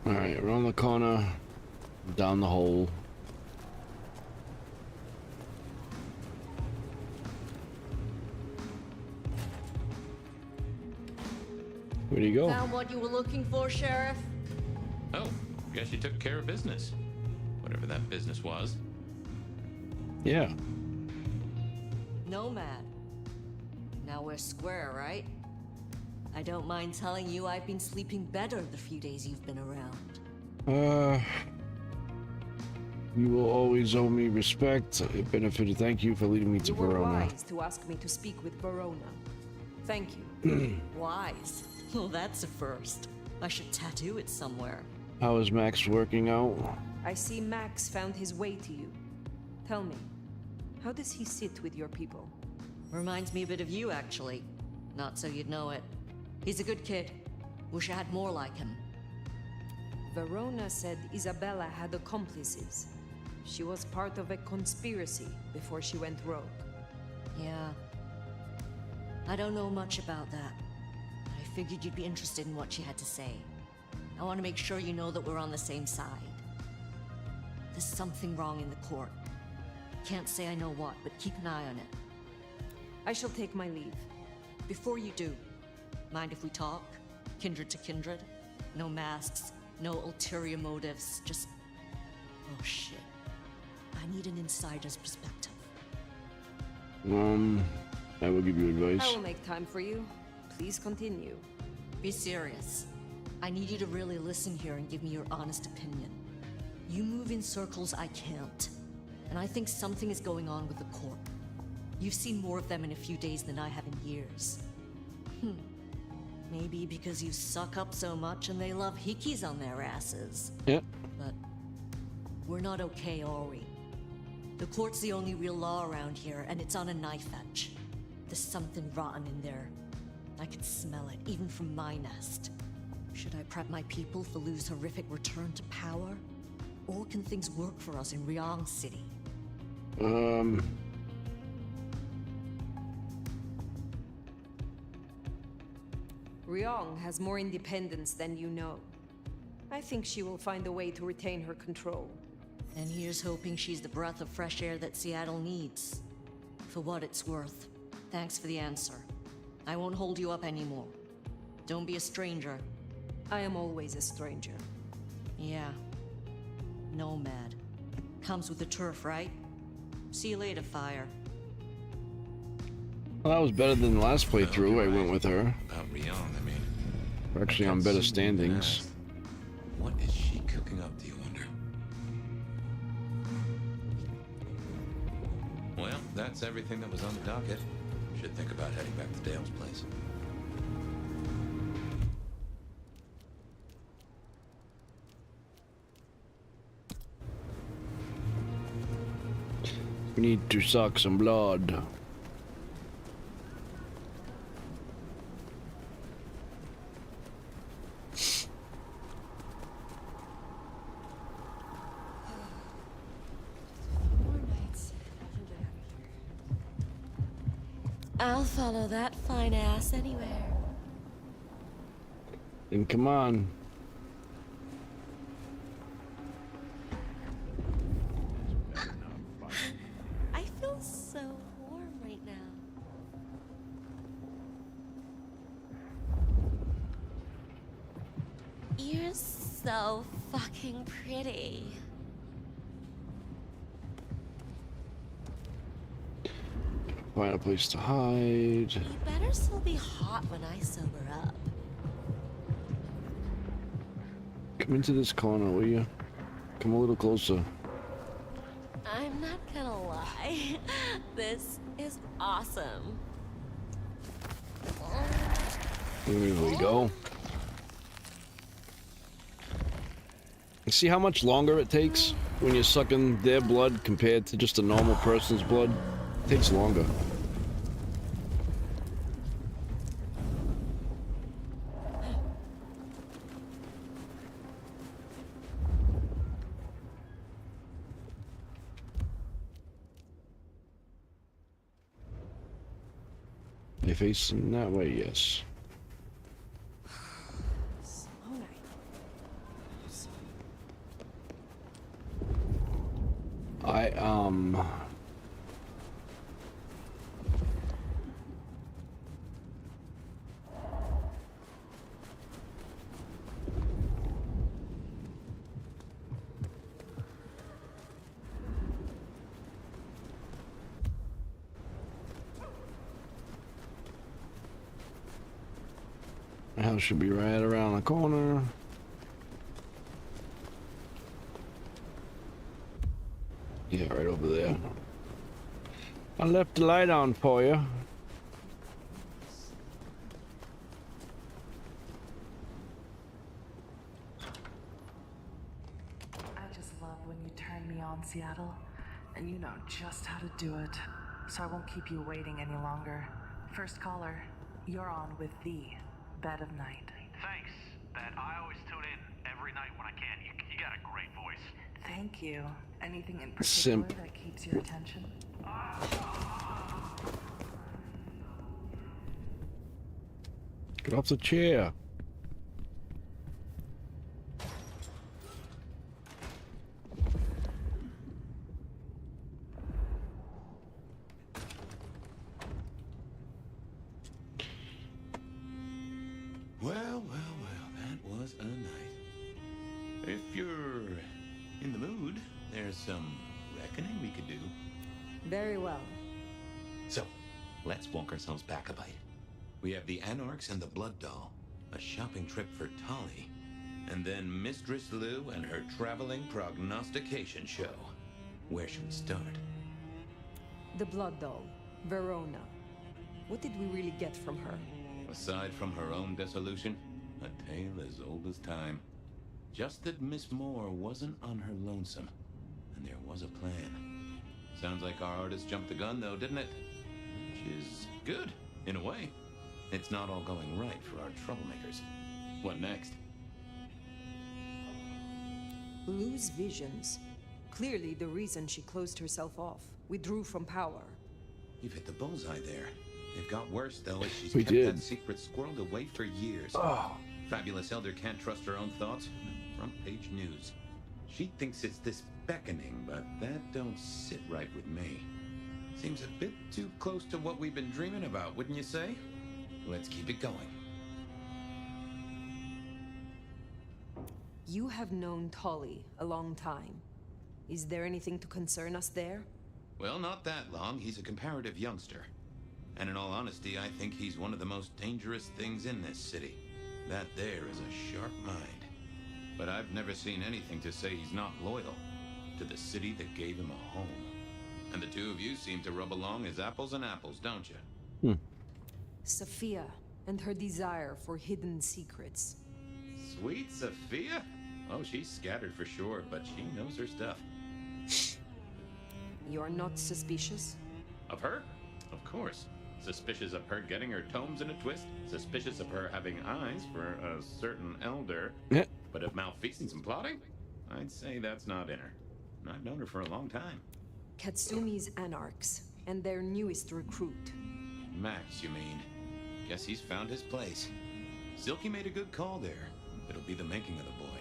Alright, around the corner, down the hole. Where'd he go? Found what you were looking for, Sheriff? Oh, guess you took care of business. Whatever that business was. Yeah. Nomad. Now we're square, right? I don't mind telling you I've been sleeping better the few days you've been around. You will always owe me respect. A benefit to thank you for leading me to You were Verona. wise to ask me to speak with Verona. Thank you. Wise? Well, that's a first. I should tattoo it somewhere. How is Max working out? I see Max found his way to you. Tell me, how does he sit with your people? Reminds me a bit of you, actually. Not so you'd know it. He's a good kid. Wish I had more like him. Verona said Isabella had accomplices. She was part of a conspiracy before she went rogue. Yeah. I don't know much about that. But I figured you'd be interested in what she had to say. I want to make sure you know that we're on the same side. There's something wrong in the court. Can't say I know what, but keep an eye on it. I shall take my leave. Before you do, mind if we talk? Kindred to kindred? No masks, no ulterior motives, just... Oh shit. I need an insider's perspective. I will give you advice. I will make time for you. Please continue. Be serious. I need you to really listen here and give me your honest opinion. You move in circles I can't. And I think something is going on with the court. You've seen more of them in a few days than I have in years. Maybe because you suck up so much and they love hickeys on their asses. Yep. But we're not okay, are we? The court's the only real law around here, and it's on a knife edge. There's something rotten in there. I can smell it, even from my nest. Should I prep my people for Lu's horrific return to power? Or can things work for us in Ryong has more independence than you know. I think she will find a way to retain her control. And here's hoping she's the breath of fresh air that Seattle needs. For what it's worth. Thanks for the answer. I won't hold you up anymore. Don't be a stranger. I am always a stranger. Yeah. Nomad. Comes with the turf, right? See you later, Fire. Well, that was better than the last playthrough. I went with her. About Ryong, I mean. We're actually on better standings. What is she cooking up, do you wonder? Well, that's everything that was on the docket. Should think about heading back to Dale's place. We need to suck some blood. I'll follow that fine ass anywhere. Then come on. I feel so warm right now. You're so fucking pretty. Find a place to hide. You better still be hot when I sober up. Come into this corner, will you? Come a little closer. I'm not gonna lie. This is awesome. Here we go. You see how much longer it takes when you're sucking their blood compared to just a normal person's blood? It takes longer. They facing that way, yes. The house should be right around the corner. Yeah, right over there. I left the light on for you. I just love when you turn me on, Seattle. And you know just how to do it. So I won't keep you waiting any longer. First caller, you're on with the Bed of Night. Thanks. That I always tune in every night when I can. You got a great voice. Thank you. Anything in particular Simp. that keeps your attention? Get off the chair. Well, that was a night. If you're in the mood, there's some reckoning we could do. Very well. So, let's walk ourselves back a bite. We have the Anarchs and the Blood Doll, a shopping trip for Tali, and then Mistress Lou and her traveling prognostication show. Where should we start? The Blood Doll, Verona. What did we really get from her? Aside from her own dissolution, a tale as old as time. Just that Miss Moore wasn't on her lonesome, and there was a plan. Sounds like our artist jumped the gun, though, didn't it? Which is good, in a way. It's not all going right for our troublemakers. What next? Lou's visions. Clearly the reason she closed herself off. Withdrew from power. You've hit the bullseye there. It got worse, though, as she's We kept did. that secret squirreled away for years. Oh. Fabulous Elder can't trust her own thoughts. Front page news. She thinks it's this beckoning, but that don't sit right with me. Seems a bit too close to what we've been dreaming about, wouldn't you say? Let's keep it going. You have known Tolly a long time. Is there anything to concern us there? Well, not that long. He's a comparative youngster. And in all honesty, I think he's one of the most dangerous things in this city. That there is a sharp mind. But I've never seen anything to say he's not loyal to the city that gave him a home. And the two of you seem to rub along as apples and apples, don't you? Sophia and her desire for hidden secrets. Sweet Sophia? Oh, she's scattered for sure, but she knows her stuff. You're not suspicious? Of her? Of course. Suspicious of her getting her tomes in a twist. Suspicious of her having eyes for a certain elder. But of malfeasance and plotting? I'd say that's not in her. I've known her for a long time. Katsumi's Anarchs, and their newest recruit. Max, you mean? Guess he's found his place. Silky made a good call there. It'll be the making of the boy.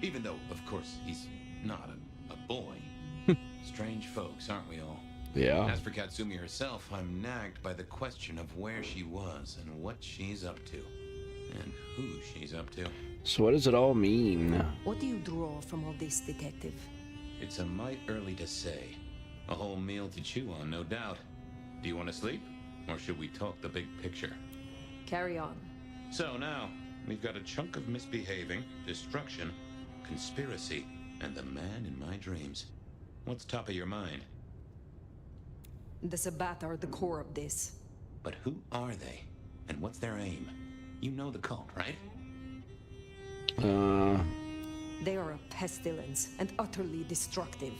Even though, of course, he's not a boy. Strange folks, aren't we all? Yeah. As for Katsumi herself, I'm nagged by the question of where she was and what she's up to. And who she's up to. So what does it all mean? What do you draw from all this, Detective? It's a mite early to say. A whole meal to chew on, no doubt. Do you want to sleep? Or should we talk the big picture? Carry on. So now, we've got a chunk of misbehaving, destruction, conspiracy, and the man in my dreams. What's top of your mind? The Sabbat are the core of this. But who are they? And what's their aim? You know the cult, right? They are a pestilence and utterly destructive.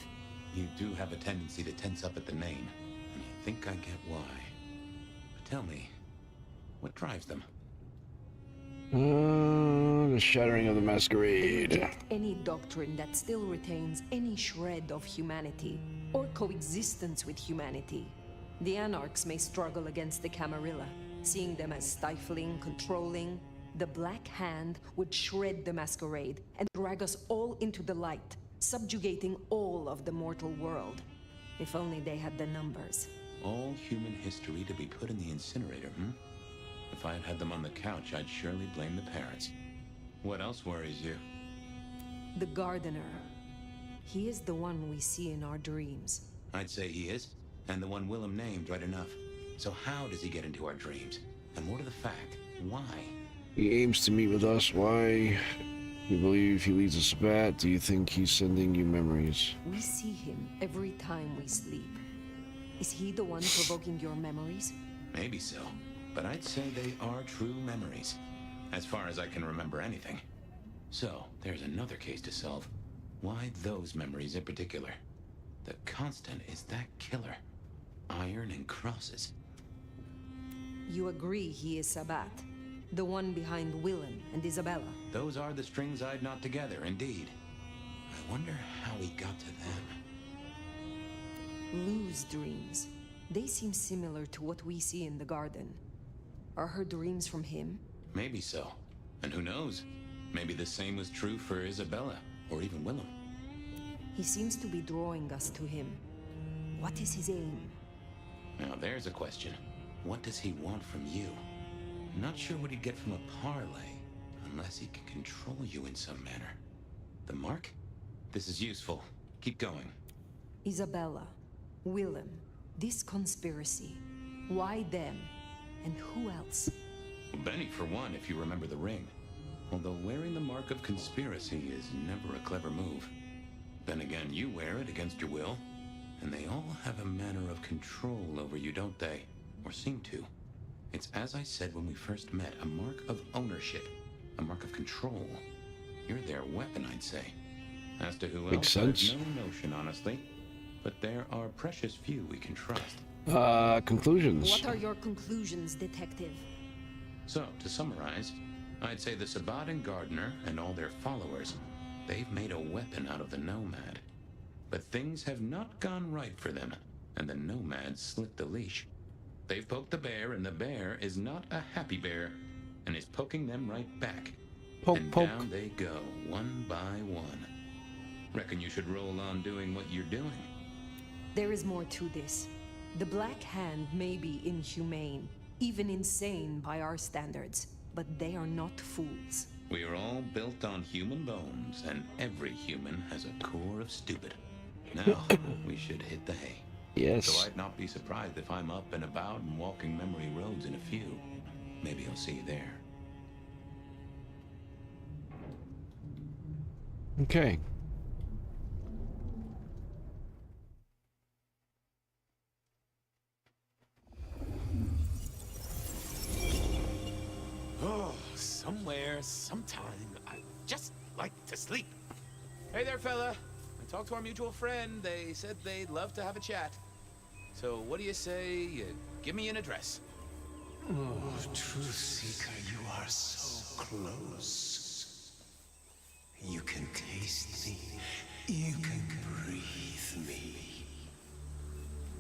You do have a tendency to tense up at the name, and I think I get why. But tell me, what drives them? The shattering of the They Masquerade. reject any doctrine that still retains any shred of humanity, or coexistence with humanity. The Anarchs may struggle against the Camarilla, seeing them as stifling, controlling. The Black Hand would shred the Masquerade and drag us all into the light, subjugating all of the mortal world. If only they had the numbers. All human history to be put in the incinerator, If I had had them on the couch, I'd surely blame the parents. What else worries you? The Gardener. He is the one we see in our dreams. I'd say he is, and the one Willem named right enough. So how does he get into our dreams? And more to the fact, why? He aims to meet with us. Why? You believe he leads us back? Do you think he's sending you memories? We see him every time we sleep. Is he the one provoking your memories? Maybe so, but I'd say they are true memories, as far as I can remember anything. So, there's another case to solve. Why those memories in particular? The constant is that killer. Iron and crosses. You agree he is Sabbat, the one behind Willem and Isabella. Those are the strings I'd knot together, indeed. I wonder how he got to them. Lou's dreams. They seem similar to what we see in the garden. Are her dreams from him? Maybe so. And who knows? Maybe the same was true for Isabella, or even Willem. He seems to be drawing us to him. What is his aim? Now there's a question. What does he want from you? Not sure what he'd get from a parlay, unless he can control you in some manner. The mark? This is useful. Keep going. Isabella, Willem, this conspiracy. Why them? And who else? Benny, for one, if you remember the ring. Although wearing the mark of conspiracy is never a clever move. Then again, you wear it against your will. And they all have a manner of control over you, don't they? Or seem to. It's as I said when we first met, a mark of ownership. A mark of control. You're their weapon, I'd say. As to who Makes else, sense. I have no notion, honestly. But there are precious few we can trust. Conclusions. What are your conclusions, Detective? So, to summarize, I'd say the Sabbat and Gardener and all their followers, they've made a weapon out of the Nomad. But things have not gone right for them, and the Nomad slipped the leash. They've poked the bear, and the bear is not a happy bear, and is poking them right back. Poke, and poke. down they go, one by one. Reckon you should roll on doing what you're doing. There is more to this. The Black Hand may be inhumane, even insane by our standards, but they are not fools. We are all built on human bones, and every human has a core of stupid. Now, we should hit the hay. Yes. So I'd not be surprised if I'm up and about and walking memory roads in a few. Maybe I'll see you there. Okay. Oh, somewhere, sometime, I just like to sleep. Hey there, fella. I talked to our mutual friend. They said they'd love to have a chat. So what do you say you give me an address? Oh, Truth Seeker, you are so close. You can taste me. You can breathe me.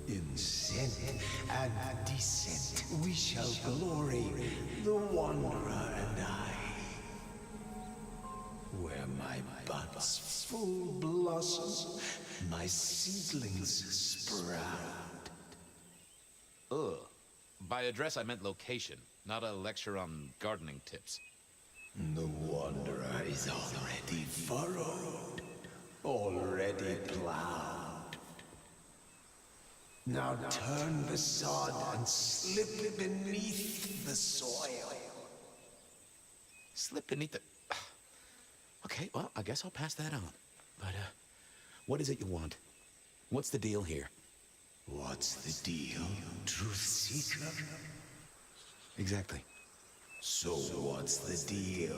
In scent and descent, we shall glory, the Wanderer and I. Where my buds full blossom, my seedlings sprout. Ugh. By address, I meant location, not a lecture on gardening tips. The Wanderer is already furrowed, already plowed. Now turn the sod and slip beneath the soil. Slip beneath the... Okay, well, I guess I'll pass that on. But, what is it you want? What's the deal here? What's the deal, Truth Seeker? Exactly. So what's the deal?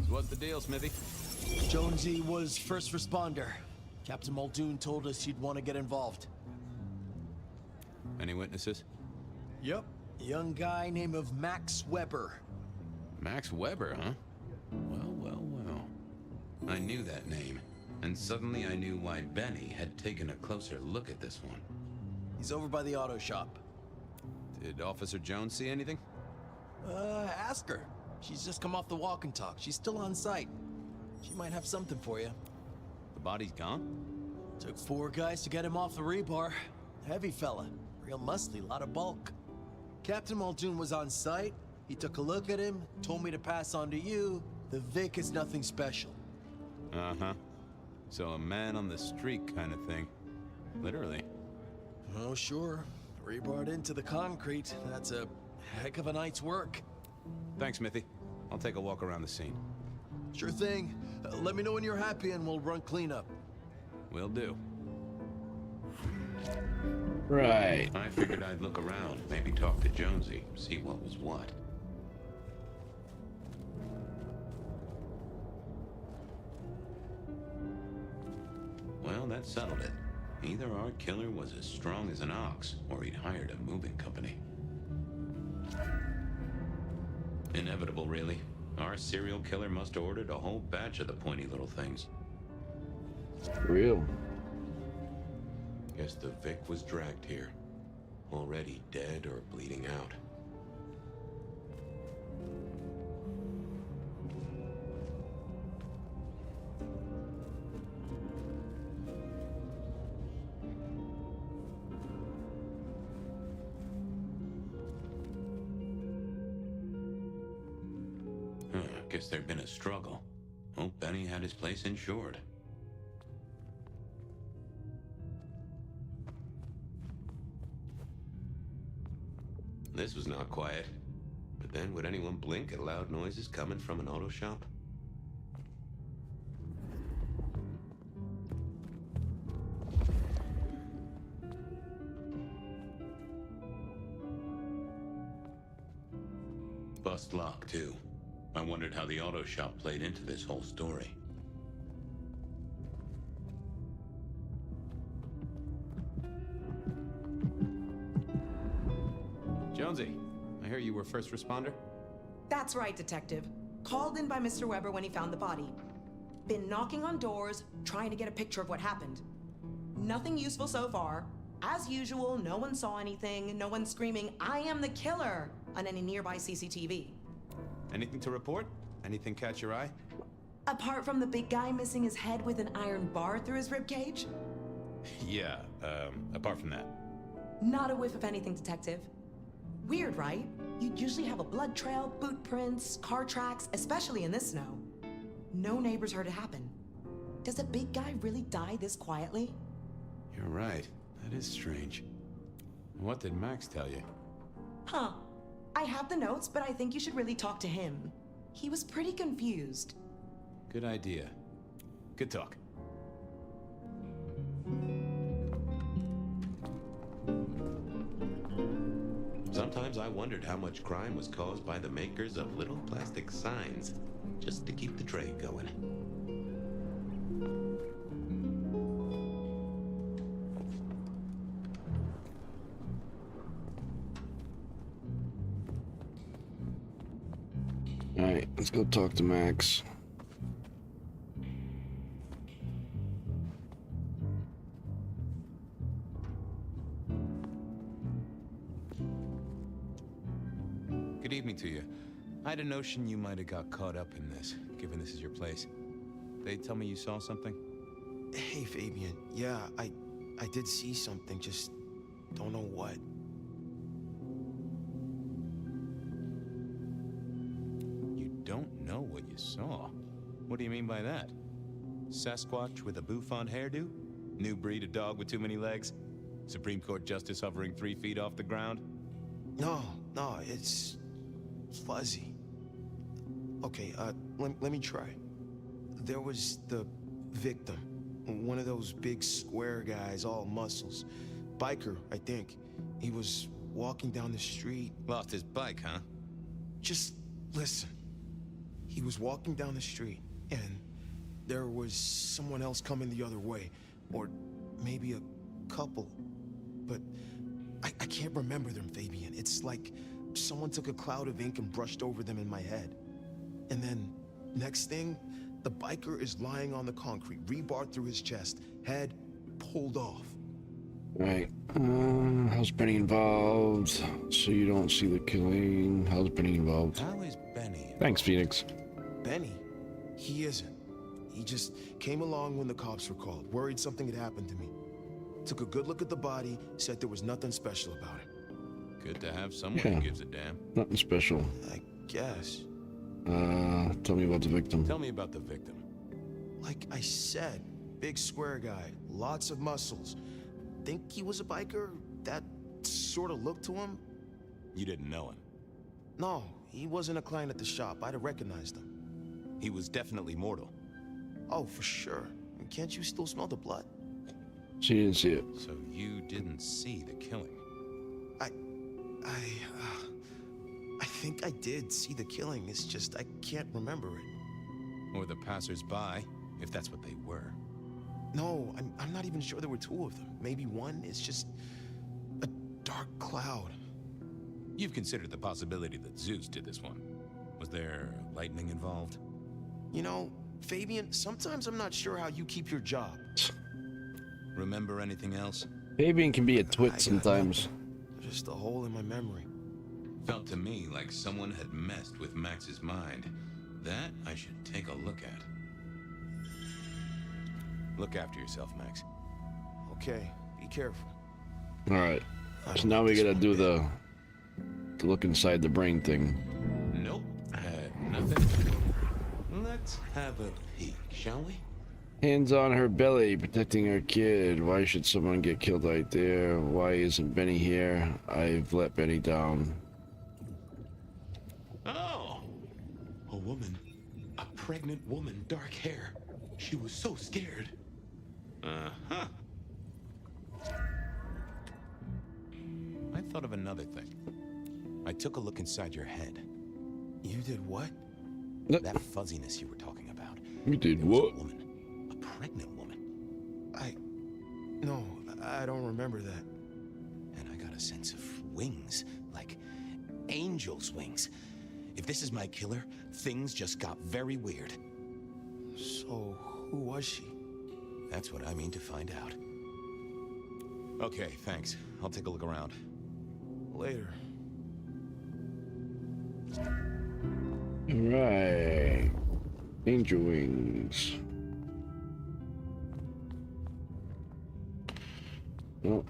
So what's the deal, Smithy? Jonesy was first responder. Captain Muldoon told us he'd want to get involved. Any witnesses? Yep. Young guy named of Max Weber. Max Weber, huh? Well, well, well. I knew that name, and suddenly I knew why Benny had taken a closer look at this one. He's over by the auto shop. Did Officer Jones see anything? Ask her. She's just come off the walk and talk. She's still on site. She might have something for you. The body's gone? Took 4 guys to get him off the rebar. Heavy fella. Real muscly, lot of bulk. Captain Muldoon was on site. He took a look at him, told me to pass on to you. The Vic is nothing special. Uh-huh. So a man on the street kind of thing. Literally. Oh, sure. Rebarred into the concrete. That's a heck of a night's work. Thanks, Smithy. I'll take a walk around the scene. Sure thing. Let me know when you're happy and we'll run cleanup. Will do. Right. I figured I'd look around, maybe talk to Jonesy, see what was what. Well, that settled it. Either our killer was as strong as an ox, or he'd hired a moving company. Inevitable, really. Our serial killer must have ordered a whole batch of the pointy little things. Real. Guess the Vic was dragged here. Already dead or bleeding out. Guess there'd been a struggle. Hope Benny had his place insured. This was not quiet. But then, would anyone blink at loud noises coming from an auto shop? Bust lock, too. I wondered how the auto shop played into this whole story. Jonesy, I hear you were first responder? That's right, Detective. Called in by Mr. Weber when he found the body. Been knocking on doors, trying to get a picture of what happened. Nothing useful so far. As usual, no one saw anything, no one screaming, "I am the killer!" on any nearby CCTV. Anything to report? Anything catch your eye? Apart from the big guy missing his head with an iron bar through his ribcage? Yeah, apart from that. Not a whiff of anything, Detective. Weird, right? You'd usually have a blood trail, boot prints, car tracks, especially in this snow. No neighbors heard it happen. Does a big guy really die this quietly? You're right. That is strange. What did Max tell you? Huh. I have the notes, but I think you should really talk to him. He was pretty confused. Good idea. Good talk. Sometimes I wondered how much crime was caused by the makers of little plastic signs, just to keep the trade going. Alright, let's go talk to Max. Good evening to you. I had a notion you might have got caught up in this, given this is your place. They tell me you saw something? Hey, Fabian. Yeah, I did see something, just don't know what. You don't know what you saw? What do you mean by that? Sasquatch with a bouffant hairdo? New breed of dog with too many legs? Supreme Court justice hovering 3 feet off the ground? No, it's fuzzy. Okay, let me try. There was the victim. One of those big square guys, all muscles. Biker, I think. He was walking down the street. Lost his bike, huh? Just listen. He was walking down the street, and there was someone else coming the other way. Or maybe a couple. But I can't remember them, Fabian. It's like someone took a cloud of ink and brushed over them in my head. And then, next thing, the biker is lying on the concrete, rebar through his chest, head pulled off. Right. How's Benny involved? So you don't see the killing. How's Benny involved? How is Benny? Thanks, Phoenix. Benny? He isn't. He just came along when the cops were called, worried something had happened to me. Took a good look at the body, said there was nothing special about it. Good to have someone who gives a damn. Nothing special. I guess. Tell me about the victim. Tell me about the victim. Like I said, big square guy, lots of muscles. Think he was a biker? That sort of looked to him? You didn't know him? No, he wasn't a client at the shop. I'd have recognized him. He was definitely mortal. Oh, for sure. Can't you still smell the blood? She didn't see it. So you didn't see the killing? I think I did see the killing. It's just I can't remember it. Or the passers-by, if that's what they were. No, I'm not even sure there were 2 of them. Maybe one is just a dark cloud. You've considered the possibility that Zeus did this one. Was there lightning involved? You know, Fabian, sometimes I'm not sure how you keep your job. Remember anything else? Fabian can be a twit sometimes. Just a hole in my memory. Felt to me like someone had messed with Max's mind. That I should take a look at. Look after yourself, Max. Okay, be careful. Alright. So now we gotta do the look inside the brain thing. Nope. Nothing. Let's have a peek, shall we? Hands on her belly, protecting her kid. Why should someone get killed right there? Why isn't Benny here? I've let Benny down. Oh! A woman. A pregnant woman, dark hair. She was so scared. Uh-huh. I thought of another thing. I took a look inside your head. You did what? That fuzziness you were talking about. You did what? A woman. A pregnant woman. No, I don't remember that. And I got a sense of wings, like angel's wings. If this is my killer, things just got very weird. So, who was she? That's what I mean to find out. Okay, thanks. I'll take a look around. Later. Alright. Angel wings. Don't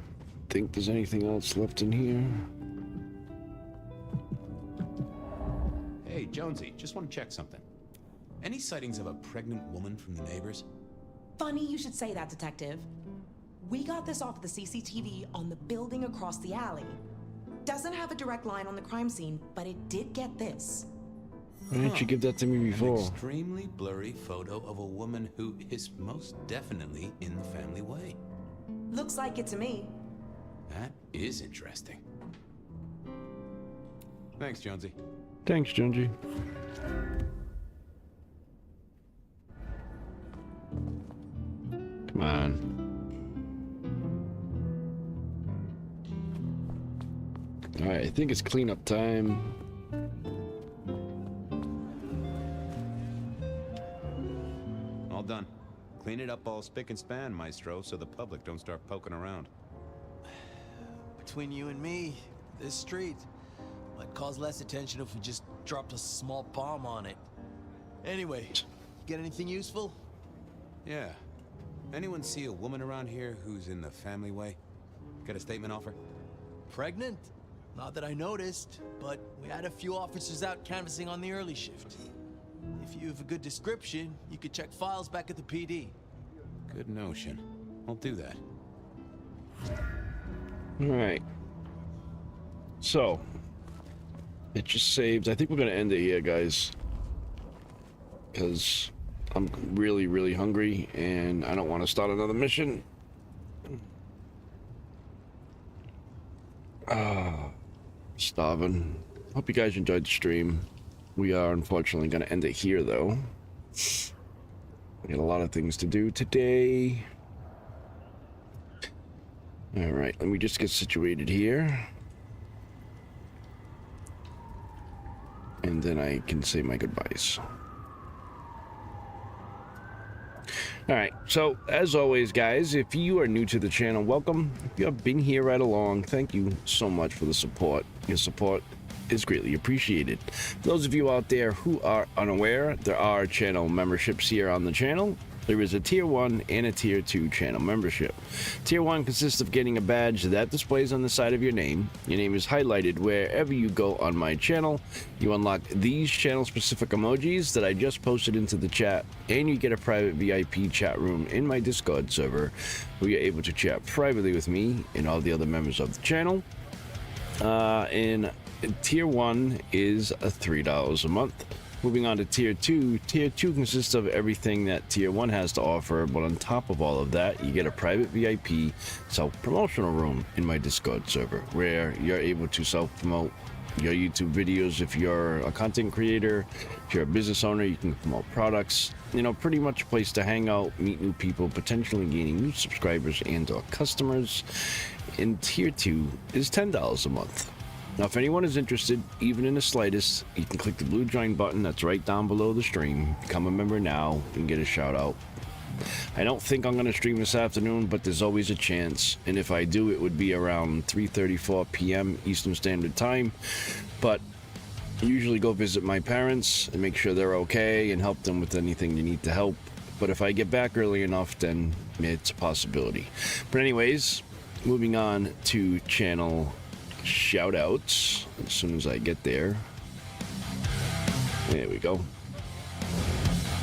think there's anything else left in here. Hey, Jonesy, just want to check something. Any sightings of a pregnant woman from the neighbors? Funny you should say that, Detective. We got this off the CCTV on the building across the alley. Doesn't have a direct line on the crime scene, but it did get this. Why didn't you give that to me before? An extremely blurry photo of a woman who is most definitely in the family way. Looks like it to me. That is interesting. Thanks, Jonesy. Thanks, Jonesy. Come on. Alright, I think it's cleanup time. All done. Clean it up all spick and span, Maestro, so the public don't start poking around. Between you and me, this street might cause less attention if we just dropped a small bomb on it. Anyway, get anything useful? Yeah. Anyone see a woman around here who's in the family way? Got a statement offer? Pregnant? Not that I noticed, but we had a few officers out canvassing on the early shift. If you have a good description, you could check files back at the PD. Good notion. I'll do that. Alright. So, it just saves. I think we're going to end it here, guys. Because I'm really, really hungry, and I don't want to start another mission. Starving. Hope you guys enjoyed the stream. We are unfortunately going to end it here, though. We got a lot of things to do today. Alright, let me just get situated here. And then I can say my goodbyes. Alright, so as always, guys, if you are new to the channel, welcome. If you have been here right along, thank you so much for the support. Your support is greatly appreciated. For those of you out there who are unaware, there are channel memberships here on the channel. There is a tier 1 and a tier 2 channel membership. Tier 1 consists of getting a badge that displays on the side of your name. Your name is highlighted wherever you go on my channel. You unlock these channel specific emojis that I just posted into the chat, and you get a private VIP chat room in my Discord server where you're able to chat privately with me and all the other members of the channel. And tier 1 is $3 a month. Moving on to tier 2. Tier 2 consists of everything that tier 1 has to offer, but on top of all of that, you get a private VIP self-promotional room in my Discord server where you're able to self-promote your YouTube videos. If you're a content creator, if you're a business owner, you can promote products. You know, pretty much a place to hang out, meet new people, potentially gaining new subscribers and or customers. And tier 2 is $10 a month. Now, if anyone is interested, even in the slightest, you can click the blue join button that's right down below the stream. Become a member now and get a shout out. I don't think I'm going to stream this afternoon, but there's always a chance. And if I do, it would be around 3:34 p.m. Eastern Standard Time. But usually go visit my parents and make sure they're okay and help them with anything you need to help. But if I get back early enough, then it's a possibility. But anyways, moving on to channel shout outs as soon as I get there. There we go.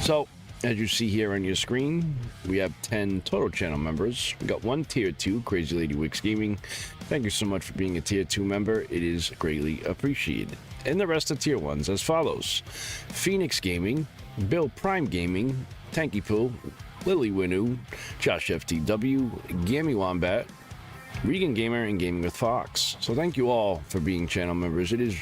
So as you see here on your screen, we have 10 total channel members. We got one tier 2, Crazy Lady Wix Gaming. Thank you so much for being a tier 2 member. It is greatly appreciated. And the rest of tier 1s as follows: Phoenix Gaming, Bill Prime Gaming, Tanky Poo, Lily Winu, Josh FTW, Gammy Wombat, Regan Gamer, and Gaming with Fox. So thank you all for being channel members. It is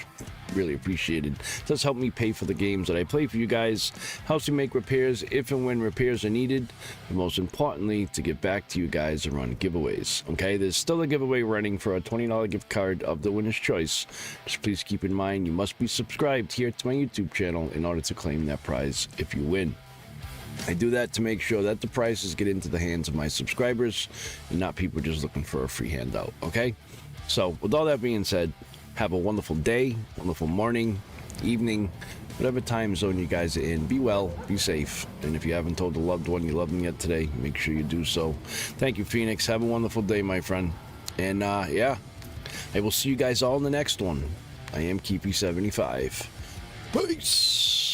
really appreciated. It does help me pay for the games that I play for you guys, helps me make repairs if and when repairs are needed, but most importantly, to get back to you guys and run giveaways. Okay, there's still a giveaway running for a $20 gift card of the winner's choice. Just please keep in mind you must be subscribed here to my YouTube channel in order to claim that prize if you win. I do that to make sure that the prizes get into the hands of my subscribers and not people just looking for a free handout, okay? So, with all that being said, have a wonderful day, wonderful morning, evening, whatever time zone you guys are in. Be well, be safe, and if you haven't told a loved one you love them yet today, make sure you do so. Thank you, Phoenix. Have a wonderful day, my friend. And, yeah, I will see you guys all in the next one. I am Keepy75. Peace!